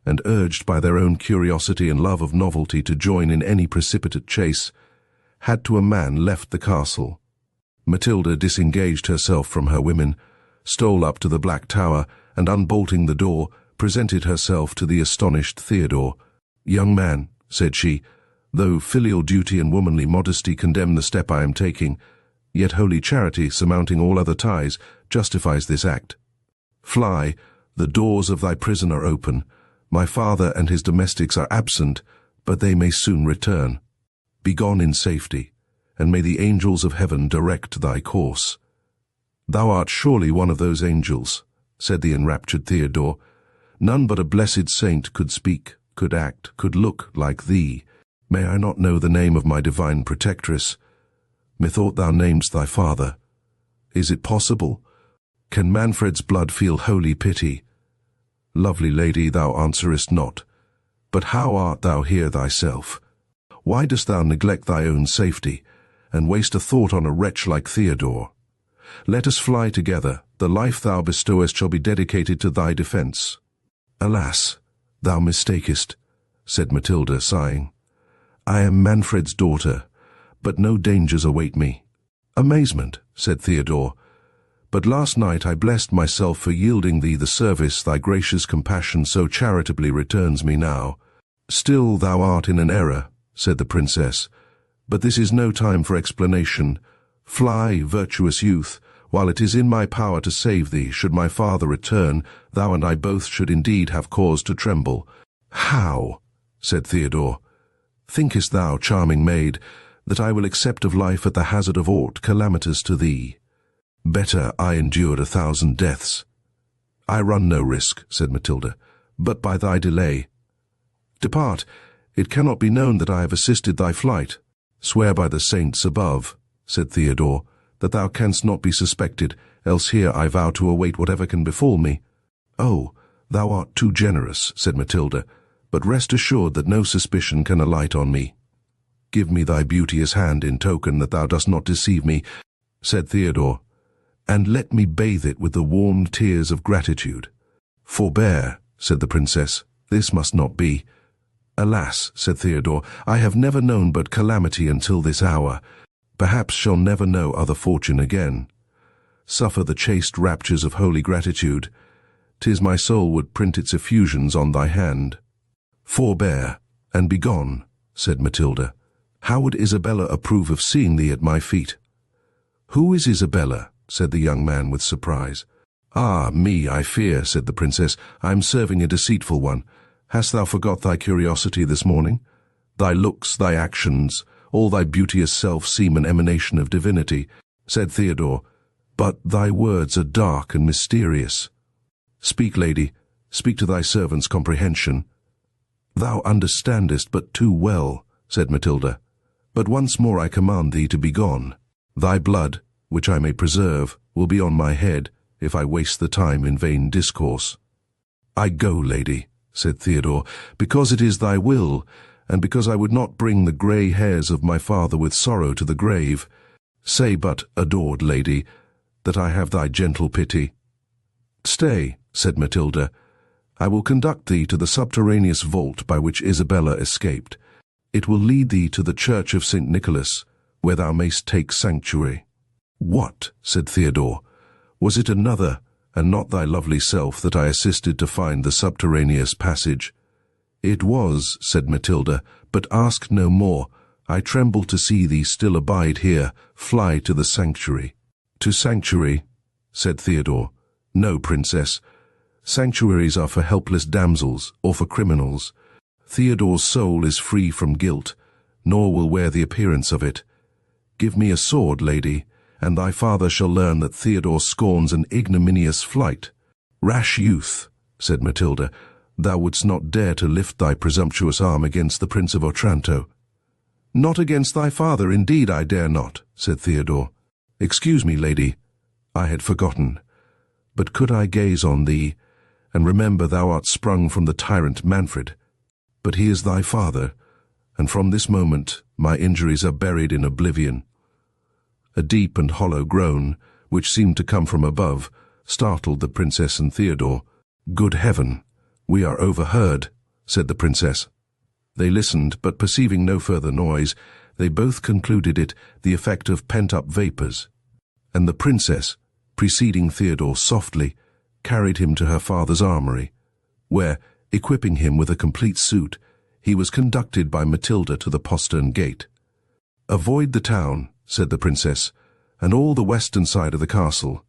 and urged by their own curiosity and love of novelty to join in any precipitate chase, had to a man left the castle. Matilda disengaged herself from her women, stole up to the Black Tower, and unbolting the door, presented herself to the astonished Theodore. "Young man," said she, "though filial duty and womanly modesty condemn the step I am taking, yet holy charity, surmounting all other ties, justifies this act. Fly, the doors of thy prison are open. My father and his domestics are absent, but they may soon return. Begone in safety, and may the angels of heaven direct thy course." "Thou art surely one of those angels," said the enraptured Theodore. "None but a blessed saint could speak, could act, could look like thee. May I not know the name of my divine protectress? Methought thou namedst thy father. Is it possible? Can Manfred's blood feel holy pity? Lovely lady, thou answerest not. But how art thou here thyself? Why dost thou neglect thy own safety, and waste a thought on a wretch like Theodore? Let us fly together. The life thou bestowest shall be dedicated to thy defence." "Alas, thou mistakest," said Matilda, sighing. "I am Manfred's daughter, but no dangers await me." "Amazement," said Theodore. "But last night I blessed myself for yielding thee the service thy gracious compassion so charitably returns me now." "Still thou art in an error," said the princess. "But this is no time for explanation. Fly, virtuous youth, while it is in my power to save thee. Should my father return, thou and I both should indeed have cause to tremble." "How?" said Theodore. "Thinkest thou, charming maid, that I will accept of life at the hazard of aught calamitous to thee? Better I endured 1,000 deaths." "I run no risk," said Matilda, "but by thy delay." "Depart. It cannot be known that I have assisted thy flight." "Swear by the saints above," said Theodore, "that thou canst not be suspected, else here I vow to await whatever can befall me." "Oh, thou art too generous," said Matilda, "but rest assured that no suspicion can alight on me." "Give me thy beauteous hand in token that thou dost not deceive me," said Theodore, "and let me bathe it with the warm tears of gratitude." "Forbear," said the princess, "this must not be." "Alas," said Theodore, "I have never known but calamity until this hour. Perhaps shall never know other fortune again. Suffer the chaste raptures of holy gratitude. 'Tis my soul would print its effusions on thy hand." "Forbear, and begone," said Matilda. "How would Isabella approve of seeing thee at my feet?" "Who is Isabella?" said the young man with surprise. "Ah, me, I fear," said the princess. "I am serving a deceitful one. Hast thou forgot thy curiosity this morning? Thy looks, thy actions, all thy beauteous self seem an emanation of divinity," said Theodore, "but thy words are dark and mysterious." "Speak, lady, speak to thy servant's comprehension." "Thou understandest but too well," said Matilda. "But once more I command thee to be gone. Thy blood, which I may preserve, will be on my head, if I waste the time in vain discourse." "I go, lady," said Theodore, "because it is thy will, and because I would not bring the grey hairs of my father with sorrow to the grave. Say but, adored lady, that I have thy gentle pity." "Stay," said Matilda. "I will conduct thee to the subterraneous vault by which Isabella escaped. It will lead thee to the church of St. Nicholas, where thou mayst take sanctuary." "What?" said Theodore. "Was it another, and not thy lovely self, that I assisted to find the subterraneous passage?" "It was," said Matilda, "but ask no more. I tremble to see thee still abide here. Fly to the sanctuary." "To sanctuary?" said Theodore. "No, princess. Sanctuaries are for helpless damsels or for criminals. Theodore's soul is free from guilt, nor will wear the appearance of it. Give me a sword, lady, and thy father shall learn that Theodore scorns an ignominious flight." "Rash youth," said Matilda, "thou wouldst not dare to lift thy presumptuous arm against the Prince of Otranto." "Not against thy father, indeed I dare not," said Theodore. "Excuse me, lady, I had forgotten. But could I gaze on thee, and remember thou art sprung from the tyrant Manfred? But he is thy father, and from this moment my injuries are buried in oblivion." A deep and hollow groan, which seemed to come from above, startled the princess and Theodore. "Good heaven, we are overheard," said the princess. They listened, but perceiving no further noise, they both concluded it the effect of pent-up vapours. and the princess, preceding Theodore softly, carried him to her father's armory, where, equipping him with a complete suit, he was conducted by Matilda to the postern gate. "Avoid the town," said the princess, "and all the western side of the castle.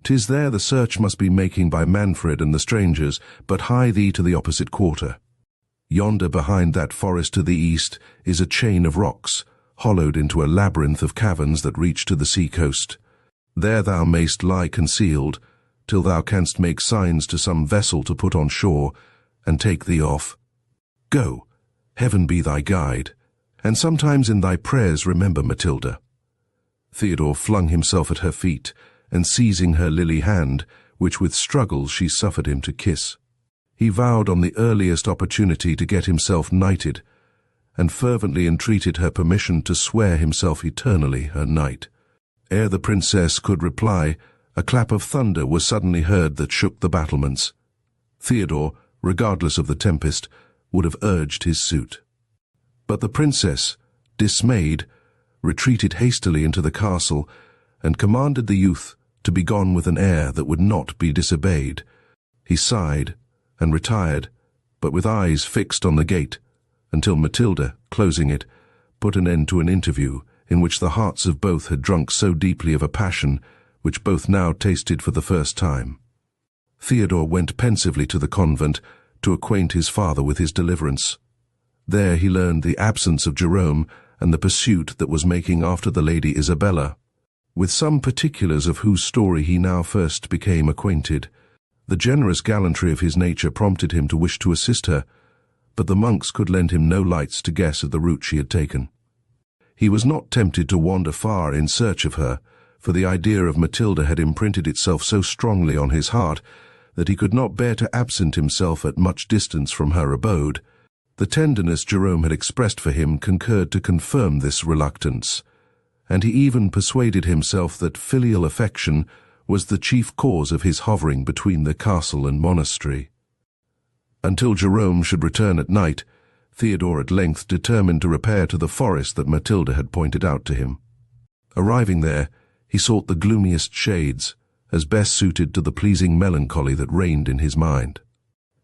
'Tis there the search must be making by Manfred and the strangers, but hie thee to the opposite quarter. Yonder behind that forest to the east is a chain of rocks, hollowed into a labyrinth of caverns that reach to the sea-coast. There thou mayst lie concealed, till thou canst make signs to some vessel to put on shore, and take thee off. Go, heaven be thy guide, and sometimes in thy prayers remember Matilda." Theodore flung himself at her feet, and seizing her lily hand, which with struggles she suffered him to kiss, he vowed on the earliest opportunity to get himself knighted, and fervently entreated her permission to swear himself eternally her knight. Ere the princess could reply, a clap of thunder was suddenly heard that shook the battlements. Theodore, regardless of the tempest, would have urged his suit. But the princess, dismayed, retreated hastily into the castle, and commanded the youth to be gone with an air that would not be disobeyed. He sighed and retired, but with eyes fixed on the gate, until Matilda, closing it, put an end to an interview in which the hearts of both had drunk so deeply of a passion which both now tasted for the first time. Theodore went pensively to the convent to acquaint his father with his deliverance. There he learned the absence of Jerome and the pursuit that was making after the Lady Isabella, with some particulars of whose story he now first became acquainted. The generous gallantry of his nature prompted him to wish to assist her, but the monks could lend him no lights to guess at the route she had taken. He was not tempted to wander far in search of her, for the idea of Matilda had imprinted itself so strongly on his heart that he could not bear to absent himself at much distance from her abode. The tenderness Jerome had expressed for him concurred to confirm this reluctance, and he even persuaded himself that filial affection was the chief cause of his hovering between the castle and monastery. Until Jerome should return at night, Theodore at length determined to repair to the forest that Matilda had pointed out to him. Arriving there, he sought the gloomiest shades, as best suited to the pleasing melancholy that reigned in his mind.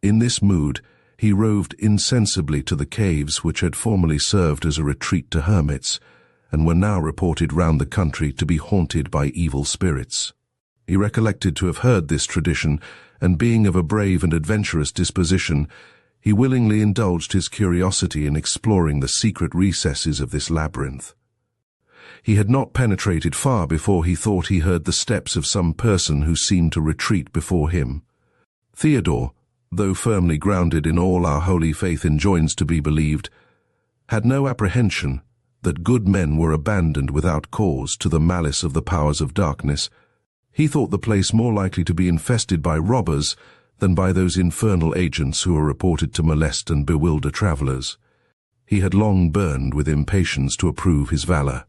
In this mood, he roved insensibly to the caves which had formerly served as a retreat to hermits, and were now reported round the country to be haunted by evil spirits. He recollected to have heard this tradition, and being of a brave and adventurous disposition, he willingly indulged his curiosity in exploring the secret recesses of this labyrinth. He had not penetrated far before he thought he heard the steps of some person who seemed to retreat before him. Theodore, though firmly grounded in all our holy faith enjoins to be believed, had no apprehension that good men were abandoned without cause to the malice of the powers of darkness. He thought the place more likely to be infested by robbers than by those infernal agents who are reported to molest and bewilder travellers. He had long burned with impatience to approve his valour.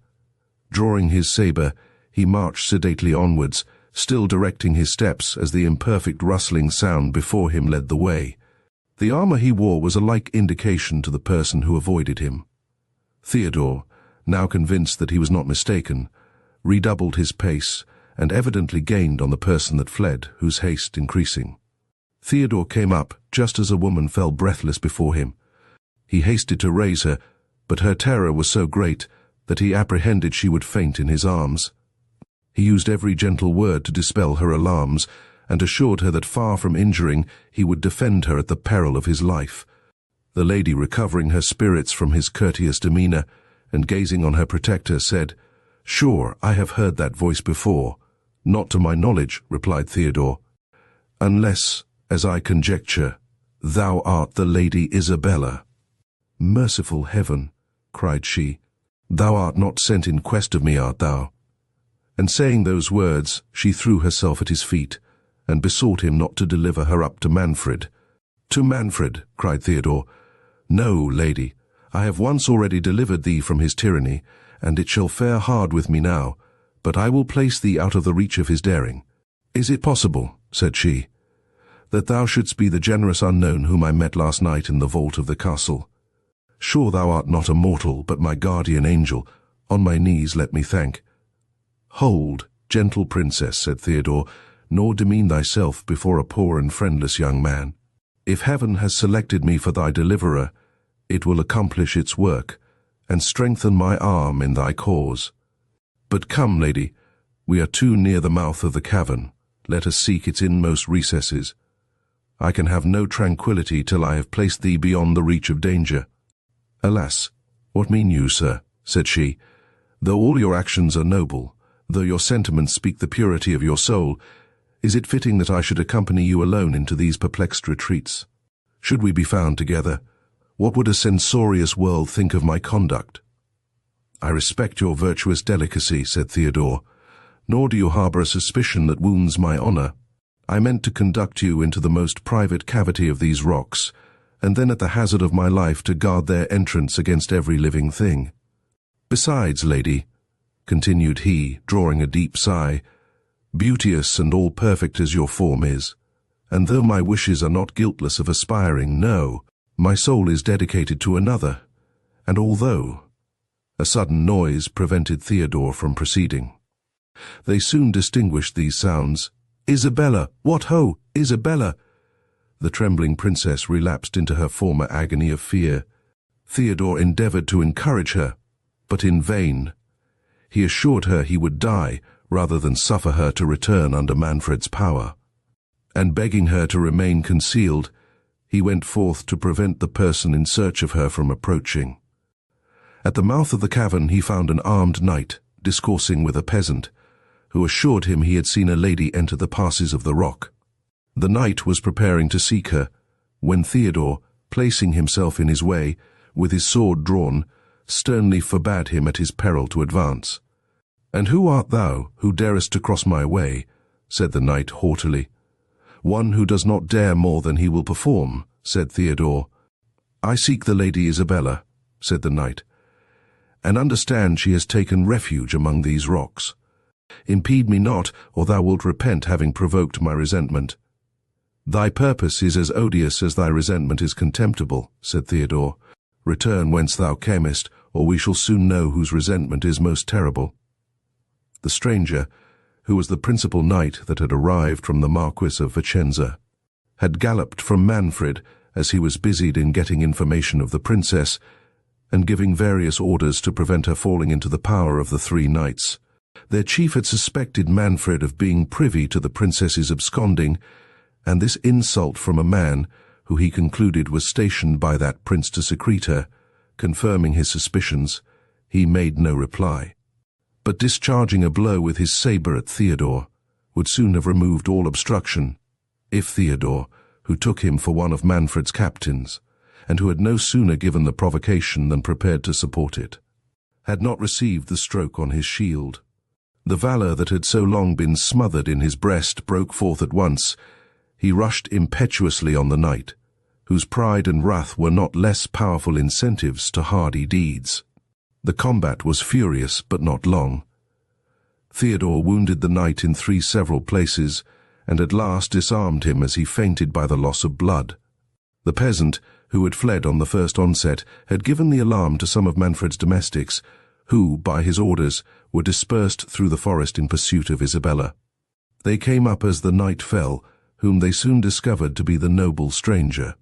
Drawing his sabre, he marched sedately onwards, still directing his steps as the imperfect rustling sound before him led the way. The armour he wore was a like indication to the person who avoided him. Theodore, now convinced that he was not mistaken, redoubled his pace, and evidently gained on the person that fled, whose haste increasing. Theodore came up just as a woman fell breathless before him. He hasted to raise her, but her terror was so great that he apprehended she would faint in his arms. He used every gentle word to dispel her alarms, and assured her that far from injuring, he would defend her at the peril of his life. The lady, recovering her spirits from his courteous demeanour, and gazing on her protector, said, "Sure, I have heard that voice before." "Not to my knowledge," replied Theodore, "unless, as I conjecture, thou art the Lady Isabella." "Merciful heaven," cried she, "thou art not sent in quest of me, art thou?" And saying those words, she threw herself at his feet, and besought him not to deliver her up to Manfred. "To Manfred," cried Theodore. "No, lady, I have once already delivered thee from his tyranny, and it shall fare hard with me now, but I will place thee out of the reach of his daring." "Is it possible," said she, "that thou shouldst be the generous unknown whom I met last night in the vault of the castle? Sure thou art not a mortal, but my guardian angel. On my knees let me thank." "Hold," "Gentle princess," said Theodore, "nor demean thyself before a poor and friendless young man. If heaven has selected me for thy deliverer, it will accomplish its work, and strengthen my arm in thy cause. But come, lady, we are too near the mouth of the cavern. Let us seek its inmost recesses. I can have no tranquillity till I have placed thee beyond the reach of danger." "Alas, what mean you, sir?" said she. "Though all your actions are noble, though your sentiments speak the purity of your soul, is it fitting that I should accompany you alone into these perplexed retreats? Should we be found together, what would a censorious world think of my conduct?" "I respect your virtuous delicacy," said Theodore, "nor do you harbor a suspicion that wounds my honor. I meant to conduct you into the most private cavity of these rocks, and then at the hazard of my life to guard their entrance against every living thing. Besides, lady," continued he, drawing a deep sigh, "beauteous and all-perfect as your form is, and though my wishes are not guiltless of aspiring, no, my soul is dedicated to another, and although—" A sudden noise prevented Theodore from proceeding. They soon distinguished these sounds. "Isabella! What ho! Isabella!" The trembling princess relapsed into her former agony of fear. Theodore endeavored to encourage her, but in vain. He assured her he would die rather than suffer her to return under Manfred's power. And begging her to remain concealed, he went forth to prevent the person in search of her from approaching. At the mouth of the cavern he found an armed knight discoursing with a peasant, who assured him he had seen a lady enter the passes of the rock. The knight was preparing to seek her, when Theodore, placing himself in his way, with his sword drawn, sternly forbade him at his peril to advance. "And who art thou, who darest to cross my way?" said the knight haughtily. "One who does not dare more than he will perform," said Theodore. "I seek the lady Isabella," said the knight, "and understand she has taken refuge among these rocks. Impede me not, or thou wilt repent having provoked my resentment." "Thy purpose is as odious as thy resentment is contemptible," said Theodore. "Return whence thou camest, or we shall soon know whose resentment is most terrible." The stranger, who was the principal knight that had arrived from the Marquis of Vicenza, had galloped from Manfred as he was busied in getting information of the princess and giving various orders to prevent her falling into the power of the three knights. Their chief had suspected Manfred of being privy to the princess's absconding, and this insult from a man who he concluded was stationed by that prince to secrete her, confirming his suspicions, he made no reply. But discharging a blow with his sabre at Theodore would soon have removed all obstruction, if Theodore, who took him for one of Manfred's captains, and who had no sooner given the provocation than prepared to support it, had not received the stroke on his shield. The valour that had so long been smothered in his breast broke forth at once. He rushed impetuously on the knight, whose pride and wrath were not less powerful incentives to hardy deeds. The combat was furious, but not long. Theodore wounded the knight in 3 several places, and at last disarmed him as he fainted by the loss of blood. The peasant, who had fled on the first onset, had given the alarm to some of Manfred's domestics, who, by his orders, were dispersed through the forest in pursuit of Isabella. They came up as the night fell, whom they soon discovered to be the noble stranger.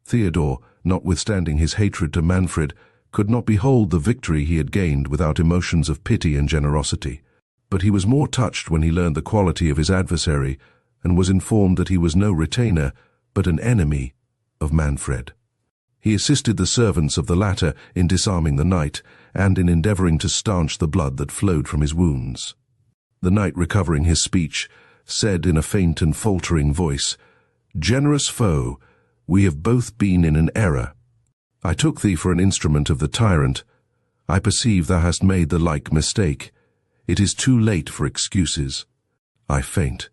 Theodore, notwithstanding his hatred to Manfred, could not behold the victory he had gained without emotions of pity and generosity. But he was more touched when he learned the quality of his adversary, and was informed that he was no retainer, but an enemy of Manfred. He assisted the servants of the latter in disarming the knight, and in endeavouring to stanch the blood that flowed from his wounds. The knight, recovering his speech, said in a faint and faltering voice, "Generous foe, we have both been in an error. I took thee for an instrument of the tyrant. I perceive thou hast made the like mistake. It is too late for excuses. I faint.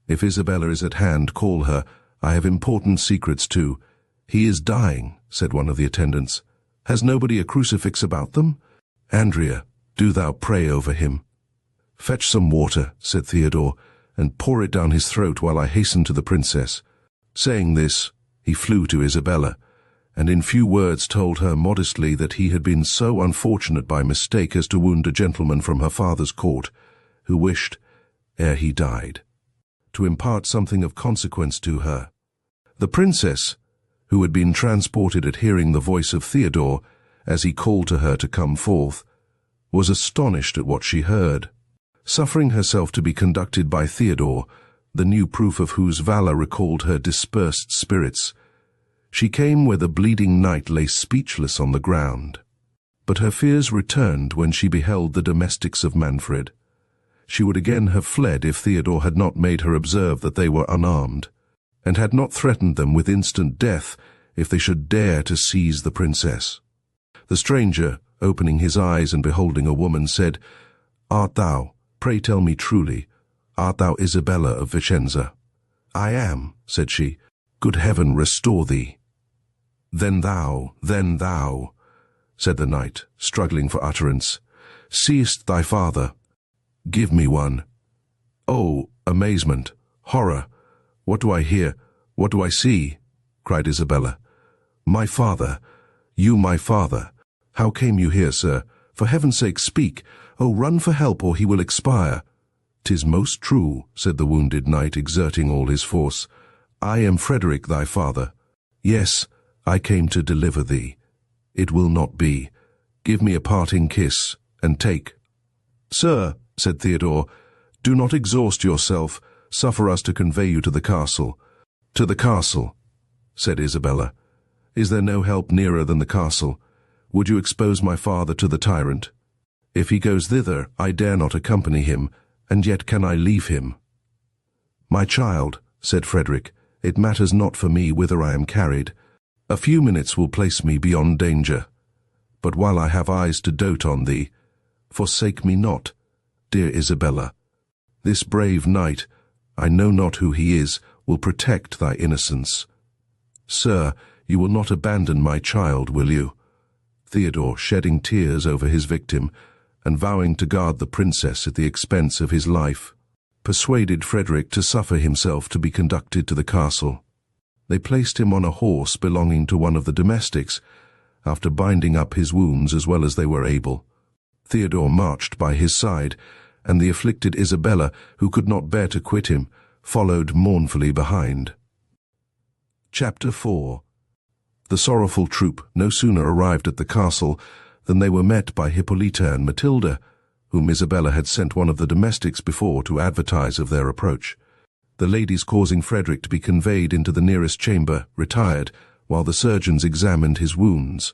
If Isabella is at hand, call her. I have important secrets too." "He is dying," said one of the attendants. "Has nobody a crucifix about them? Andrea, do thou pray over him." "Fetch some water," said Theodore, "and pour it down his throat while I hasten to the princess." Saying this, he flew to Isabella, and in few words told her modestly that he had been so unfortunate by mistake as to wound a gentleman from her father's court, who wished, ere he died, to impart something of consequence to her. The princess, who had been transported at hearing the voice of Theodore as he called to her to come forth, was astonished at what she heard. Suffering herself to be conducted by Theodore, the new proof of whose valor recalled her dispersed spirits, she came where the bleeding knight lay speechless on the ground. But her fears returned when she beheld the domestics of Manfred. She would again have fled if Theodore had not made her observe that they were unarmed, and had not threatened them with instant death if they should dare to seize the princess. The stranger, opening his eyes and beholding a woman, said, "Art thou, pray tell me truly, art thou Isabella of Vicenza?" "I am," said she. "Good heaven restore thee." Then thou," said the knight, struggling for utterance, "seest thy father?" "Give me one." "Oh, amazement, horror! What do I hear? What do I see?" cried Isabella. "My father! You my father! How came you here, sir? For heaven's sake, speak! Oh, run for help, or he will expire." "'Tis most true," said the wounded knight, exerting all his force. "I am Frederick, thy father. Yes, I came to deliver thee. It will not be. Give me a parting kiss, and take." "Sir," said Theodore, "do not exhaust yourself. Suffer us to convey you to the castle." "To the castle," said Isabella. "Is there no help nearer than the castle? Would you expose my father to the tyrant? If he goes thither, I dare not accompany him, and yet can I leave him?" "My child," said Frederick, "it matters not for me whither I am carried. A few minutes will place me beyond danger. But while I have eyes to dote on thee, forsake me not, dear Isabella. This brave knight, I know not who he is, will protect thy innocence. Sir, you will not abandon my child, will you?" Theodore, shedding tears over his victim, and vowing to guard the princess at the expense of his life, persuaded Frederick to suffer himself to be conducted to the castle. They placed him on a horse belonging to one of the domestics, after binding up his wounds as well as they were able. Theodore marched by his side, and the afflicted Isabella, who could not bear to quit him, followed mournfully behind. Chapter 4. The sorrowful troop no sooner arrived at the castle than they were met by Hippolyta and Matilda, whom Isabella had sent one of the domestics before to advertise of their approach. The ladies, causing Frederick to be conveyed into the nearest chamber, retired, while the surgeons examined his wounds.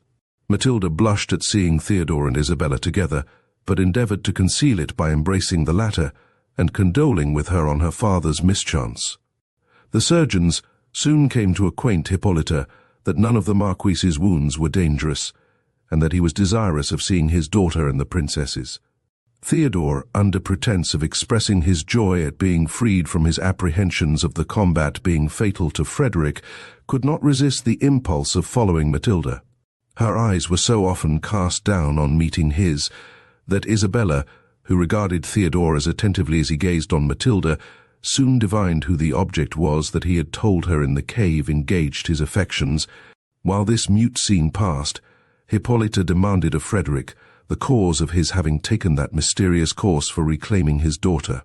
Matilda blushed at seeing Theodore and Isabella together, but endeavored to conceal it by embracing the latter, and condoling with her on her father's mischance. The surgeons soon came to acquaint Hippolyta that none of the Marquis's wounds were dangerous, and that he was desirous of seeing his daughter and the princesses. Theodore, under pretence of expressing his joy at being freed from his apprehensions of the combat being fatal to Frederick, could not resist the impulse of following Matilda. Her eyes were so often cast down on meeting his, that Isabella, who regarded Theodore as attentively as he gazed on Matilda, soon divined who the object was that he had told her in the cave engaged his affections. While this mute scene passed, Hippolyta demanded of Frederick the cause of his having taken that mysterious course for reclaiming his daughter,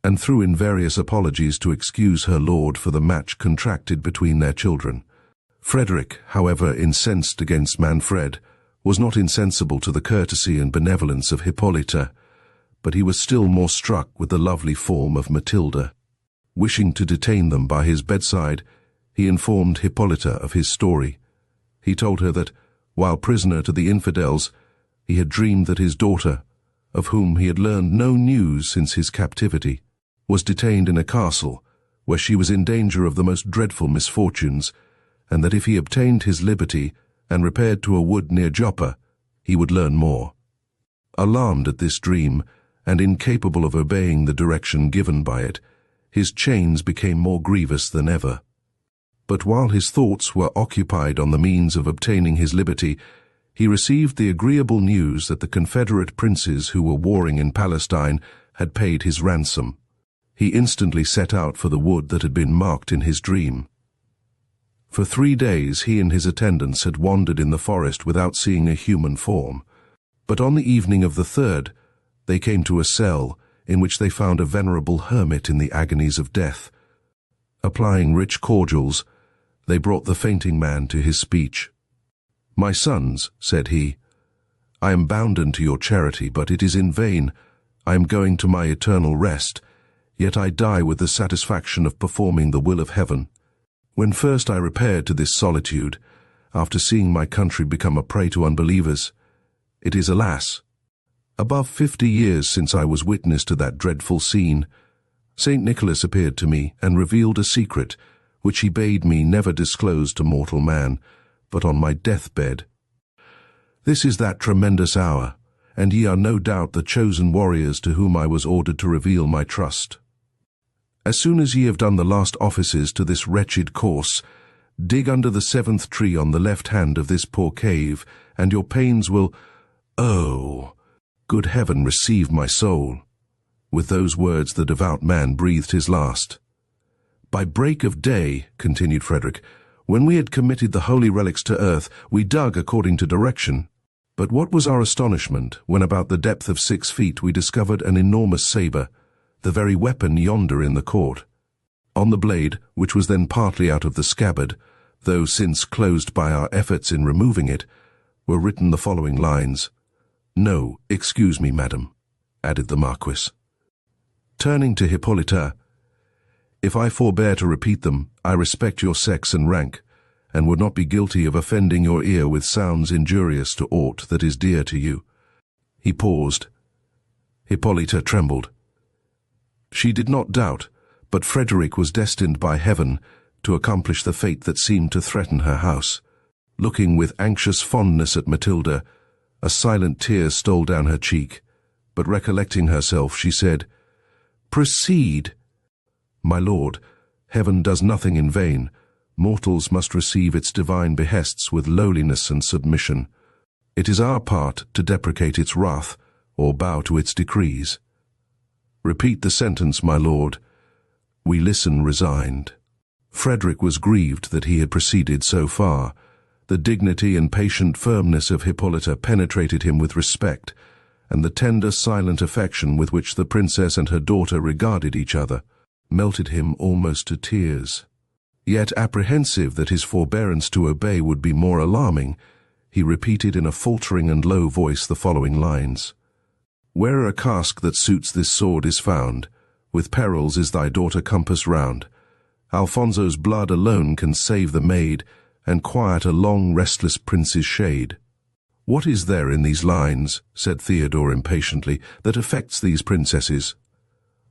and threw in various apologies to excuse her lord for the match contracted between their children. Frederick, however incensed against Manfred, was not insensible to the courtesy and benevolence of Hippolyta, but he was still more struck with the lovely form of Matilda. Wishing to detain them by his bedside, he informed Hippolyta of his story. He told her that, while prisoner to the infidels, he had dreamed that his daughter, of whom he had learned no news since his captivity, was detained in a castle where she was in danger of the most dreadful misfortunes, and that if he obtained his liberty and repaired to a wood near Joppa, he would learn more. Alarmed at this dream, and incapable of obeying the direction given by it, his chains became more grievous than ever. But while his thoughts were occupied on the means of obtaining his liberty, he received the agreeable news that the Confederate princes who were warring in Palestine had paid his ransom. He instantly set out for the wood that had been marked in his dream. For 3 days he and his attendants had wandered in the forest without seeing a human form, but on the evening of the 3rd, They came to a cell in which they found a venerable hermit in the agonies of death. Applying rich cordials, they brought the fainting man to his speech. "My sons," said he, "I am bounden to your charity, but it is in vain. I am going to my eternal rest, yet I die with the satisfaction of performing the will of heaven. When first I repaired to this solitude, after seeing my country become a prey to unbelievers, it is, alas, above 50 years since I was witness to that dreadful scene. St. Nicholas appeared to me and revealed a secret, which he bade me never disclose to mortal man, but on my deathbed. This is that tremendous hour, and ye are no doubt the chosen warriors to whom I was ordered to reveal my trust. As soon as ye have done the last offices to this wretched corse, dig under the 7th tree on the left hand of this poor cave, and your pains will— Oh, good heaven, receive my soul." With those words the devout man breathed his last. "By break of day," continued Frederick, "when we had committed the holy relics to earth, we dug according to direction. But what was our astonishment, when about the depth of 6 feet we discovered an enormous sabre, the very weapon yonder in the court. On the blade, which was then partly out of the scabbard, though since closed by our efforts in removing it, were written the following lines. No, excuse me, madam," added the Marquis. Turning to Hippolyta, "If I forbear to repeat them, I respect your sex and rank, and would not be guilty of offending your ear with sounds injurious to aught that is dear to you." He paused. Hippolyta trembled. She did not doubt, but Frederick was destined by heaven to accomplish the fate that seemed to threaten her house. Looking with anxious fondness at Matilda, a silent tear stole down her cheek, but recollecting herself, she said, "Proceed." "My lord, heaven does nothing in vain. Mortals must receive its divine behests with lowliness and submission. It is our part to deprecate its wrath or bow to its decrees." "Repeat the sentence, my lord." We listen resigned. Frederick was grieved that he had proceeded so far. The dignity and patient firmness of Hippolyta penetrated him with respect, and the tender, silent affection with which the princess and her daughter regarded each other melted him almost to tears. Yet, apprehensive that his forbearance to obey would be more alarming, he repeated in a faltering and low voice the following lines. "Where a casque that suits this sword is found, with perils is thy daughter compassed round. Alfonso's blood alone can save the maid, and quiet a long restless prince's shade." "What is there in these lines," said Theodore impatiently, "that affects these princesses?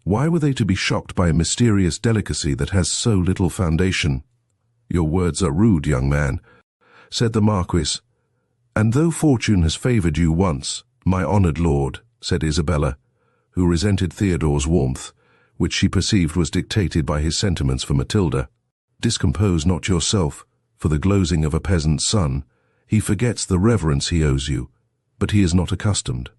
Why were they to be shocked by a mysterious delicacy that has so little foundation?" "Your words are rude, young man," said the Marquis. "And though fortune has favoured you once, my honoured lord," said Isabella, who resented Theodore's warmth, which she perceived was dictated by his sentiments for Matilda, "discompose not yourself for the glozing of a peasant's son. He forgets the reverence he owes you, but he is not accustomed."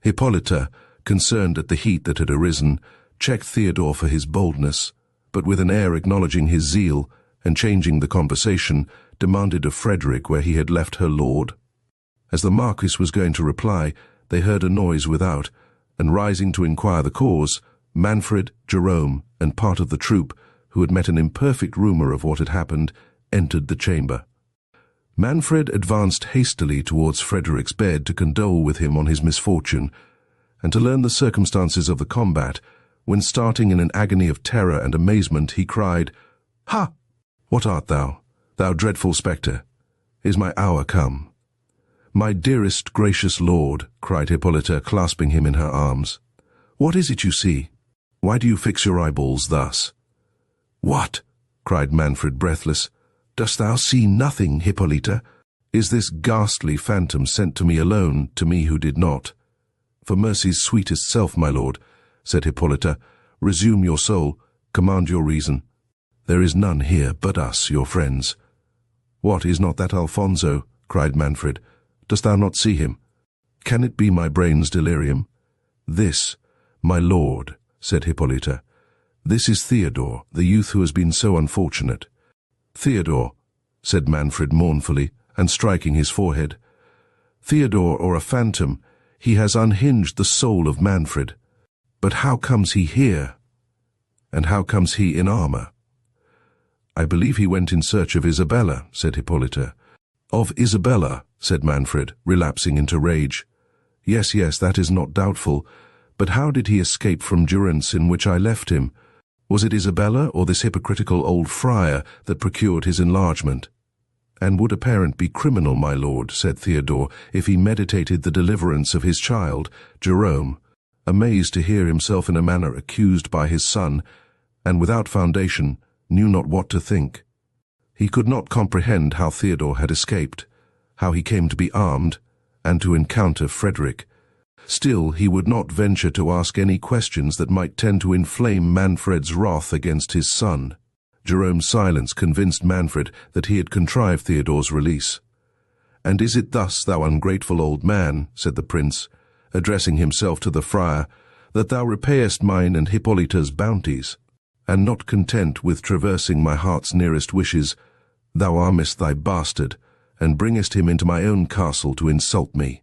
Hippolyta, concerned at the heat that had arisen, checked Theodore for his boldness, but with an air acknowledging his zeal and changing the conversation, demanded of Frederick where he had left her lord. As the Marquis was going to reply, they heard a noise without, and rising to inquire the cause, Manfred, Jerome, and part of the troop, who had met an imperfect rumour of what had happened, entered the chamber. Manfred advanced hastily towards Frederick's bed to condole with him on his misfortune, and to learn the circumstances of the combat, when starting in an agony of terror and amazement, he cried, "Ha! What art thou, thou dreadful spectre? Is my hour come?" "My dearest gracious lord," cried Hippolyta, clasping him in her arms, "what is it you see? Why do you fix your eyeballs thus?" "What?" cried Manfred, breathless. "Dost thou see nothing, Hippolyta? Is this ghastly phantom sent to me alone, to me who did not?" "For mercy's sweetest self, my lord," said Hippolyta, "resume your soul, command your reason. There is none here but us, your friends." "What, is not that Alfonso?" cried Manfred. "Dost thou not see him? Can it be my brain's delirium?" "This, my lord," said Hippolyta, "this is Theodore, the youth who has been so unfortunate." "Theodore," said Manfred mournfully, and striking his forehead. "Theodore or a phantom, He has unhinged the soul of Manfred. But how comes he here? And how comes he in armor? I believe he went in search of Isabella, said Hippolyta. Of Isabella, said Manfred, relapsing into rage. Yes, that is not doubtful. But how did he escape from durance in which I left him? Was it Isabella or this hypocritical old friar that procured his enlargement? And would a parent be criminal, my lord, said Theodore, if he meditated the deliverance of his child, Jerome, amazed to hear himself in a manner accused by his son, and without foundation, knew not what to think. He could not comprehend how Theodore had escaped, how he came to be armed, and to encounter Frederick. Still, he would not venture to ask any questions that might tend to inflame Manfred's wrath against his son. Jerome's silence convinced Manfred that he had contrived Theodore's release. "And is it thus, thou ungrateful old man," said the prince, addressing himself to the friar, "that thou repayest mine and Hippolyta's bounties, and not content with traversing my heart's nearest wishes, thou armest thy bastard, and bringest him into my own castle to insult me?"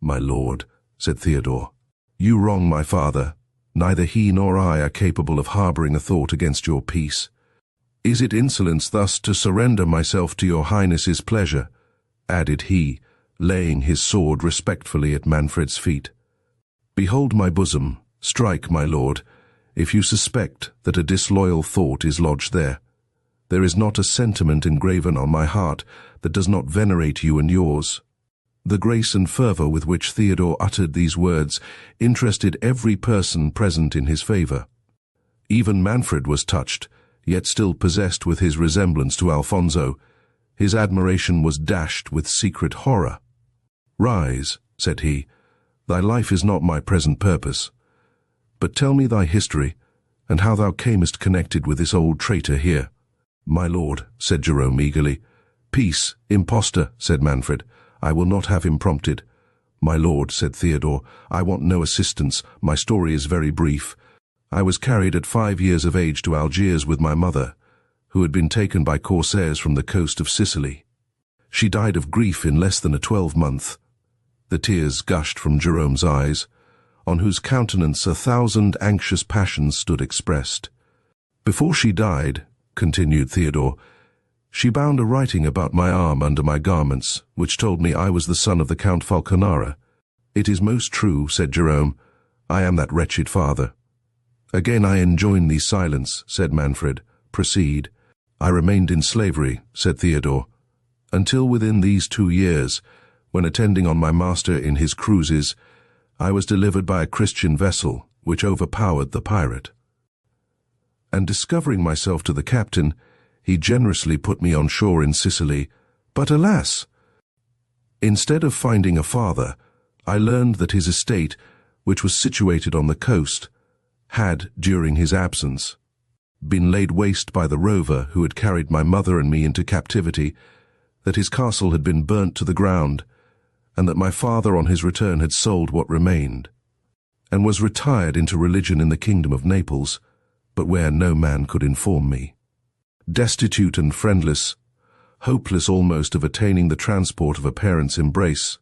"My lord," said Theodore, "you wrong my father. Neither he nor I are capable of harboring a thought against your peace. Is it insolence thus to surrender myself to your highness's pleasure?" added he, laying his sword respectfully at Manfred's feet. "Behold my bosom, strike, my lord, if you suspect that a disloyal thought is lodged there. There is not a sentiment engraven on my heart that does not venerate you and yours." The grace and fervor with which Theodore uttered these words interested every person present in his favor. Even Manfred was touched, yet still possessed with his resemblance to Alfonso. His admiration was dashed with secret horror. "Rise," said he, "thy life is not my present purpose. But tell me thy history, and how thou camest connected with this old traitor here." "My lord," said Jerome eagerly. "Peace, impostor," said Manfred. "I will not have him prompted." "My lord," said Theodore, "I want no assistance. My story is very brief. I was carried at 5 years of age to Algiers with my mother, who had been taken by corsairs from the coast of Sicily. She died of grief in less than a 12-month. The tears gushed from Jerome's eyes, on whose countenance 1,000 anxious passions stood expressed. "Before she died," continued Theodore, "she bound a writing about my arm under my garments, which told me I was the son of the Count Falconara." "It is most true," said Jerome. "I am that wretched father." "Again I enjoin thee silence," said Manfred. "Proceed." "I remained in slavery," said Theodore, "until within these 2 years, when attending on my master in his cruises, I was delivered by a Christian vessel, which overpowered the pirate. And discovering myself to the captain, he generously put me on shore in Sicily. But alas! Instead of finding a father, I learned that his estate, which was situated on the coast, had, during his absence, been laid waste by the rover who had carried my mother and me into captivity, that his castle had been burnt to the ground, and that my father on his return had sold what remained, and was retired into religion in the kingdom of Naples, but where no man could inform me. Destitute and friendless, hopeless almost of attaining the transport of a parent's embrace,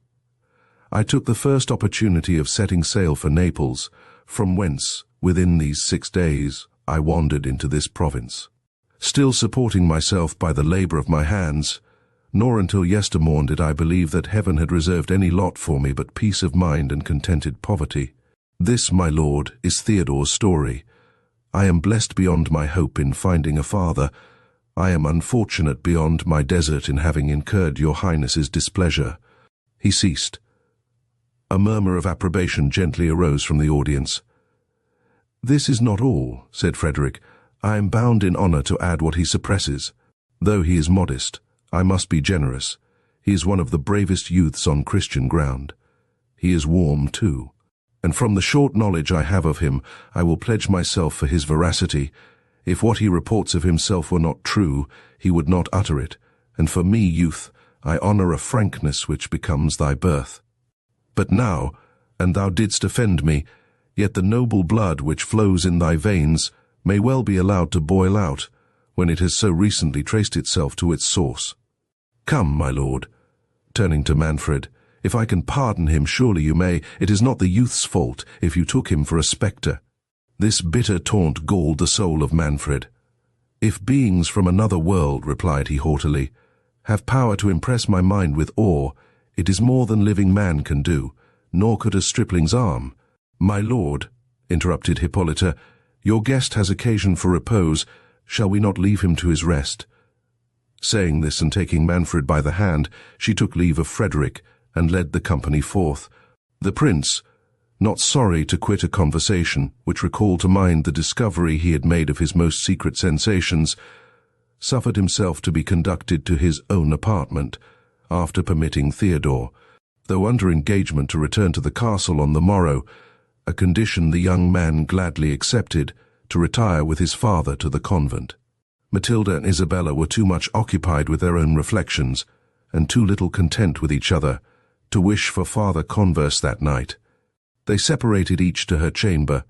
I took the first opportunity of setting sail for Naples, from whence, within these 6 days, I wandered into this province, still supporting myself by the labor of my hands, nor until yestermorn did I believe that heaven had reserved any lot for me but peace of mind and contented poverty. This, my lord, is Theodore's story. I am blessed beyond my hope in finding a father. I am unfortunate beyond my desert in having incurred your highness's displeasure." He ceased. A murmur of approbation gently arose from the audience. "This is not all," said Frederick. "I am bound in honor to add what he suppresses. Though he is modest, I must be generous. He is one of the bravest youths on Christian ground. He is warm, too, and from the short knowledge I have of him, I will pledge myself for his veracity. If what he reports of himself were not true, he would not utter it, and for me, youth, I honor a frankness which becomes thy birth. But now, and thou didst offend me, yet the noble blood which flows in thy veins may well be allowed to boil out, when it has so recently traced itself to its source. Come, my lord," turning to Manfred, If I can pardon him, surely you may. It is not the youth's fault if you took him for a spectre." This bitter taunt galled the soul of Manfred. "If beings from another world," replied he haughtily, "have power to impress my mind with awe, it is more than living man can do, nor could a stripling's arm." "My lord," interrupted Hippolyta, "your guest has occasion for repose. Shall we not leave him to his rest?" Saying this and taking Manfred by the hand, she took leave of Frederick and led the company forth. The prince, not sorry to quit a conversation which recalled to mind the discovery he had made of his most secret sensations, suffered himself to be conducted to his own apartment, after permitting Theodore, though under engagement to return to the castle on the morrow, a condition the young man gladly accepted, to retire with his father to the convent. Matilda and Isabella were too much occupied with their own reflections, and too little content with each other, to wish for farther converse that night. They separated each to her chamber,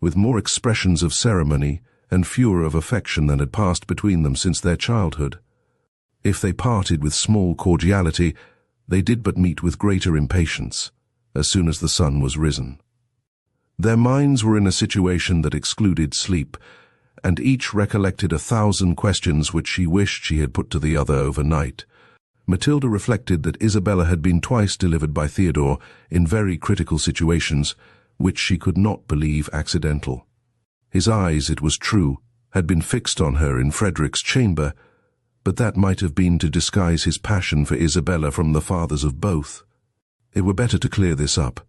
with more expressions of ceremony and fewer of affection than had passed between them since their childhood. If they parted with small cordiality, they did but meet with greater impatience, as soon as the sun was risen. Their minds were in a situation that excluded sleep, and each recollected 1,000 questions which she wished she had put to the other overnight. Matilda reflected that Isabella had been twice delivered by Theodore in very critical situations, which she could not believe accidental. His eyes, it was true, had been fixed on her in Frederick's chamber, but that might have been to disguise his passion for Isabella from the fathers of both. It were better to clear this up.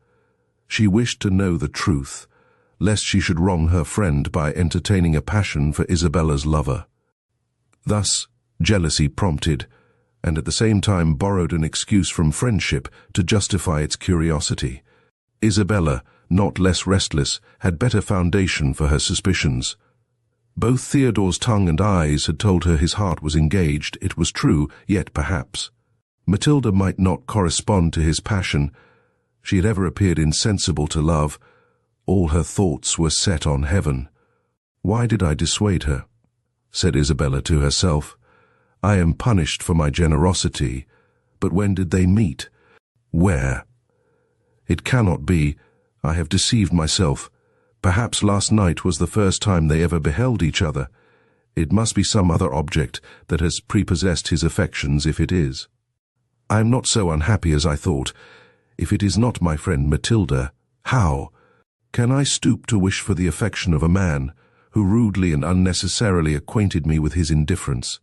She wished to know the truth, lest she should wrong her friend by entertaining a passion for Isabella's lover. Thus, jealousy prompted, and at the same time borrowed an excuse from friendship to justify its curiosity. Isabella, not less restless, had better foundation for her suspicions. Both Theodore's tongue and eyes had told her his heart was engaged. It was true, yet perhaps Matilda might not correspond to his passion. She had ever appeared insensible to love. All her thoughts were set on heaven. "Why did I dissuade her?" said Isabella to herself. "I am punished for my generosity. But when did they meet? Where? It cannot be. I have deceived myself. Perhaps last night was the first time they ever beheld each other. It must be some other object that has prepossessed his affections, if it is. I am not so unhappy as I thought. If it is not my friend Matilda, how can I stoop to wish for the affection of a man who rudely and unnecessarily acquainted me with his indifference,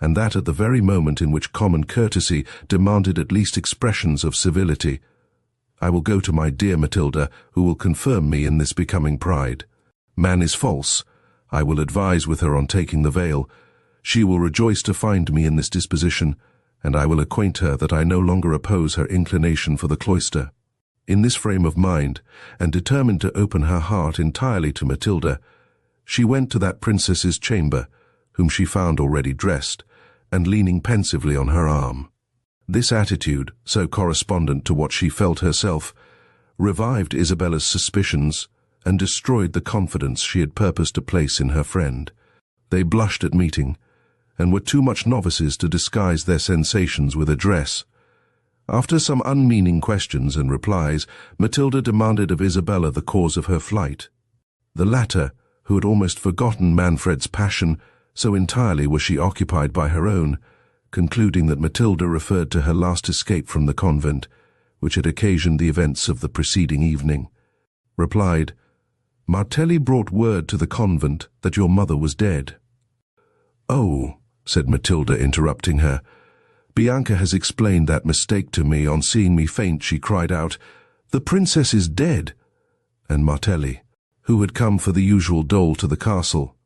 and that at the very moment in which common courtesy demanded at least expressions of civility? I will go to my dear Matilda, who will confirm me in this becoming pride. Man is false. I will advise with her on taking the veil. She will rejoice to find me in this disposition, and I will acquaint her that I no longer oppose her inclination for the cloister." In this frame of mind, and determined to open her heart entirely to Matilda, she went to that princess's chamber, whom she found already dressed, and leaning pensively on her arm. This attitude, so correspondent to what she felt herself, revived Isabella's suspicions and destroyed the confidence she had purposed to place in her friend. They blushed at meeting, and were too much novices to disguise their sensations with address. After some unmeaning questions and replies, Matilda demanded of Isabella the cause of her flight. The latter, who had almost forgotten Manfred's passion, so entirely was she occupied by her own, concluding that Matilda referred to her last escape from the convent, which had occasioned the events of the preceding evening, replied, "Martelli brought word to the convent that your mother was dead." "Oh," said Matilda, interrupting her, "Bianca has explained that mistake to me. On seeing me faint, she cried out, 'The princess is dead!' And Martelli, who had come for the usual dole to the castle."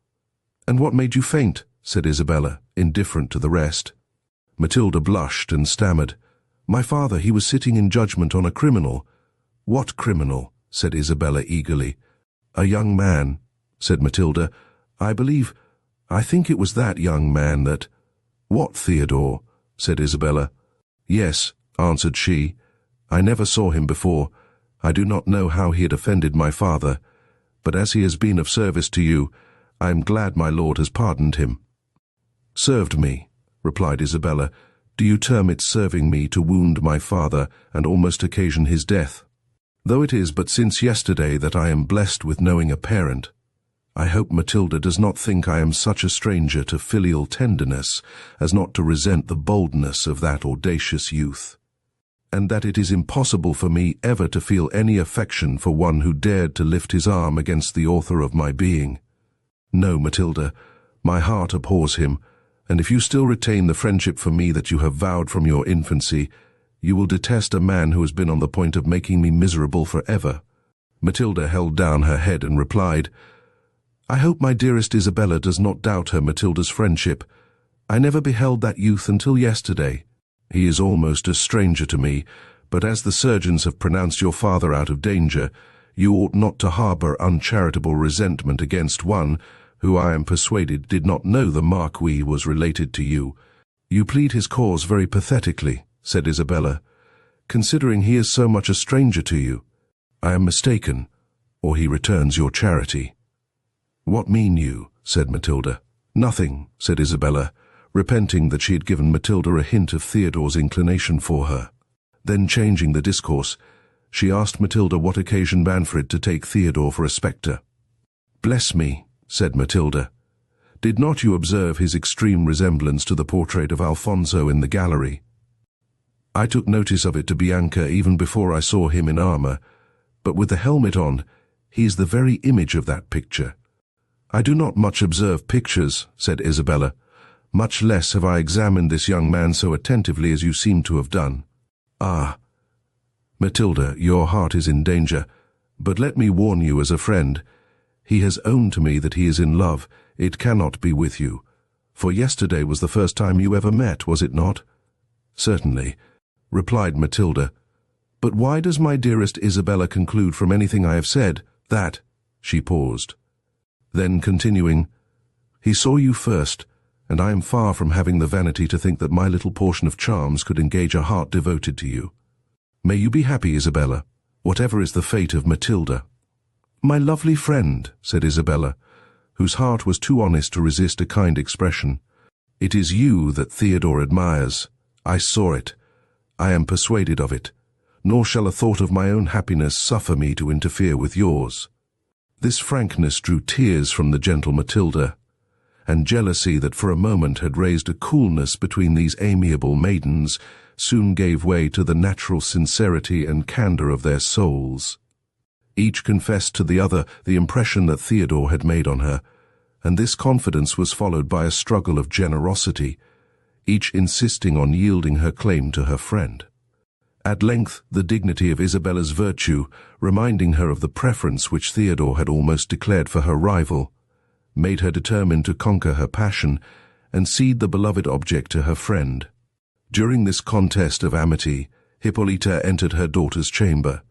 "And what made you faint?" said Isabella, indifferent to the rest. Matilda blushed and stammered, "My father, he was sitting in judgment on a criminal." "What criminal?" said Isabella eagerly. "A young man," said Matilda. I think it was that young man that—" "What, Theodore?" said Isabella. "Yes," answered she. "I never saw him before. I do not know how he had offended my father, but as he has been of service to you, I am glad my lord has pardoned him." "Served me," replied Isabella, Do you term it serving me to wound my father and almost occasion his death? Though it is but since yesterday that I am blessed with knowing a parent, I hope Matilda does not think I am such a stranger to filial tenderness as not to resent the boldness of that audacious youth, and that it is impossible for me ever to feel any affection for one who dared to lift his arm against the author of my being. No, Matilda, my heart abhors him, and if you still retain the friendship for me that you have vowed from your infancy, you will detest a man who has been on the point of making me miserable forever." Matilda held down her head and replied, "I hope my dearest Isabella does not doubt her Matilda's friendship. I never beheld that youth until yesterday. He is almost a stranger to me, but as the surgeons have pronounced your father out of danger, you ought not to harbour uncharitable resentment against one who I am persuaded did not know the Marquis was related to you." "You plead his cause very pathetically," said Isabella, "considering he is so much a stranger to you. I am mistaken, or he returns your charity." "What mean you?" said Matilda. "Nothing," said Isabella, repenting that she had given Matilda a hint of Theodore's inclination for her. Then, changing the discourse, she asked Matilda what occasioned Manfred to take Theodore for a spectre. "Bless me," said Matilda, "did not you observe his extreme resemblance to the portrait of Alfonso in the gallery? I took notice of it to Bianca even before I saw him in armour, but with the helmet on, he is the very image of that picture." "I do not much observe pictures," said Isabella. "Much less have I examined this young man so attentively as you seem to have done." "Ah, Matilda, your heart is in danger, but let me warn you as a friend. He has owned to me that he is in love. It cannot be with you. For yesterday was the first time you ever met, was it not?" "Certainly," replied Matilda. "But why does my dearest Isabella conclude from anything I have said that—" She paused. Then, continuing, "He saw you first, and I am far from having the vanity to think that my little portion of charms could engage a heart devoted to you. May you be happy, Isabella, whatever is the fate of Matilda." "My lovely friend," said Isabella, whose heart was too honest to resist a kind expression, "it is you that Theodore admires. I saw it. I am persuaded of it, nor shall a thought of my own happiness suffer me to interfere with yours." This frankness drew tears from the gentle Matilda, and jealousy that for a moment had raised a coolness between these amiable maidens soon gave way to the natural sincerity and candour of their souls. Each confessed to the other the impression that Theodore had made on her, and this confidence was followed by a struggle of generosity, each insisting on yielding her claim to her friend. At length the dignity of Isabella's virtue, reminding her of the preference which Theodore had almost declared for her rival, made her determined to conquer her passion and cede the beloved object to her friend. During this contest of amity, Hippolyta entered her daughter's chamber.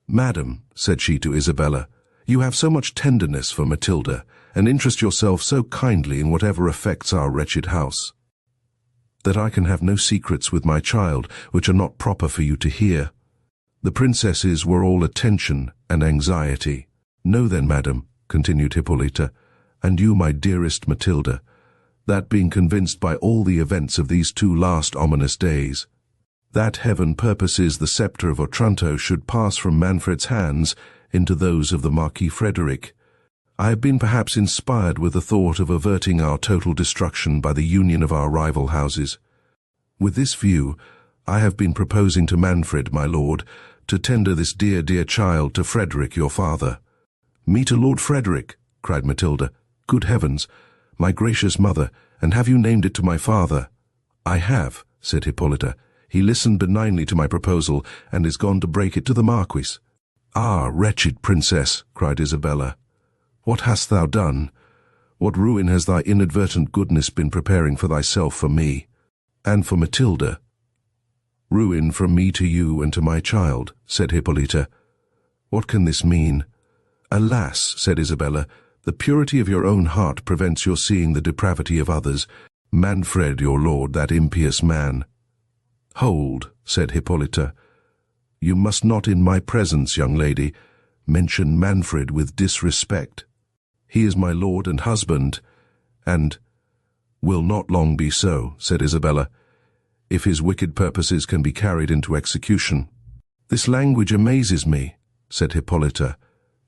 "Madam," said she to Isabella, "you have so much tenderness for Matilda, and interest yourself so kindly in whatever affects our wretched house, that I can have no secrets with my child which are not proper for you to hear. The princesses were all attention and anxiety. Know then, madam," continued Hippolyta, "and you, my dearest Matilda, that being convinced by all the events of these 2 last ominous days, that heaven purposes the sceptre of Otranto should pass from Manfred's hands into those of the Marquis Frederick, I have been perhaps inspired with the thought of averting our total destruction by the union of our rival houses. With this view, I have been proposing to Manfred, my lord, to tender this dear, dear child to Frederick, your father." "Me to Lord Frederick?" cried Matilda. "Good heavens, my gracious mother, and have you named it to my father?" "I have," said Hippolyta. "He listened benignly to my proposal, and is gone to break it to the Marquis." "Ah, wretched princess," cried Isabella, "what hast thou done? What ruin has thy inadvertent goodness been preparing for thyself for me, and for Matilda?" "Ruin from me to you and to my child," said Hippolyta. "What can this mean?" "Alas," said Isabella, "the purity of your own heart prevents your seeing the depravity of others. Manfred, your lord, that impious man." "Hold," said Hippolyta. "You must not in my presence, young lady, mention Manfred with disrespect. He is my lord and husband, and—" "Will not long be so," said Isabella. if his wicked purposes can be carried into execution. This language amazes me, said Hippolyta.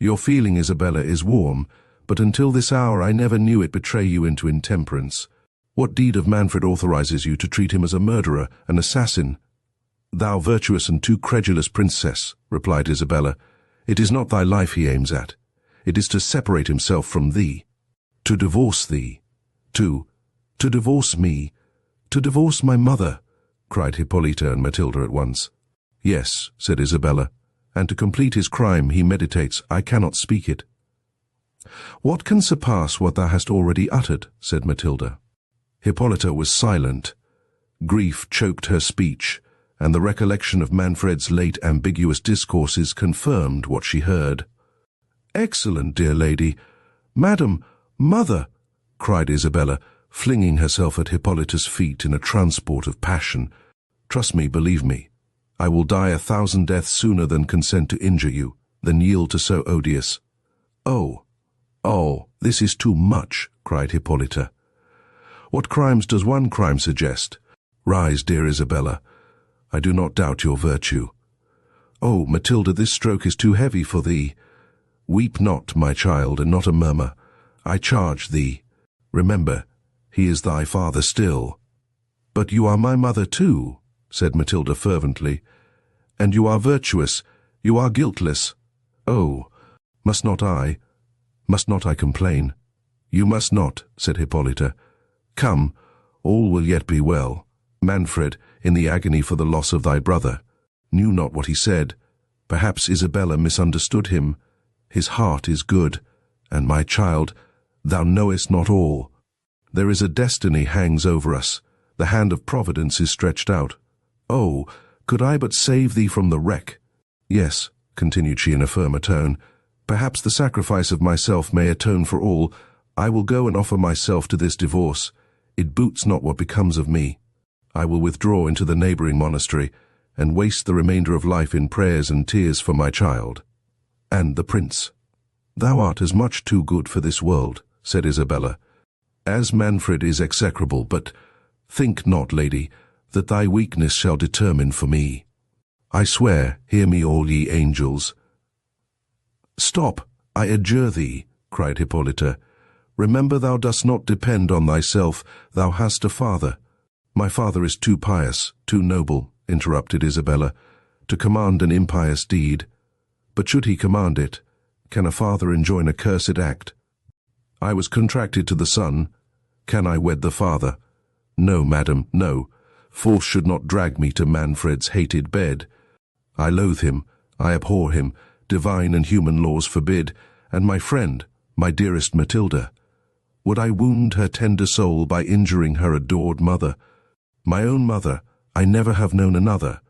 Your feeling, Isabella, is warm, but until this hour I never knew it betray you into intemperance. What deed of Manfred authorizes you to treat him as a murderer, an assassin? Thou virtuous and too credulous princess, replied Isabella, it is not thy life he aims at. It is to separate himself from thee, to divorce thee, to divorce me, to divorce my mother, cried Hippolyta and Matilda at once. Yes, said Isabella, and to complete his crime he meditates, I cannot speak it. What can surpass what thou hast already uttered? Said Matilda. Hippolyta was silent. Grief choked her speech, and the recollection of Manfred's late ambiguous discourses confirmed what she heard. Excellent, dear lady. Madam, mother, cried Isabella, flinging herself at Hippolyta's feet in a transport of passion. Trust me, believe me. I will die 1,000 deaths sooner than consent to injure you, than yield to so odious. Oh, this is too much, cried Hippolyta. What crimes does one crime suggest? Rise, dear Isabella. I do not doubt your virtue. Oh, Matilda, this stroke is too heavy for thee. Weep not, my child, and not a murmur. I charge thee. Remember, he is thy father still. But you are my mother too, said Matilda fervently. And you are virtuous, you are guiltless. Oh, must not I complain? You must not, said Hippolyta. Come, all will yet be well. Manfred, in the agony for the loss of thy brother, knew not what he said. Perhaps Isabella misunderstood him. His heart is good, and my child, thou knowest not all. There is a destiny hangs over us. The hand of Providence is stretched out. Oh, could I but save thee from the wreck! Yes, continued she in a firmer tone, perhaps the sacrifice of myself may atone for all. I will go and offer myself to this divorce. It boots not what becomes of me. I will withdraw into the neighboring monastery, and waste the remainder of life in prayers and tears for my child. And the prince. Thou art as much too good for this world, said Isabella, as Manfred is execrable, but think not, lady, that thy weakness shall determine for me. I swear, hear me all ye angels. Stop, I adjure thee, cried Hippolyta. Remember thou dost not depend on thyself, thou hast a father. My father is too pious, too noble, interrupted Isabella, to command an impious deed. But should he command it, can a father enjoin a cursed act? I was contracted to the son, can I wed the father? No, madam, no. Force should not drag me to Manfred's hated bed. I loathe him, I abhor him, divine and human laws forbid, and my friend, my dearest Matilda. Would I wound her tender soul by injuring her adored mother? My own mother, I never have known another.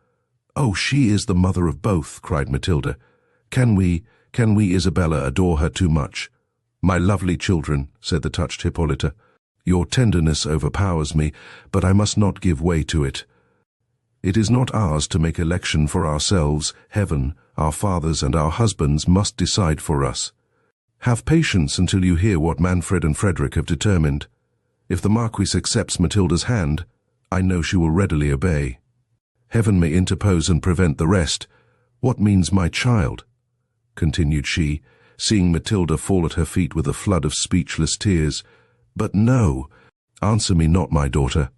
Oh, she is the mother of both, cried Matilda. Can we, Isabella, adore her too much? My lovely children, said the touched Hippolyta, your tenderness overpowers me, but I must not give way to it. It is not ours to make election for ourselves. Heaven, our fathers and our husbands must decide for us. Have patience until you hear what Manfred and Frederick have determined. If the Marquis accepts Matilda's hand, I know she will readily obey. Heaven may interpose and prevent the rest. What means my child? Continued she, seeing Matilda fall at her feet with a flood of speechless tears. But no, answer me not, my daughter.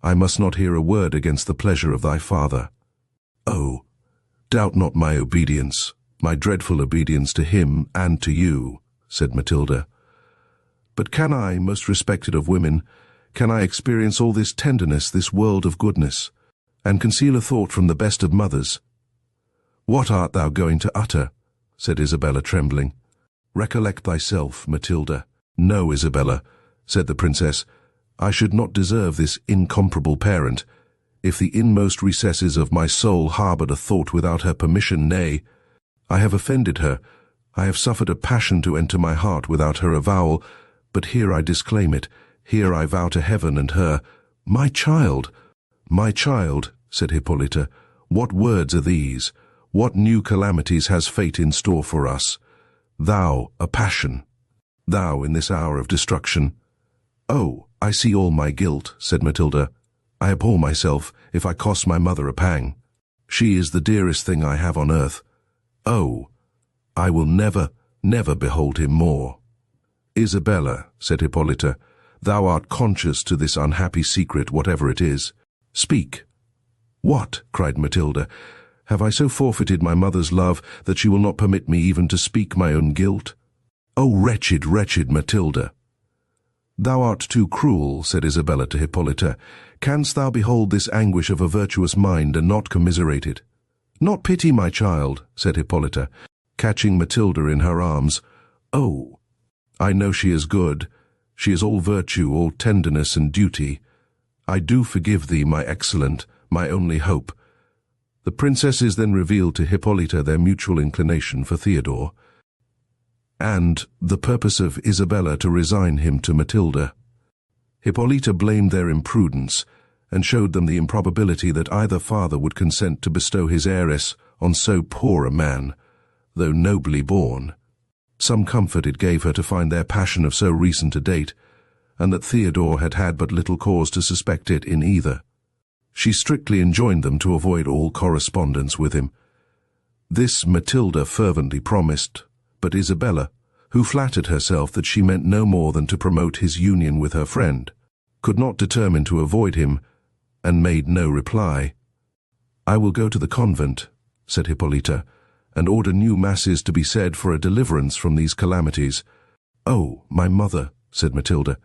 I must not hear a word against the pleasure of thy father. Oh, doubt not my obedience, my dreadful obedience to him and to you, said Matilda. But can I, most respected of women, can I experience all this tenderness, this world of goodness, and conceal a thought from the best of mothers? What art thou going to utter? Said Isabella, trembling. Recollect thyself, Matilda. No, Isabella, said the princess, I should not deserve this incomparable parent, if the inmost recesses of my soul harboured a thought without her permission. Nay, I have offended her, I have suffered a passion to enter my heart without her avowal, but here I disclaim it, here I vow to heaven and her. My child, said Hippolyta, what words are these? What new calamities has fate in store for us? Thou, a passion, thou in this hour of destruction. Oh, I see all my guilt, said Matilda. I abhor myself if I cost my mother a pang. She is the dearest thing I have on earth. Oh, I will never, never behold him more. Isabella, said Hippolyta, thou art conscious to this unhappy secret, whatever it is. Speak. What? Cried Matilda. Have I so forfeited my mother's love that she will not permit me even to speak my own guilt? Oh, wretched, wretched Matilda! Thou art too cruel, said Isabella to Hippolyta. Canst thou behold this anguish of a virtuous mind and not commiserate it? Not pity, my child, said Hippolyta, catching Matilda in her arms. Oh, I know she is good. She is all virtue, all tenderness and duty. I do forgive thee, my excellent, my only hope. The princesses then revealed to Hippolyta their mutual inclination for Theodore, and the purpose of Isabella to resign him to Matilda. Hippolyta blamed their imprudence, and showed them the improbability that either father would consent to bestow his heiress on so poor a man, though nobly born. Some comfort it gave her to find their passion of so recent a date, and that Theodore had had but little cause to suspect it in either. She strictly enjoined them to avoid all correspondence with him. This Matilda fervently promised, but Isabella, who flattered herself that she meant no more than to promote his union with her friend, could not determine to avoid him, and made no reply. I will go to the convent, said Hippolyta, and order new masses to be said for a deliverance from these calamities. Oh, my mother, said Matilda,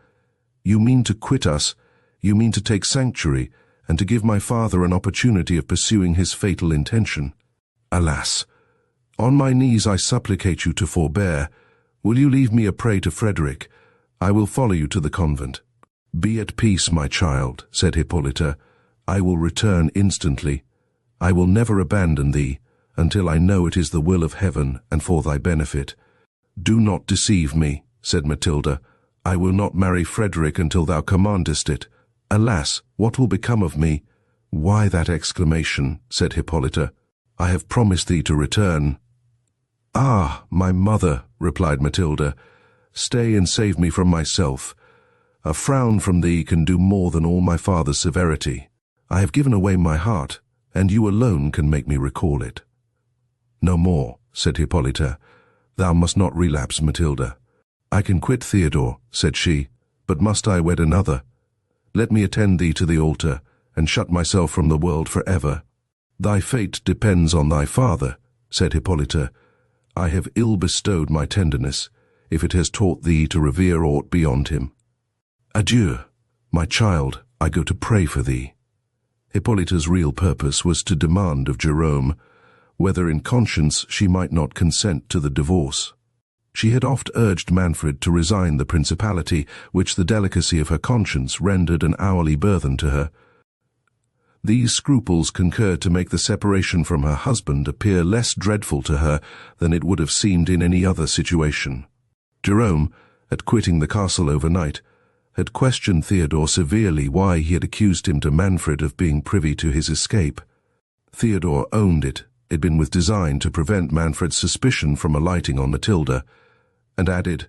you mean to quit us, you mean to take sanctuary, and to give my father an opportunity of pursuing his fatal intention. Alas! On my knees I supplicate you to forbear. Will you leave me a prey to Frederick? I will follow you to the convent. Be at peace, my child, said Hippolyta. I will return instantly. I will never abandon thee, until I know it is the will of heaven and for thy benefit. Do not deceive me, said Matilda. I will not marry Frederick until thou commandest it. Alas, what will become of me? Why that exclamation, said Hippolyta. I have promised thee to return. Ah, my mother, replied Matilda, stay and save me from myself. A frown from thee can do more than all my father's severity. I have given away my heart, and you alone can make me recall it. No more, said Hippolyta. Thou must not relapse, Matilda. I can quit Theodore, said she, but must I wed another? Let me attend thee to the altar, and shut myself from the world for ever. Thy fate depends on thy father, said Hippolyta. I have ill bestowed my tenderness, if it has taught thee to revere aught beyond him. Adieu, my child, I go to pray for thee. Hippolyta's real purpose was to demand of Jerome whether in conscience she might not consent to the divorce. She had oft urged Manfred to resign the principality, which the delicacy of her conscience rendered an hourly burthen to her. These scruples concurred to make the separation from her husband appear less dreadful to her than it would have seemed in any other situation. Jerome, at quitting the castle overnight, had questioned Theodore severely why he had accused him to Manfred of being privy to his escape. Theodore owned it had been with design to prevent Manfred's suspicion from alighting on Matilda, and added,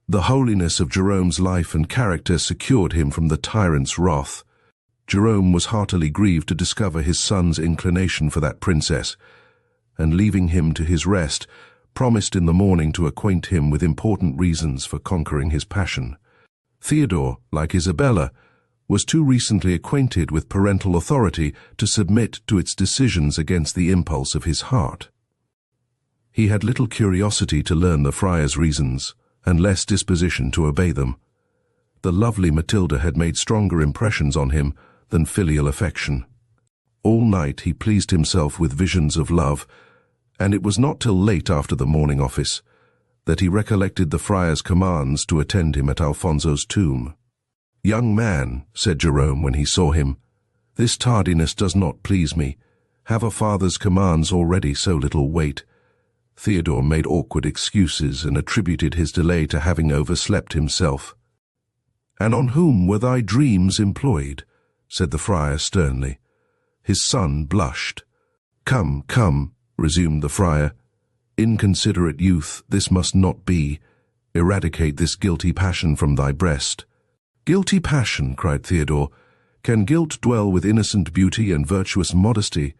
the holiness of Jerome's life and character secured him from the tyrant's wrath. Jerome was heartily grieved to discover his son's inclination for that princess, and leaving him to his rest, promised in the morning to acquaint him with important reasons for conquering his passion. Theodore, like Isabella, was too recently acquainted with parental authority to submit to its decisions against the impulse of his heart. He had little curiosity to learn the friar's reasons, and less disposition to obey them. The lovely Matilda had made stronger impressions on him than filial affection. All night he pleased himself with visions of love, and it was not till late after the morning office that he recollected the friar's commands to attend him at Alfonso's tomb. Young man, said Jerome when he saw him, this tardiness does not please me. Have a father's commands already so little weight? Theodore made awkward excuses and attributed his delay to having overslept himself. And on whom were thy dreams employed? Said the friar sternly. His son blushed. Come, come, resumed the friar. Inconsiderate youth, this must not be. Eradicate this guilty passion from thy breast. Guilty passion, cried Theodore. Can guilt dwell with innocent beauty and virtuous modesty?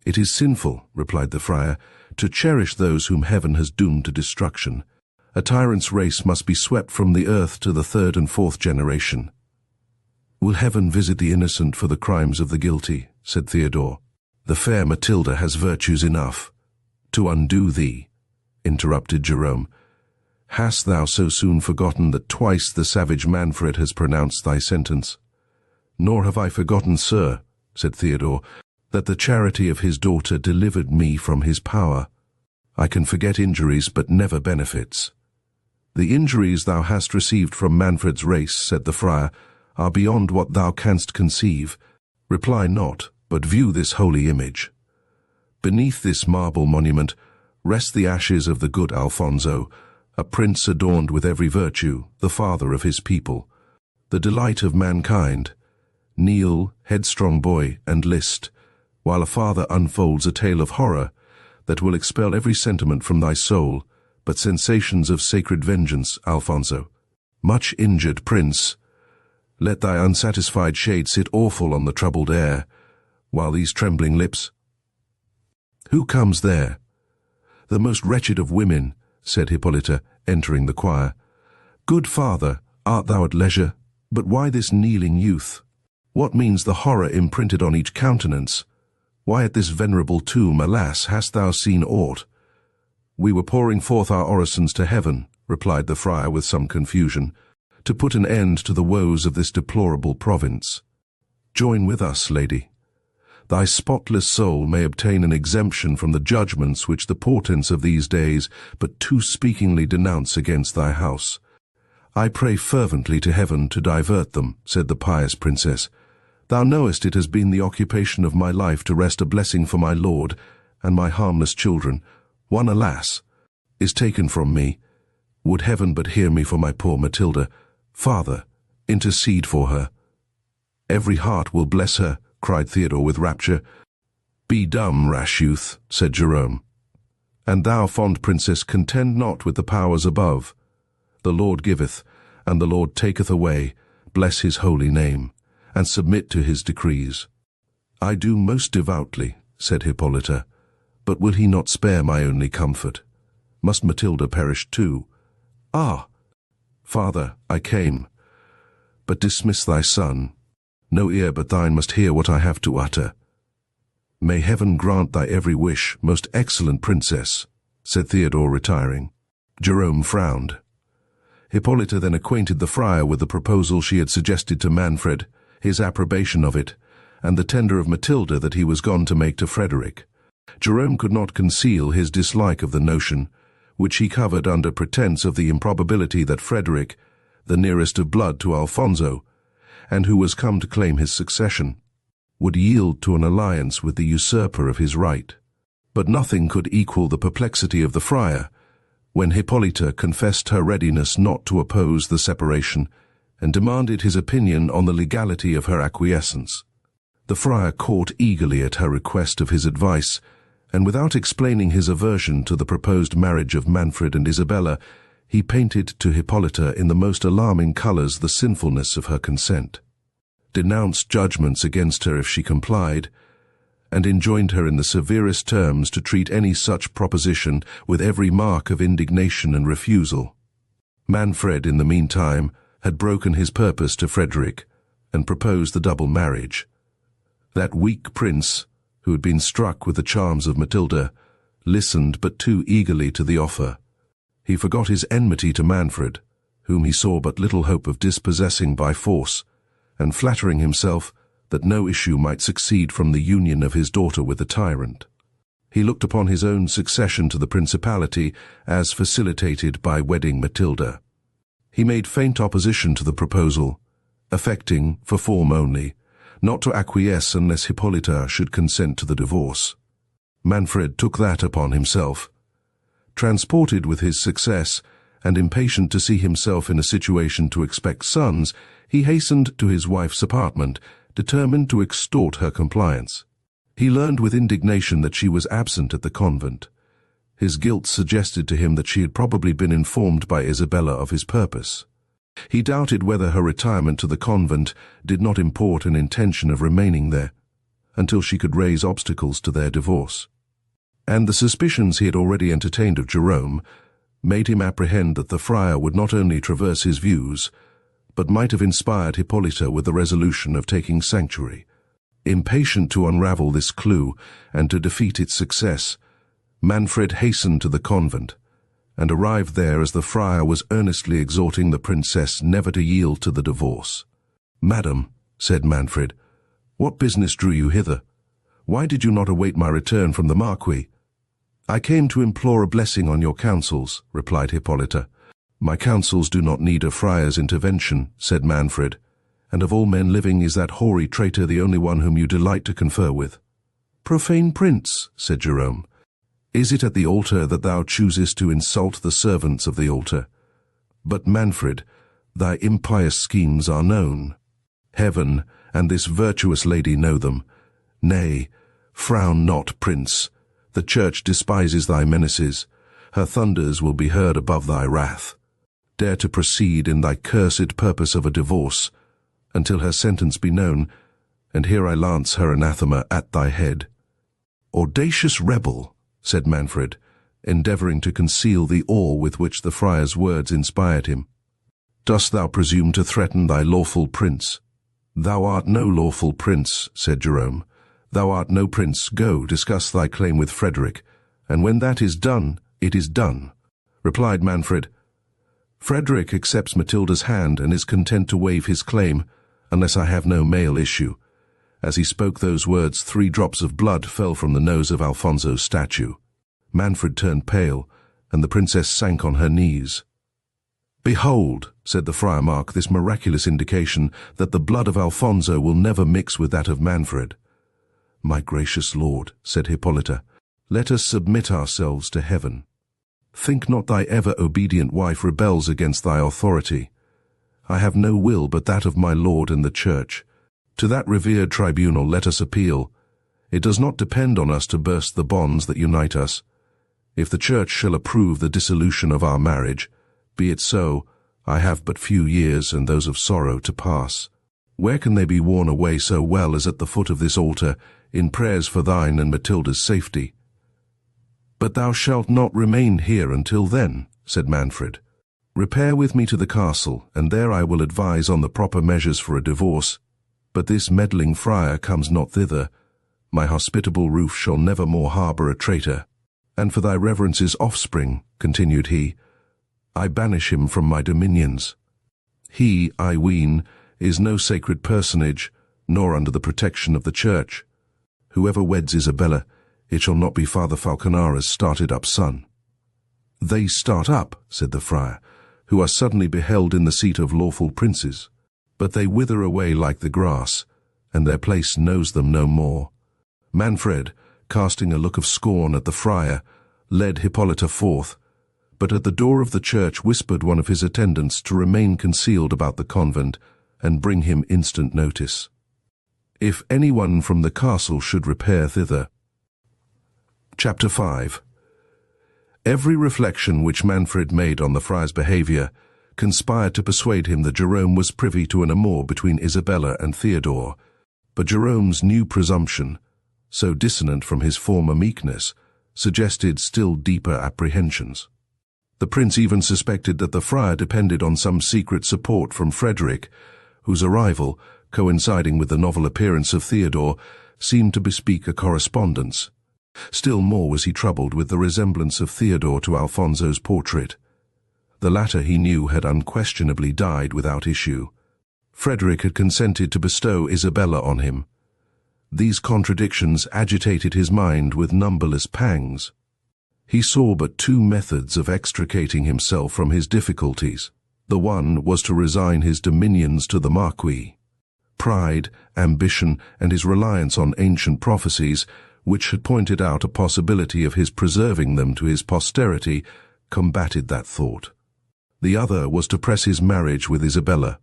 It is sinful, replied the friar, to cherish those whom heaven has doomed to destruction. A tyrant's race must be swept from the earth to the third and fourth generation. Will heaven visit the innocent for the crimes of the guilty? Said Theodore. The fair Matilda has virtues enough. To undo thee, interrupted Jerome. Hast thou so soon forgotten that twice the savage Manfred has pronounced thy sentence? Nor have I forgotten, sir, said Theodore, that the charity of his daughter delivered me from his power. I can forget injuries, but never benefits. The injuries thou hast received from Manfred's race, said the friar, are beyond what thou canst conceive. Reply not, but view this holy image. Beneath this marble monument rest the ashes of the good Alfonso, a prince adorned with every virtue, the father of his people, the delight of mankind. Kneel, headstrong boy, and list, while a father unfolds a tale of horror that will expel every sentiment from thy soul, but sensations of sacred vengeance, Alfonso. Much injured prince, let thy unsatisfied shade sit awful on the troubled air, while these trembling lips— Who comes there? The most wretched of women, said Hippolyta, entering the choir. Good father, art thou at leisure? But why this kneeling youth? What means the horror imprinted on each countenance? Why at this venerable tomb, alas, hast thou seen aught? We were pouring forth our orisons to heaven, replied the friar with some confusion, to put an end to the woes of this deplorable province. Join with us, lady. Thy spotless soul may obtain an exemption from the judgments which the portents of these days but too speakingly denounce against thy house. I pray fervently to heaven to divert them, said the pious princess. Thou knowest it has been the occupation of my life to wrest a blessing for my lord and my harmless children. One, alas, is taken from me. Would heaven but hear me for my poor Matilda. Father, intercede for her. Every heart will bless her, cried Theodore with rapture. Be dumb, rash youth, said Jerome. And thou, fond princess, contend not with the powers above. The Lord giveth, and the Lord taketh away. Bless his holy name, and submit to his decrees. I do most devoutly, said Hippolyta, but will he not spare my only comfort? Must Matilda perish too? Ah! Father, I came. But dismiss thy son. No ear but thine must hear what I have to utter. May heaven grant thy every wish, most excellent princess, said Theodore, retiring. Jerome frowned. Hippolyta then acquainted the friar with the proposal she had suggested to Manfred, his approbation of it, and the tender of Matilda that he was gone to make to Frederick. Jerome could not conceal his dislike of the notion, which he covered under pretence of the improbability that Frederick, the nearest of blood to Alfonso, and who was come to claim his succession, would yield to an alliance with the usurper of his right. But nothing could equal the perplexity of the friar, when Hippolyta confessed her readiness not to oppose the separation, and demanded his opinion on the legality of her acquiescence. The friar caught eagerly at her request of his advice, and without explaining his aversion to the proposed marriage of Manfred and Isabella, he painted to Hippolyta in the most alarming colours the sinfulness of her consent, denounced judgments against her if she complied, and enjoined her in the severest terms to treat any such proposition with every mark of indignation and refusal. Manfred, in the meantime, had broken his purpose to Frederick, and proposed the double marriage. That weak prince, who had been struck with the charms of Matilda, listened but too eagerly to the offer. He forgot his enmity to Manfred, whom he saw but little hope of dispossessing by force, and flattering himself that no issue might succeed from the union of his daughter with the tyrant. He looked upon his own succession to the principality as facilitated by wedding Matilda. He made faint opposition to the proposal, affecting, for form only, not to acquiesce unless Hippolyta should consent to the divorce. Manfred took that upon himself. Transported with his success, and impatient to see himself in a situation to expect sons, he hastened to his wife's apartment, determined to extort her compliance. He learned with indignation that she was absent at the convent. His guilt suggested to him that she had probably been informed by Isabella of his purpose. He doubted whether her retirement to the convent did not import an intention of remaining there, until she could raise obstacles to their divorce. And the suspicions he had already entertained of Jerome made him apprehend that the friar would not only traverse his views, but might have inspired Hippolyta with the resolution of taking sanctuary. Impatient to unravel this clue and to defeat its success, Manfred hastened to the convent, and arrived there as the friar was earnestly exhorting the princess never to yield to the divorce. "Madam," said Manfred, "what business drew you hither? Why did you not await my return from the Marquis?" "I came to implore a blessing on your counsels," replied Hippolyta. "My counsels do not need a friar's intervention," said Manfred, "and of all men living is that hoary traitor the only one whom you delight to confer with." "Profane prince," said Jerome, "is it at the altar that thou choosest to insult the servants of the altar? But, Manfred, thy impious schemes are known. Heaven and this virtuous lady know them. Nay, frown not, prince. The church despises thy menaces. Her thunders will be heard above thy wrath. Dare to proceed in thy cursed purpose of a divorce, until her sentence be known, and here I lance her anathema at thy head." "Audacious rebel," said Manfred, endeavouring to conceal the awe with which the friar's words inspired him. "Dost thou presume to threaten thy lawful prince?" "Thou art no lawful prince," said Jerome. "Thou art no prince. Go, discuss thy claim with Frederick, and when that is done, it is done," replied Manfred. "Frederick accepts Matilda's hand and is content to waive his claim, unless I have no male issue." As he spoke those words, 3 drops of blood fell from the nose of Alfonso's statue. Manfred turned pale, and the princess sank on her knees. "Behold," said the Friar Mark, "this miraculous indication that the blood of Alfonso will never mix with that of Manfred." "My gracious lord," said Hippolyta, "let us submit ourselves to heaven. Think not thy ever-obedient wife rebels against thy authority. I have no will but that of my lord and the church. To that revered tribunal let us appeal. It does not depend on us to burst the bonds that unite us. If the church shall approve the dissolution of our marriage, be it so. I have but few years and those of sorrow to pass. Where can they be worn away so well as at the foot of this altar, in prayers for thine and Matilda's safety?" "But thou shalt not remain here until then," said Manfred. "Repair with me to the castle, and there I will advise on the proper measures for a divorce. But this meddling friar comes not thither. My hospitable roof shall never more harbour a traitor. And for thy reverence's offspring," continued he, "I banish him from my dominions. He, I ween, is no sacred personage, nor under the protection of the church. Whoever weds Isabella, it shall not be Father Falconara's started-up son." "They start up," said the friar, "who are suddenly beheld in the seat of lawful princes. But they wither away like the grass, and their place knows them no more." Manfred, casting a look of scorn at the friar, led Hippolyta forth, but at the door of the church whispered one of his attendants to remain concealed about the convent and bring him instant notice, if anyone from the castle should repair thither. Chapter 5. Every reflection which Manfred made on the friar's behaviour conspired to persuade him that Jerome was privy to an amour between Isabella and Theodore, but Jerome's new presumption, so dissonant from his former meekness, suggested still deeper apprehensions. The prince even suspected that the friar depended on some secret support from Frederick, whose arrival, coinciding with the novel appearance of Theodore, seemed to bespeak a correspondence. Still more was he troubled with the resemblance of Theodore to Alfonso's portrait. The latter, he knew, had unquestionably died without issue. Frederick had consented to bestow Isabella on him. These contradictions agitated his mind with numberless pangs. He saw but 2 methods of extricating himself from his difficulties. The one was to resign his dominions to the Marquis. Pride, ambition, and his reliance on ancient prophecies, which had pointed out a possibility of his preserving them to his posterity, combated that thought. The other was to press his marriage with Isabella.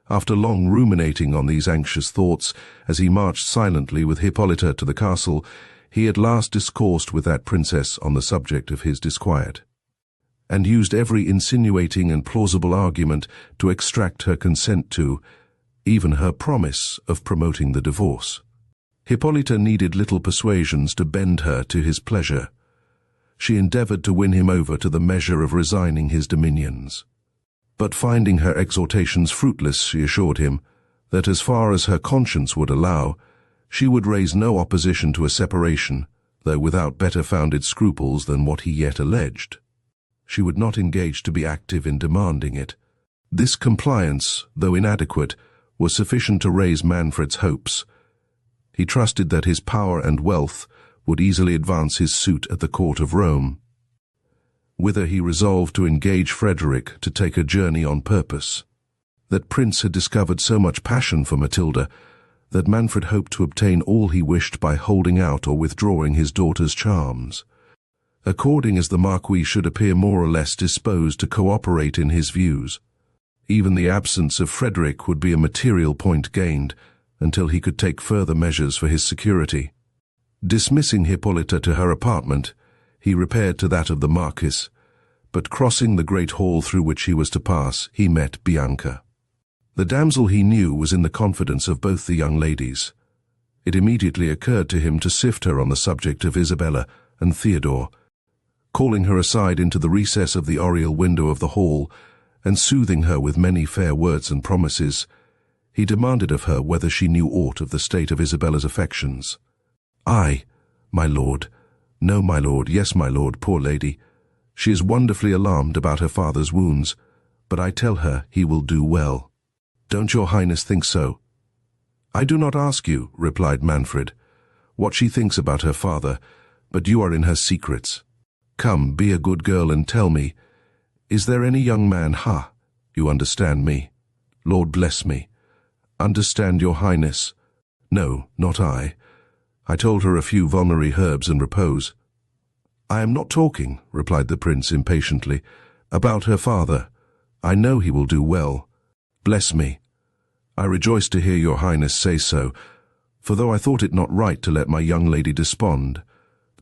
After long ruminating on these anxious thoughts, as he marched silently with Hippolyta to the castle, he at last discoursed with that princess on the subject of his disquiet. and used every insinuating and plausible argument to extract her consent to, even her promise of promoting the divorce. Hippolyta needed little persuasions to bend her to his pleasure. She endeavored to win him over to the measure of resigning his dominions. But finding her exhortations fruitless, she assured him that as far as her conscience would allow, she would raise no opposition to a separation, though without better founded scruples than what he yet alleged. She would not engage to be active in demanding it. This compliance, though inadequate, was sufficient to raise Manfred's hopes. He trusted that his power and wealth would easily advance his suit at the court of Rome, whither he resolved to engage Frederick to take a journey on purpose. That prince had discovered so much passion for Matilda that Manfred hoped to obtain all he wished by holding out or withdrawing his daughter's charms, according as the Marquis should appear more or less disposed to cooperate in his views. Even the absence of Frederick would be a material point gained until he could take further measures for his security. Dismissing Hippolyta to her apartment, he repaired to that of the Marquis, but crossing the great hall through which he was to pass, he met Bianca. The damsel he knew was in the confidence of both the young ladies. It immediately occurred to him to sift her on the subject of Isabella and Theodore. Calling her aside into the recess of the oriel window of the hall, and soothing her with many fair words and promises, he demanded of her whether she knew aught of the state of Isabella's affections. "Ay, my lord. No, my lord. Yes, my lord, poor lady. She is wonderfully alarmed about her father's wounds, but I tell her he will do well. Don't your highness think so?" "I do not ask you," replied Manfred, "what she thinks about her father, but you are in her secrets. Come, be a good girl and tell me, is there any young man, you understand me? Lord bless me. Understand your highness? No, not I. I told her a few vulnerary herbs and repose." "I am not talking," replied the prince impatiently, "about her father. I know he will do well. Bless me. I rejoice to hear your highness say so, for though I thought it not right to let my young lady despond,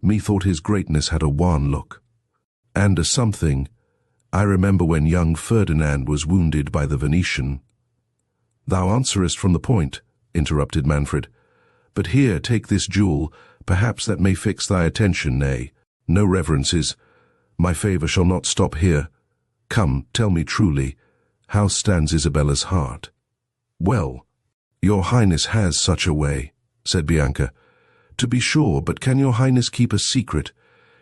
methought his greatness had a wan look. And a something, I remember when young Ferdinand was wounded by the Venetian." "Thou answerest from the point," interrupted Manfred. "But here, take this jewel, perhaps that may fix thy attention. Nay, no reverences. My favour shall not stop here. Come, tell me truly, how stands Isabella's heart?" "Well, your highness has such a way," said Bianca. "To be sure, but can your highness keep a secret?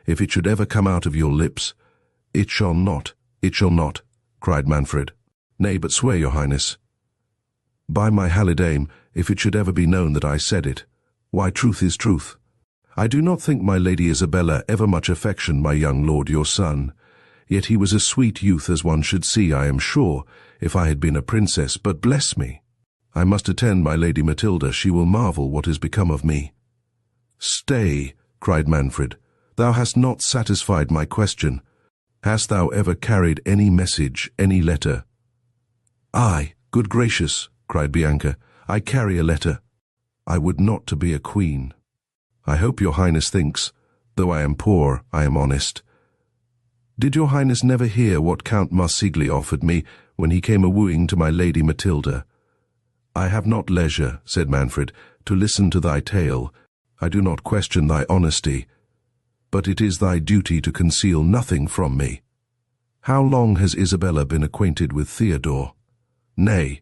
If it should ever come out of your lips—" "It shall not, cried Manfred. "Nay, but swear, your highness." "By my halidame, if it should ever be known that I said it, why, truth is truth. I do not think my lady Isabella ever much affectioned my young lord your son, yet he was a sweet youth as one should see, I am sure, if I had been a princess, but bless me, I must attend my lady Matilda, she will marvel what is become of me." "Stay," cried Manfred, "thou hast not satisfied my question. Hast thou ever carried any message, any letter?" "Aye, good gracious," cried Bianca, "I carry a letter. I would not to be a queen. I hope your highness thinks, though I am poor, I am honest. Did your highness never hear what Count Marsigli offered me when he came a-wooing to my lady Matilda?" "I have not leisure," said Manfred, "to listen to thy tale. I do not question thy honesty, but it is thy duty to conceal nothing from me. How long has Isabella been acquainted with Theodore?" "Nay,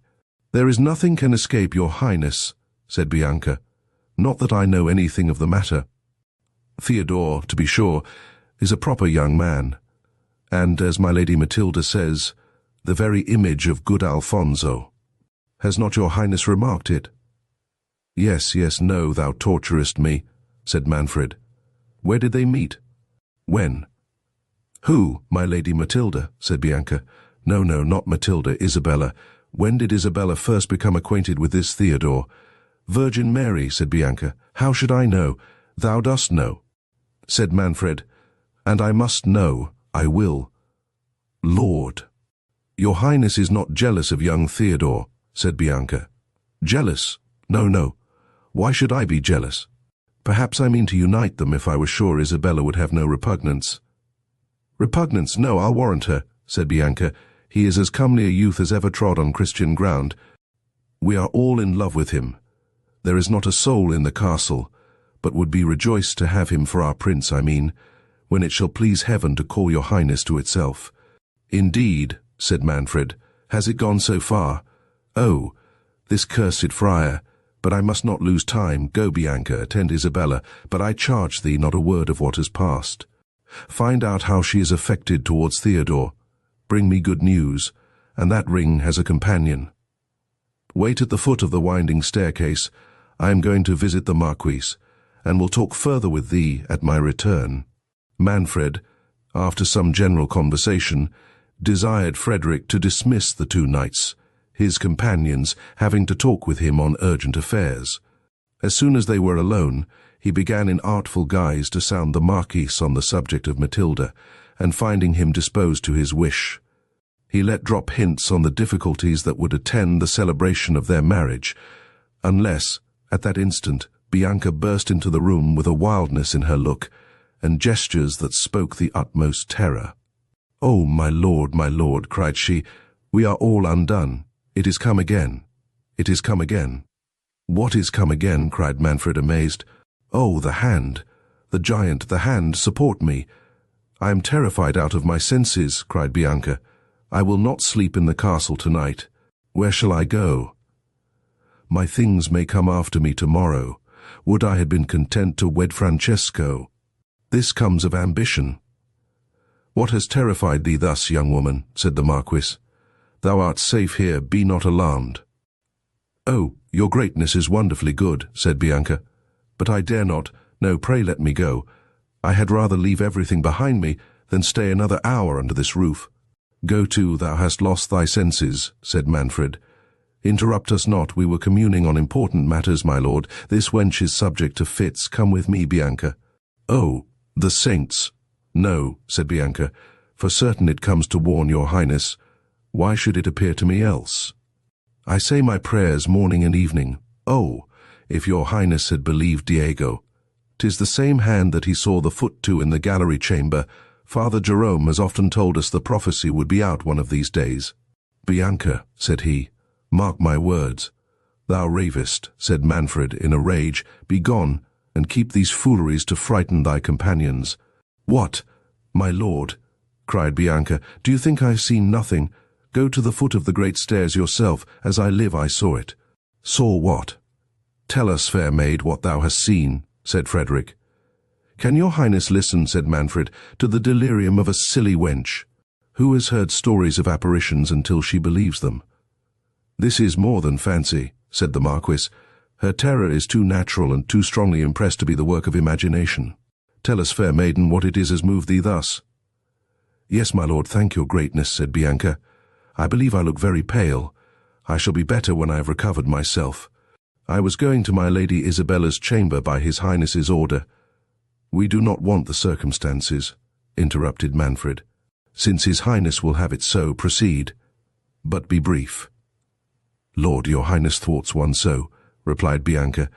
there is nothing can escape your highness," said Bianca. "Not that I know anything of the matter. Theodore, to be sure, is a proper young man, and, as my lady Matilda says, the very image of good Alfonso. Has not your highness remarked it?" Yes, no, thou torturest me," said Manfred. "Where did they meet? When?" "Who, my lady Matilda?" said Bianca. No, not Matilda, Isabella. When did Isabella first become acquainted with this Theodore?" "Virgin Mary," said Bianca. "How should I know?" "Thou dost know," said Manfred, "and I must know. I will." "Lord, your highness is not jealous of young Theodore," said Bianca. "Jealous? No. Why should I be jealous? Perhaps I mean to unite them if I were sure Isabella would have no repugnance." Repugnance, no, I'll warrant her, said Bianca. He is as comely a youth as ever trod on Christian ground. We are all in love with him. There is not a soul in the castle, but would be rejoiced to have him for our prince, I mean, when it shall please heaven to call your highness to itself. Indeed, said Manfred, has it gone so far? Oh, this cursed friar! But I must not lose time. Go, Bianca, attend Isabella, but I charge thee not a word of what has passed. Find out how she is affected towards Theodore. Bring me good news, and that ring has a companion. Wait at the foot of the winding staircase. I am going to visit the Marquis, and will talk further with thee at my return. Manfred, after some general conversation, desired Frederick to dismiss the two knights, his companions having to talk with him on urgent affairs. As soon as they were alone, he began in artful guise to sound the Marquis on the subject of Matilda, and finding him disposed to his wish, he let drop hints on the difficulties that would attend the celebration of their marriage, unless, at that instant, Bianca burst into the room with a wildness in her look, and gestures that spoke the utmost terror. "Oh, my lord," cried she, "we are all undone. It is come again. It is come again." "What is come again?" cried Manfred, amazed. "Oh, the hand! The giant, the hand, support me!" "I am terrified out of my senses," cried Bianca. "I will not sleep in the castle tonight. Where shall I go? My things may come after me tomorrow. Would I had been content to wed Francesco. This comes of ambition." "What has terrified thee thus, young woman?" said the Marquis. "Thou art safe here, be not alarmed." "Oh, your greatness is wonderfully good," said Bianca. "But I dare not. No, pray let me go. I had rather leave everything behind me than stay another hour under this roof." "Go to, thou hast lost thy senses," said Manfred. "Interrupt us not, we were communing on important matters, my lord. This wench is subject to fits. Come with me, Bianca." "Oh, the saints!" "No," said Bianca, "for certain it comes to warn your highness. Why should it appear to me else? I say my prayers morning and evening. Oh, if your highness had believed Diego! 'Tis the same hand that he saw the foot to in the gallery chamber. Father Jerome has often told us the prophecy would be out one of these days." "Bianca," said he, "mark my words." "Thou ravest," said Manfred in a rage. "Be gone, and keep these fooleries to frighten thy companions." "What, my lord?" cried Bianca. "Do you think I have seen nothing? Go to the foot of the great stairs yourself. As I live, I saw it." "Saw what?" "Tell us, fair maid, what thou hast seen," said Frederick. "Can your highness listen," said Manfred, "to the delirium of a silly wench? Who has heard stories of apparitions until she believes them?" "This is more than fancy," said the Marquis. "Her terror is too natural and too strongly impressed to be the work of imagination. Tell us, fair maiden, what it is has moved thee thus." "Yes, my lord, thank your greatness," said Bianca. "I believe I look very pale. I shall be better when I have recovered myself. I was going to my Lady Isabella's chamber by his highness's order." "We do not want the circumstances," interrupted Manfred. "Since his highness will have it so, proceed. But be brief." "Lord, your highness thwarts one so," replied Bianca.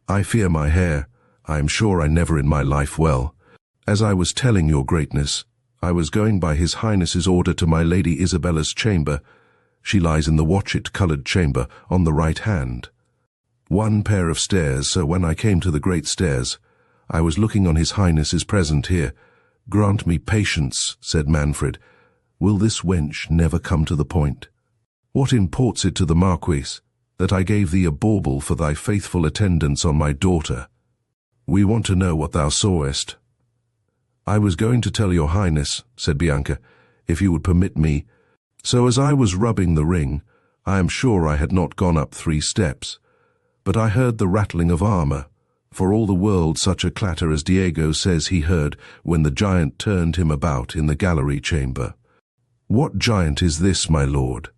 "I fear my hair. I am sure I never in my life well. As I was telling your greatness, I was going by his highness's order to my Lady Isabella's chamber. She lies in the watchet-coloured chamber on the right hand. One pair of stairs, so when I came to the great stairs, I was looking on his highness's present here. Grant me patience," said Manfred. "Will this wench never come to the point? What imports it to the Marquis that I gave thee a bauble for thy faithful attendance on my daughter? We want to know what thou sawest." "I was going to tell your highness," said Bianca, "if you would permit me. So as I was rubbing the ring, I am sure I had not gone up 3 steps, but I heard the rattling of armour, for all the world such a clatter as Diego says he heard when the giant turned him about in the gallery chamber." "What giant is this, my lord?"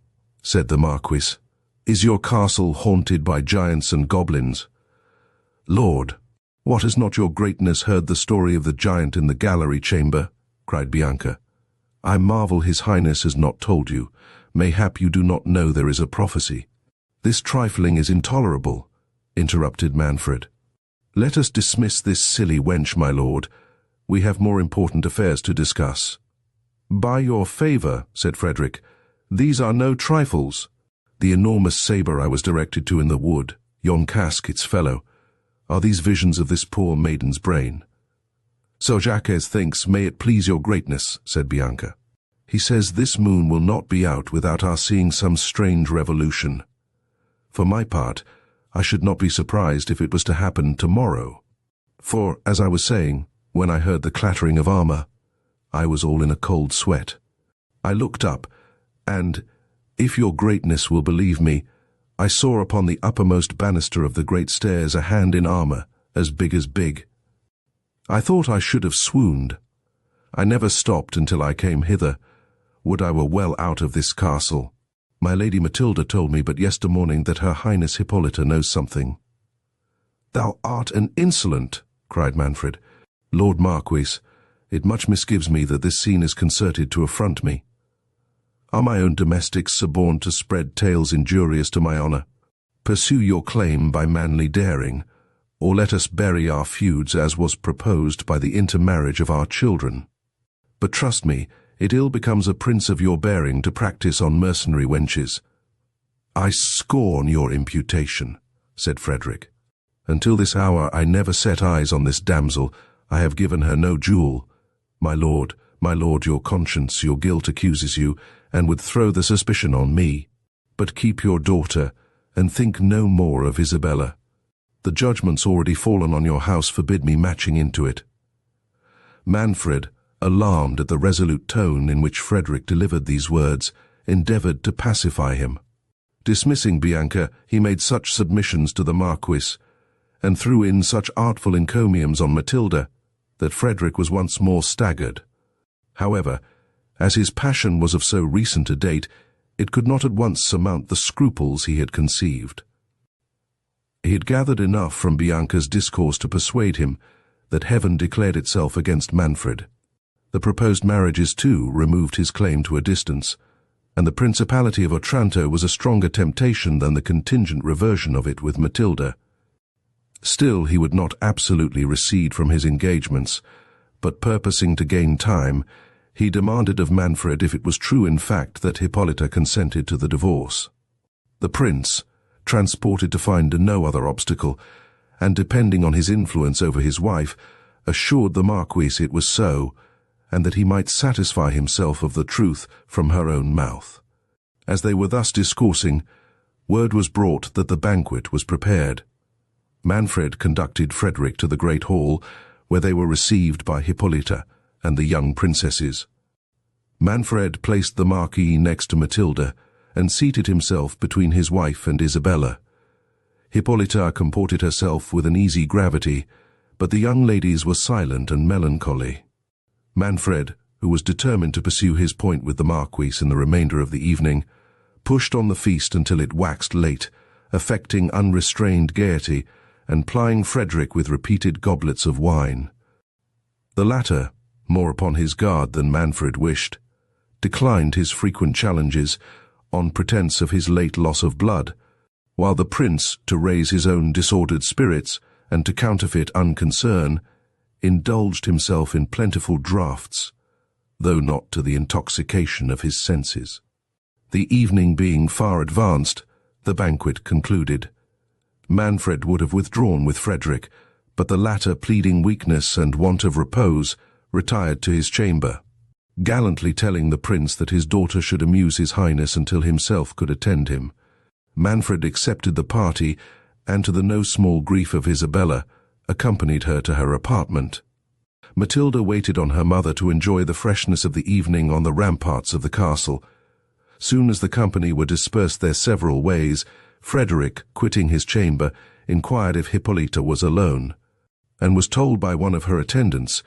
said the Marquis. "Is your castle haunted by giants and goblins?" "Lord, what, has not your greatness heard the story of the giant in the gallery chamber?" cried Bianca. "I marvel his highness has not told you. Mayhap you do not know there is a prophecy." "This trifling is intolerable," interrupted Manfred. "Let us dismiss this silly wench, my lord. We have more important affairs to discuss." "By your favour," said Frederick, "these are no trifles. The enormous sabre I was directed to in the wood, yon casque its fellow, are these visions of this poor maiden's brain?" "So Jacques thinks, may it please your greatness," said Bianca. "He says this moon will not be out without our seeing some strange revolution. For my part, I should not be surprised if it was to happen tomorrow. For, as I was saying, when I heard the clattering of armour, I was all in a cold sweat. I looked up, and, if your greatness will believe me, I saw upon the uppermost banister of the great stairs a hand in armour, as big. I thought I should have swooned. I never stopped until I came hither. Would I were well out of this castle. My Lady Matilda told me but yestermorning that Her Highness Hippolyta knows something." "Thou art an insolent," cried Manfred. "Lord Marquis, it much misgives me that this scene is concerted to affront me. Are my own domestics suborned to spread tales injurious to my honour? Pursue your claim by manly daring, or let us bury our feuds as was proposed by the intermarriage of our children. But trust me, it ill becomes a prince of your bearing to practice on mercenary wenches." "I scorn your imputation," said Frederick. "Until this hour I never set eyes on this damsel. I have given her no jewel. My lord, your conscience, your guilt accuses you, and would throw the suspicion on me. But keep your daughter, and think no more of Isabella. The judgments already fallen on your house forbid me matching into it." Manfred, alarmed at the resolute tone in which Frederick delivered these words, endeavoured to pacify him. Dismissing Bianca, he made such submissions to the Marquis, and threw in such artful encomiums on Matilda, that Frederick was once more staggered. However, as his passion was of so recent a date, it could not at once surmount the scruples he had conceived. He had gathered enough from Bianca's discourse to persuade him that heaven declared itself against Manfred. The proposed marriages, too, removed his claim to a distance, and the Principality of Otranto was a stronger temptation than the contingent reversion of it with Matilda. Still, he would not absolutely recede from his engagements, but purposing to gain time, he demanded of Manfred if it was true in fact that Hippolyta consented to the divorce. The prince, transported to find no other obstacle, and depending on his influence over his wife, assured the Marquis it was so, and that he might satisfy himself of the truth from her own mouth. As they were thus discoursing, word was brought that the banquet was prepared. Manfred conducted Frederick to the great hall, where they were received by Hippolyta and the young princesses. Manfred placed the Marquis next to Matilda, and seated himself between his wife and Isabella. Hippolyta comported herself with an easy gravity, but the young ladies were silent and melancholy. Manfred, who was determined to pursue his point with the Marquis in the remainder of the evening, pushed on the feast until it waxed late, affecting unrestrained gaiety, and plying Frederick with repeated goblets of wine. The latter, more upon his guard than Manfred wished, declined his frequent challenges on pretence of his late loss of blood, while the prince, to raise his own disordered spirits and to counterfeit unconcern, indulged himself in plentiful draughts, though not to the intoxication of his senses. The evening being far advanced, the banquet concluded. Manfred would have withdrawn with Frederick, but the latter, pleading weakness and want of repose, retired to his chamber, gallantly telling the prince that his daughter should amuse his highness until himself could attend him. Manfred accepted the party, and to the no small grief of Isabella, accompanied her to her apartment. Matilda waited on her mother to enjoy the freshness of the evening on the ramparts of the castle. Soon as the company were dispersed their several ways, Frederick, quitting his chamber, inquired if Hippolyta was alone, and was told by one of her attendants,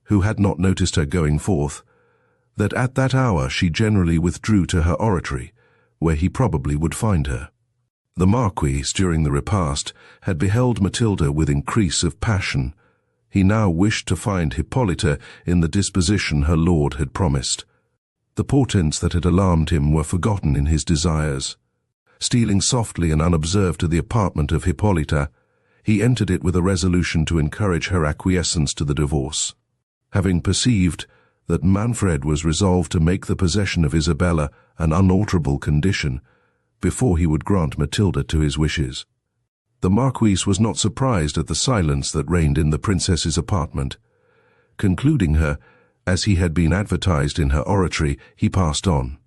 who had not noticed her going forth, that at that hour she generally withdrew to her oratory, where he probably would find her. The Marquis, during the repast, had beheld Matilda with increase of passion. He now wished to find Hippolyta in the disposition her lord had promised. The portents that had alarmed him were forgotten in his desires. Stealing softly and unobserved to the apartment of Hippolyta, he entered it with a resolution to encourage her acquiescence to the divorce. Having perceived, that Manfred was resolved to make the possession of Isabella an unalterable condition before he would grant Matilda to his wishes. The Marquis was not surprised at the silence that reigned in the princess's apartment. Concluding her, as he had been advertised in her oratory, he passed on.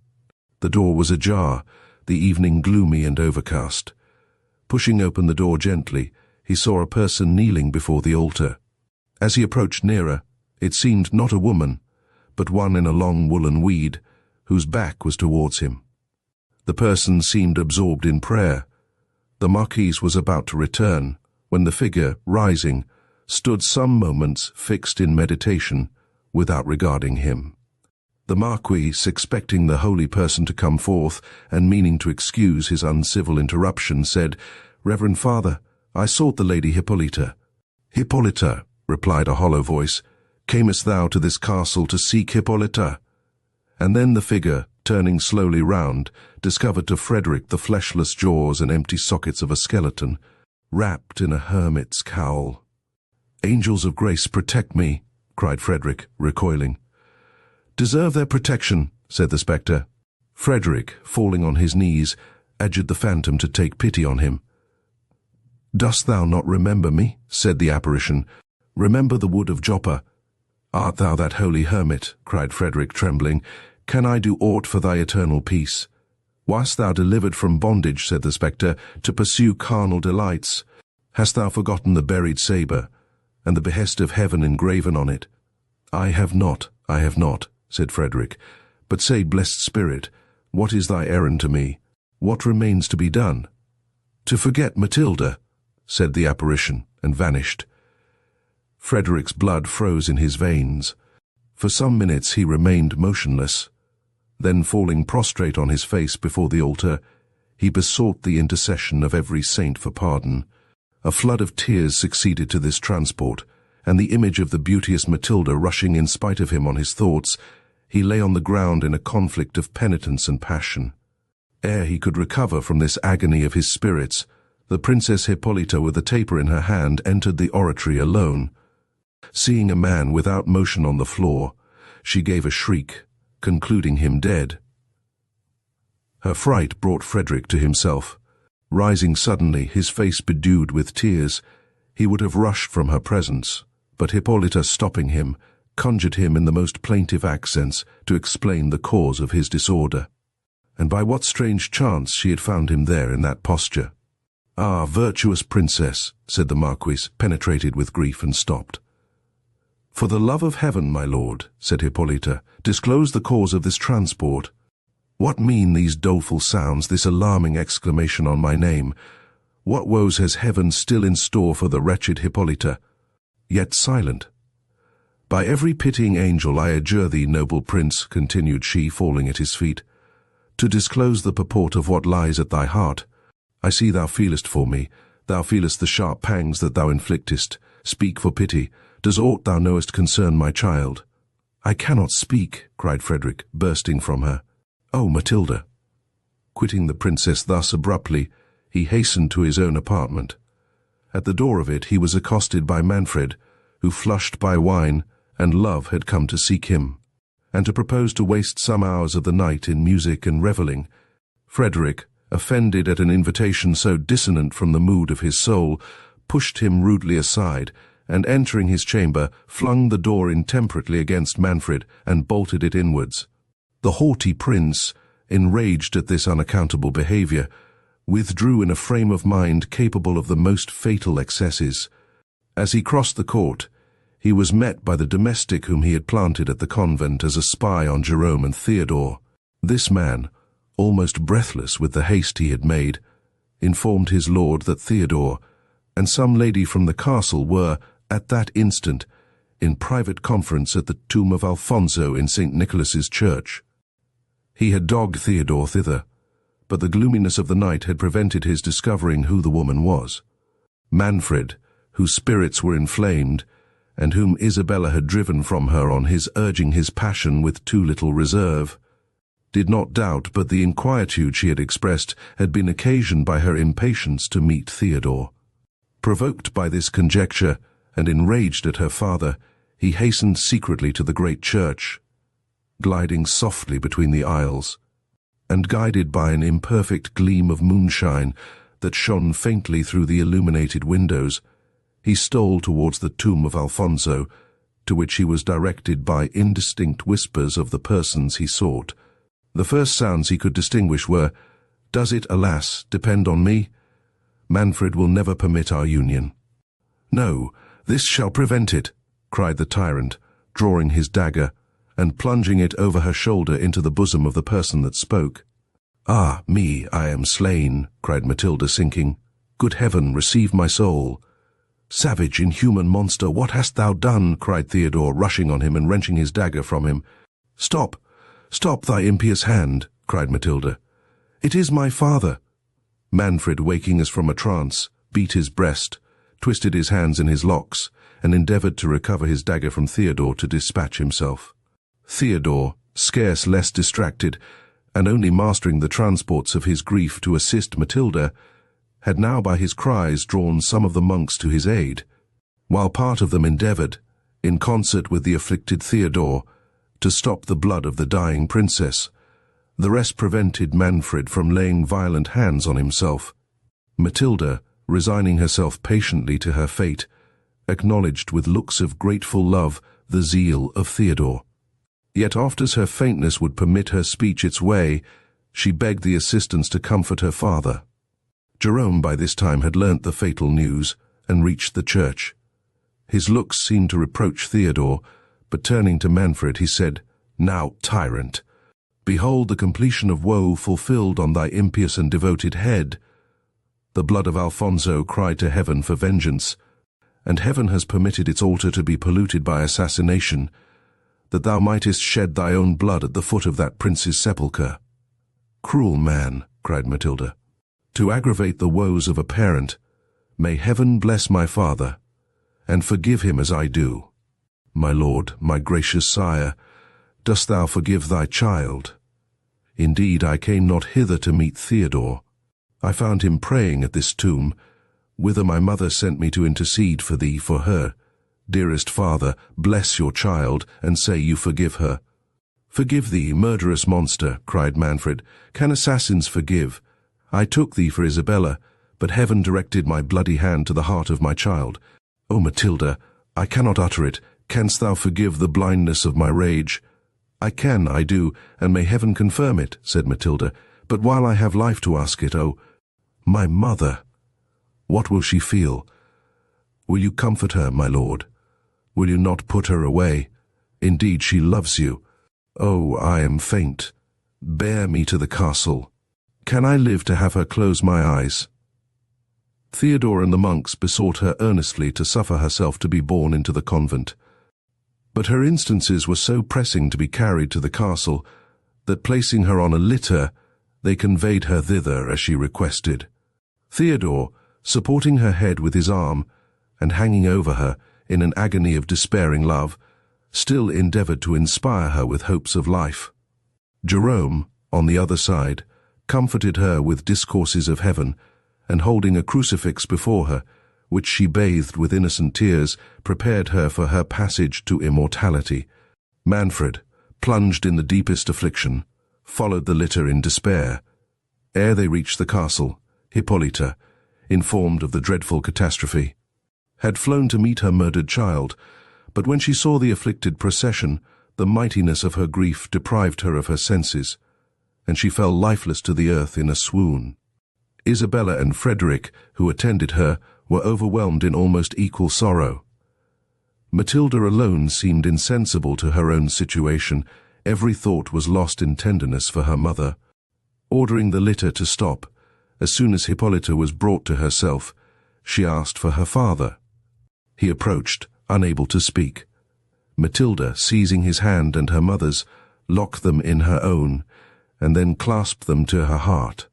The door was ajar, the evening gloomy and overcast. Pushing open the door gently, he saw a person kneeling before the altar. As he approached nearer, it seemed not a woman, but one in a long woolen weed, whose back was towards him. The person seemed absorbed in prayer. The Marquis was about to return, when the figure, rising, stood some moments fixed in meditation, without regarding him. The Marquis, expecting the holy person to come forth, and meaning to excuse his uncivil interruption, said, "Reverend Father, I sought the Lady Hippolyta." "Hippolyta," replied a hollow voice, "camest thou to this castle to seek Hippolyta?" And then the figure, turning slowly round, discovered to Frederick the fleshless jaws and empty sockets of a skeleton, wrapped in a hermit's cowl. "Angels of grace, protect me!" cried Frederick, recoiling. "Deserve their protection," said the spectre. Frederick, falling on his knees, adjured the phantom to take pity on him. "Dost thou not remember me?" said the apparition. "Remember the wood of Joppa." "Art thou that holy hermit?" cried Frederick, trembling. "Can I do aught for thy eternal peace?" "Wast thou delivered from bondage," said the spectre, "to pursue carnal delights? Hast thou forgotten the buried sabre, and the behest of heaven engraven on it?" I have not," said Frederick. "But say, blessed spirit, what is thy errand to me? What remains to be done?" "To forget Matilda," said the apparition, and vanished. Frederick's blood froze in his veins. For some minutes he remained motionless. Then, falling prostrate on his face before the altar, he besought the intercession of every saint for pardon. A flood of tears succeeded to this transport, and the image of the beauteous Matilda rushing in spite of him on his thoughts, he lay on the ground in a conflict of penitence and passion. Ere he could recover from this agony of his spirits, the Princess Hippolyta, with a taper in her hand, entered the oratory alone. Seeing a man without motion on the floor, she gave a shriek, concluding him dead. Her fright brought Frederick to himself. Rising suddenly, his face bedewed with tears, he would have rushed from her presence, but Hippolyta, stopping him, conjured him in the most plaintive accents to explain the cause of his disorder, and by what strange chance she had found him there in that posture. "Ah, virtuous princess," said the Marquis, penetrated with grief, and stopped. "For the love of heaven, my lord," said Hippolyta, "disclose the cause of this transport. What mean these doleful sounds, this alarming exclamation on my name? What woes has heaven still in store for the wretched Hippolyta? Yet silent. By every pitying angel I adjure thee, noble prince," continued she, falling at his feet, "to disclose the purport of what lies at thy heart. I see thou feelest for me, thou feelest the sharp pangs that thou inflictest. Speak for pity. Does aught thou knowest concern my child?" "I cannot speak," cried Frederick, bursting from her. "Oh, Matilda!" Quitting the princess thus abruptly, he hastened to his own apartment. At the door of it he was accosted by Manfred, who, flushed by wine and love, had come to seek him, and to propose to waste some hours of the night in music and revelling. Frederick, offended at an invitation so dissonant from the mood of his soul, pushed him rudely aside, and entering his chamber, flung the door intemperately against Manfred, and bolted it inwards. The haughty prince, enraged at this unaccountable behavior, withdrew in a frame of mind capable of the most fatal excesses. As he crossed the court, he was met by the domestic whom he had planted at the convent as a spy on Jerome and Theodore. This man, almost breathless with the haste he had made, informed his lord that Theodore and some lady from the castle were, at that instant, in private conference at the tomb of Alfonso in St. Nicholas's church. He had dogged Theodore thither, but the gloominess of the night had prevented his discovering who the woman was. Manfred, whose spirits were inflamed, and whom Isabella had driven from her on his urging his passion with too little reserve, did not doubt but the inquietude she had expressed had been occasioned by her impatience to meet Theodore. Provoked by this conjecture, and enraged at her father, he hastened secretly to the great church, gliding softly between the aisles, and guided by an imperfect gleam of moonshine that shone faintly through the illuminated windows, he stole towards the tomb of Alfonso, to which he was directed by indistinct whispers of the persons he sought. The first sounds he could distinguish were, "Does it, alas, depend on me? Manfred will never permit our union." "No, this shall prevent it," cried the tyrant, drawing his dagger, and plunging it over her shoulder into the bosom of the person that spoke. "Ah, me, I am slain," cried Matilda, sinking. "Good heaven, receive my soul." "Savage, inhuman monster, what hast thou done?" cried Theodore, rushing on him and wrenching his dagger from him. "Stop, stop thy impious hand," cried Matilda. "It is my father." Manfred, waking as from a trance, beat his breast, twisted his hands in his locks, and endeavoured to recover his dagger from Theodore to dispatch himself. Theodore, scarce less distracted, and only mastering the transports of his grief to assist Matilda, had now by his cries drawn some of the monks to his aid, while part of them endeavoured, in concert with the afflicted Theodore, to stop the blood of the dying princess. The rest prevented Manfred from laying violent hands on himself. Matilda, resigning herself patiently to her fate, acknowledged with looks of grateful love the zeal of Theodore. Yet oft as her faintness would permit her speech its way, she begged the assistants to comfort her father. Jerome by this time had learnt the fatal news and reached the church. His looks seemed to reproach Theodore, but turning to Manfred he said, "Now, tyrant, behold the completion of woe fulfilled on thy impious and devoted head. The blood of Alfonso cried to heaven for vengeance, and heaven has permitted its altar to be polluted by assassination, that thou mightest shed thy own blood at the foot of that prince's sepulchre." "Cruel man," cried Matilda, "to aggravate the woes of a parent, may heaven bless my father, and forgive him as I do. My lord, my gracious sire, dost thou forgive thy child? Indeed, I came not hither to meet Theodore. I found him praying at this tomb, whither my mother sent me to intercede for thee for her. Dearest father, bless your child, and say you forgive her." "Forgive thee, murderous monster," cried Manfred. "Can assassins forgive? I took thee for Isabella, but heaven directed my bloody hand to the heart of my child. O Matilda, I cannot utter it. Canst thou forgive the blindness of my rage?" "I can, I do, and may heaven confirm it," said Matilda. "But while I have life to ask it, oh, my mother, what will she feel? Will you comfort her, my lord? Will you not put her away? Indeed, she loves you. Oh, I am faint. Bear me to the castle. Can I live to have her close my eyes?" Theodore and the monks besought her earnestly to suffer herself to be borne into the convent. But her instances were so pressing to be carried to the castle, that placing her on a litter, they conveyed her thither as she requested. Theodore, supporting her head with his arm, and hanging over her in an agony of despairing love, still endeavoured to inspire her with hopes of life. Jerome, on the other side, comforted her with discourses of heaven, and holding a crucifix before her, which she bathed with innocent tears, prepared her for her passage to immortality. Manfred, plunged in the deepest affliction, followed the litter in despair. Ere they reached the castle, Hippolyta, informed of the dreadful catastrophe, had flown to meet her murdered child, but when she saw the afflicted procession, the mightiness of her grief deprived her of her senses, and she fell lifeless to the earth in a swoon. Isabella and Frederick, who attended her, were overwhelmed in almost equal sorrow. Matilda alone seemed insensible to her own situation. Every thought was lost in tenderness for her mother. Ordering the litter to stop, as soon as Hippolyta was brought to herself, she asked for her father. He approached, unable to speak. Matilda, seizing his hand and her mother's, locked them in her own, and then clasped them to her heart.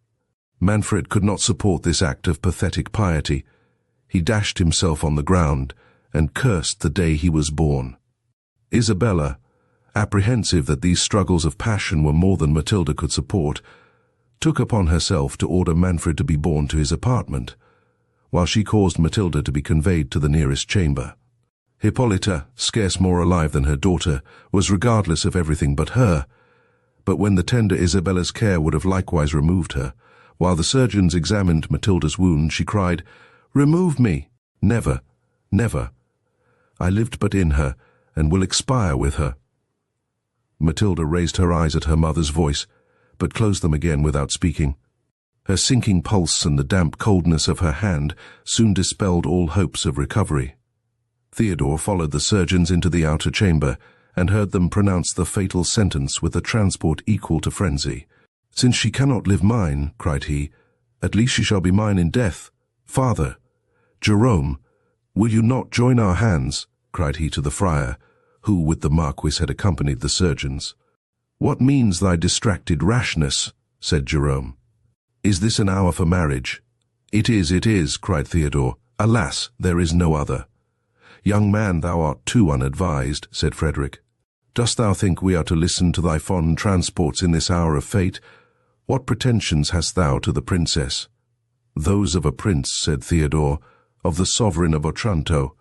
Manfred could not support this act of pathetic piety. He dashed himself on the ground and cursed the day he was born. Isabella, apprehensive that these struggles of passion were more than Matilda could support, took upon herself to order Manfred to be borne to his apartment, while she caused Matilda to be conveyed to the nearest chamber. Hippolyta, scarce more alive than her daughter, was regardless of everything but her. But when the tender Isabella's care would have likewise removed her, while the surgeons examined Matilda's wound, she cried, "Remove me! Never, never. I lived but in her, and will expire with her." Matilda raised her eyes at her mother's voice, but closed them again without speaking. Her sinking pulse and the damp coldness of her hand soon dispelled all hopes of recovery. Theodore followed the surgeons into the outer chamber, and heard them pronounce the fatal sentence with a transport equal to frenzy. "Since she cannot live mine," cried he, "at least she shall be mine in death. Father, Jerome, will you not join our hands?" cried he to the friar, who with the Marquis had accompanied the surgeons. "What means thy distracted rashness?" said Jerome. "Is this an hour for marriage?" It is, cried Theodore. "Alas, there is no other." "Young man, thou art too unadvised," said Frederick. "Dost thou think we are to listen to thy fond transports in this hour of fate? What pretensions hast thou to the princess?" "Those of a prince," said Theodore, "of the sovereign of Otranto.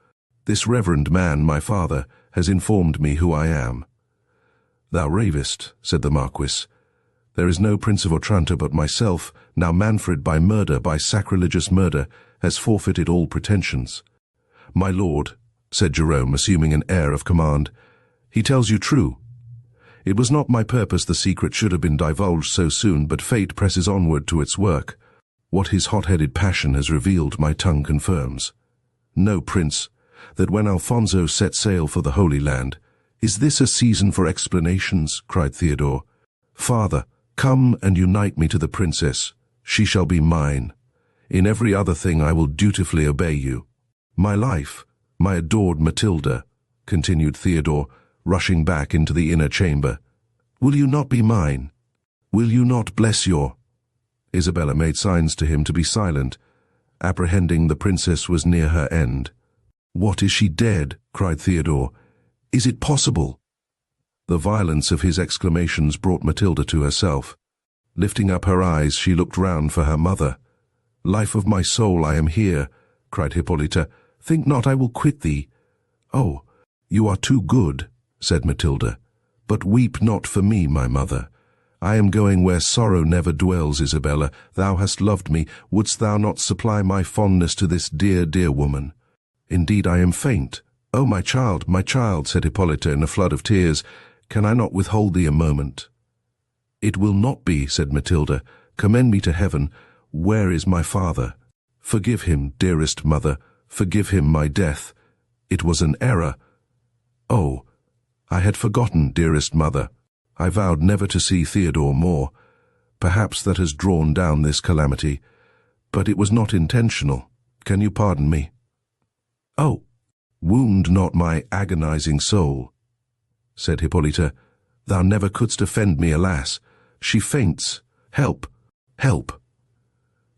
This reverend man, my father, has informed me who I am." "Thou ravest," said the Marquis. "There is no prince of Otranto but myself. Now Manfred, by murder, by sacrilegious murder, has forfeited all pretensions." "My lord," said Jerome, assuming an air of command, "he tells you true. It was not my purpose the secret should have been divulged so soon, but fate presses onward to its work. What his hot-headed passion has revealed, my tongue confirms. Know, prince, that when Alfonso set sail for the Holy Land—" "Is this a season for explanations?" cried Theodore. "Father, come and unite me to the princess. She shall be mine. In every other thing I will dutifully obey you. My life, my adored Matilda," continued Theodore, rushing back into the inner chamber. "Will you not be mine? Will you not bless your—" Isabella made signs to him to be silent, apprehending the princess was near her end. "What, is she dead?" cried Theodore. "Is it possible?" The violence of his exclamations brought Matilda to herself. Lifting up her eyes, she looked round for her mother. "Life of my soul, I am here," cried Hippolyta. "Think not I will quit thee." "Oh, you are too good," said Matilda. "But weep not for me, my mother. I am going where sorrow never dwells, Isabella. Thou hast loved me. Wouldst thou not supply my fondness to this dear, dear woman? Indeed, I am faint." "Oh, my child, said Hippolyta in a flood of tears. "Can I not withhold thee a moment?" "It will not be," said Matilda. "Commend me to heaven. Where is my father? Forgive him, dearest mother. Forgive him my death. It was an error. Oh, I had forgotten, dearest mother. I vowed never to see Theodore more. Perhaps that has drawn down this calamity. But it was not intentional. Can you pardon me?" "Oh, wound not my agonizing soul," said Hippolyta. "Thou never couldst offend me, alas. She faints. Help, help."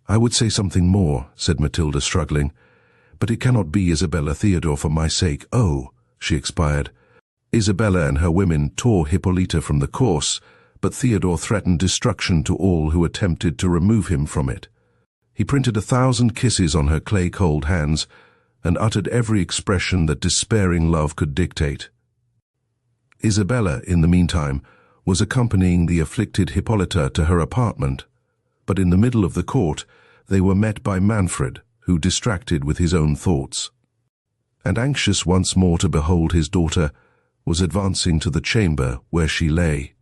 "I would say something more," said Matilda, struggling. "But it cannot be, Isabella. Theodore, for my sake. Oh," she expired. Isabella and her women tore Hippolyta from the corse, but Theodore threatened destruction to all who attempted to remove him from it. He printed 1,000 kisses on her clay-cold hands, and uttered every expression that despairing love could dictate. Isabella, in the meantime, was accompanying the afflicted Hippolyta to her apartment, but in the middle of the court they were met by Manfred, who, distracted with his own thoughts, and anxious once more to behold his daughter, was advancing to the chamber where she lay.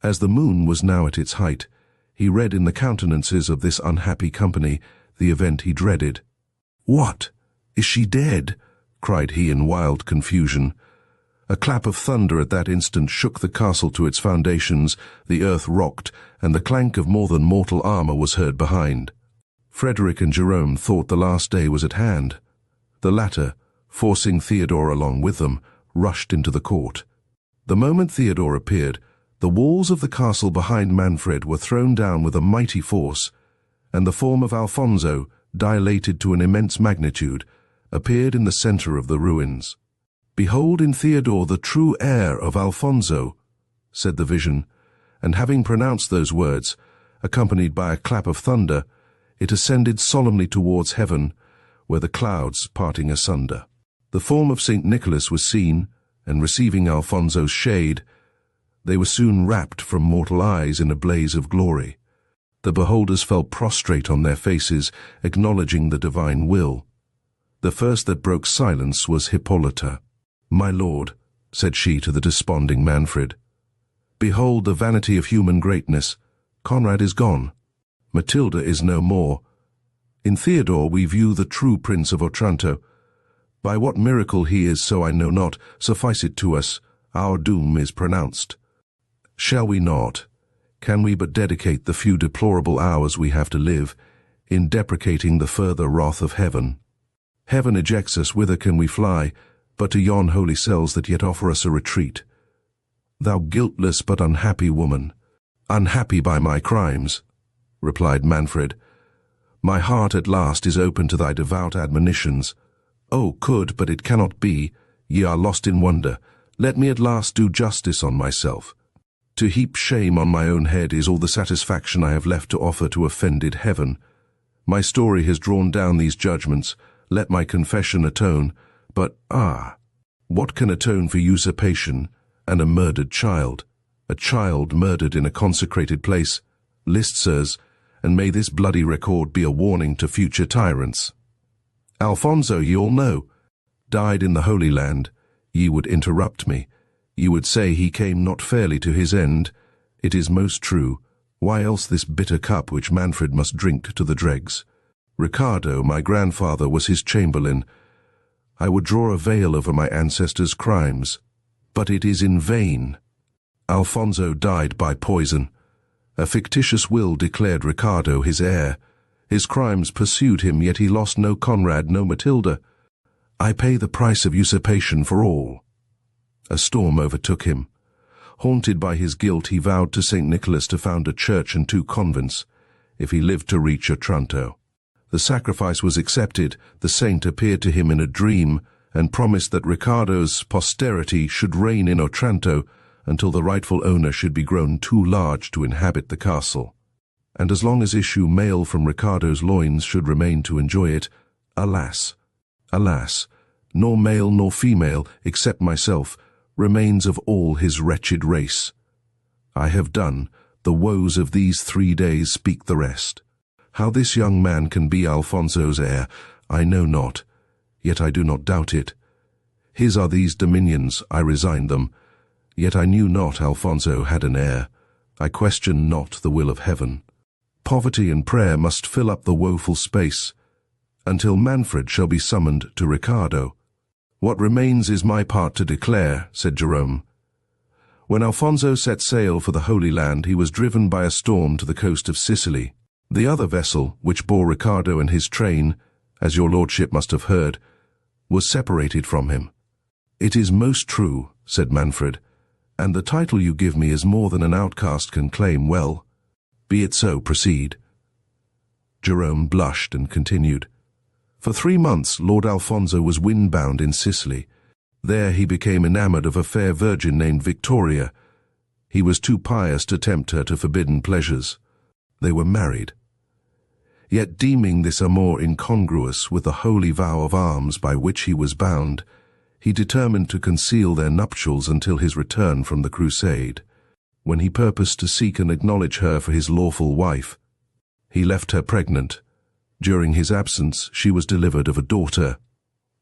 As the moon was now at its height, he read in the countenances of this unhappy company the event he dreaded. "What? Is she dead?" cried he in wild confusion. A clap of thunder at that instant shook the castle to its foundations, the earth rocked, and the clank of more than mortal armor was heard behind. Frederick and Jerome thought the last day was at hand. The latter, forcing Theodore along with them, rushed into the court. The moment Theodore appeared, the walls of the castle behind Manfred were thrown down with a mighty force, and the form of Alfonso, dilated to an immense magnitude, appeared in the center of the ruins. "Behold in Theodore the true heir of Alfonso," said the vision, and having pronounced those words, accompanied by a clap of thunder, it ascended solemnly towards heaven, where the clouds parting asunder. The form of St. Nicholas was seen, and receiving Alfonso's shade, they were soon wrapped from mortal eyes in a blaze of glory. The beholders fell prostrate on their faces, acknowledging the divine will. The first that broke silence was Hippolyta. "My lord," said she to the desponding Manfred, "behold the vanity of human greatness. Conrad is gone. Matilda is no more. In Theodore we view the true Prince of Otranto. By what miracle he is, so I know not. Suffice it to us, our doom is pronounced. Shall we not, can we but dedicate the few deplorable hours we have to live in deprecating the further wrath of heaven? Heaven ejects us, whither can we fly, but to yon holy cells that yet offer us a retreat? Thou guiltless but unhappy woman, unhappy by my crimes," replied Manfred, "my heart at last is open to thy devout admonitions. Oh, could, but it cannot be, ye are lost in wonder. Let me at last do justice on myself. To heap shame on my own head is all the satisfaction I have left to offer to offended heaven. My story has drawn down these judgments. Let my confession atone. But, what can atone for usurpation and a murdered child? A child murdered in a consecrated place. List, sirs, and may this bloody record be a warning to future tyrants. Alfonso, ye all know, died in the Holy Land. Ye would interrupt me. Ye would say he came not fairly to his end. It is most true. Why else this bitter cup which Manfred must drink to the dregs? Ricardo, my grandfather, was his chamberlain. I would draw a veil over my ancestors' crimes, but it is in vain. Alfonso died by poison. A fictitious will declared Ricardo his heir. His crimes pursued him, yet he lost no Conrad, no Matilda. I pay the price of usurpation for all." A storm overtook him. Haunted by his guilt, he vowed to St. Nicholas to found a church and 2 convents, if he lived to reach Otranto. The sacrifice was accepted. The saint appeared to him in a dream and promised that Ricardo's posterity should reign in Otranto until the rightful owner should be grown too large to inhabit the castle. And as long as issue male from Ricardo's loins should remain to enjoy it, alas, alas, nor male nor female, except myself, remains of all his wretched race. I have done. The woes of these 3 days speak the rest. How this young man can be Alfonso's heir, I know not, yet I do not doubt it. His are these dominions, I resign them, yet I knew not Alfonso had an heir. I question not the will of heaven. Poverty and prayer must fill up the woeful space, until Manfred shall be summoned to Ricardo. What remains is my part to declare, said Jerome. When Alfonso set sail for the Holy Land, he was driven by a storm to the coast of Sicily. The other vessel, which bore Ricardo and his train, as your lordship must have heard, was separated from him. It is most true, said Manfred, and the title you give me is more than an outcast can claim. Well, be it so, proceed. Jerome blushed and continued. For 3 months Lord Alfonso was windbound in Sicily. There he became enamored of a fair virgin named Victoria. He was too pious to tempt her to forbidden pleasures. They were married. Yet deeming this amour incongruous with the holy vow of arms by which he was bound, he determined to conceal their nuptials until his return from the crusade, when he purposed to seek and acknowledge her for his lawful wife. He left her pregnant. During his absence she was delivered of a daughter.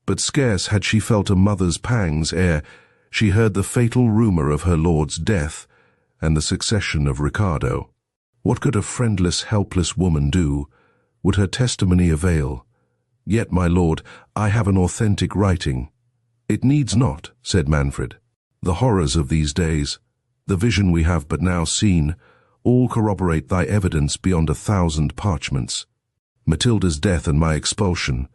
But scarce had she felt a mother's pangs ere she heard the fatal rumour of her lord's death and the succession of Ricardo. What could a friendless, helpless woman do? Would her testimony avail? Yet, my lord, I have an authentic writing. It needs not, said Manfred. The horrors of these days, the vision we have but now seen, all corroborate thy evidence beyond 1,000 parchments. Matilda's death and my expulsion.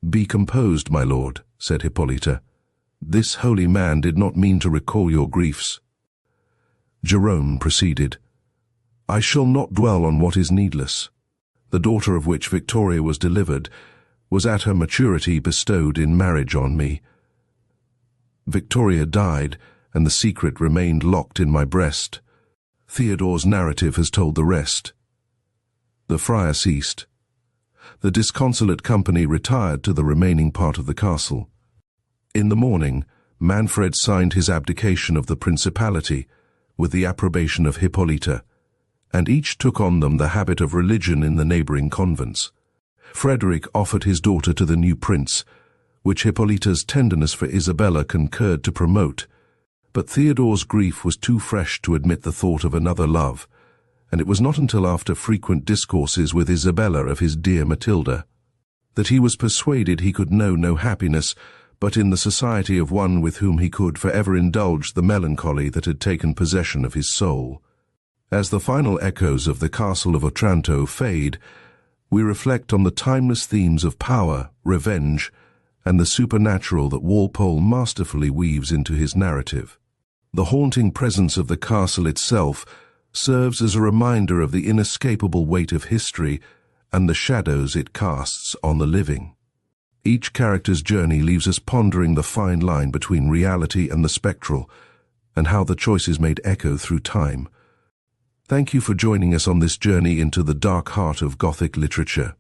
Be composed, my lord, said Hippolyta. This holy man did not mean to recall your griefs. Jerome proceeded. I shall not dwell on what is needless. The daughter of which Victoria was delivered was at her maturity bestowed in marriage on me. Victoria died, and the secret remained locked in my breast. Theodore's narrative has told the rest. The friar ceased. The disconsolate company retired to the remaining part of the castle. In the morning, Manfred signed his abdication of the principality with the approbation of Hippolyta, and each took on them the habit of religion in the neighboring convents. Frederick offered his daughter to the new prince, which Hippolyta's tenderness for Isabella concurred to promote, but Theodore's grief was too fresh to admit the thought of another love, and it was not until after frequent discourses with Isabella of his dear Matilda that he was persuaded he could know no happiness but in the society of one with whom he could forever indulge the melancholy that had taken possession of his soul. As the final echoes of the Castle of Otranto fade, we reflect on the timeless themes of power, revenge, and the supernatural that Walpole masterfully weaves into his narrative. The haunting presence of the castle itself serves as a reminder of the inescapable weight of history and the shadows it casts on the living. Each character's journey leaves us pondering the fine line between reality and the spectral, and how the choices made echo through time. Thank you for joining us on this journey into the dark heart of Gothic literature.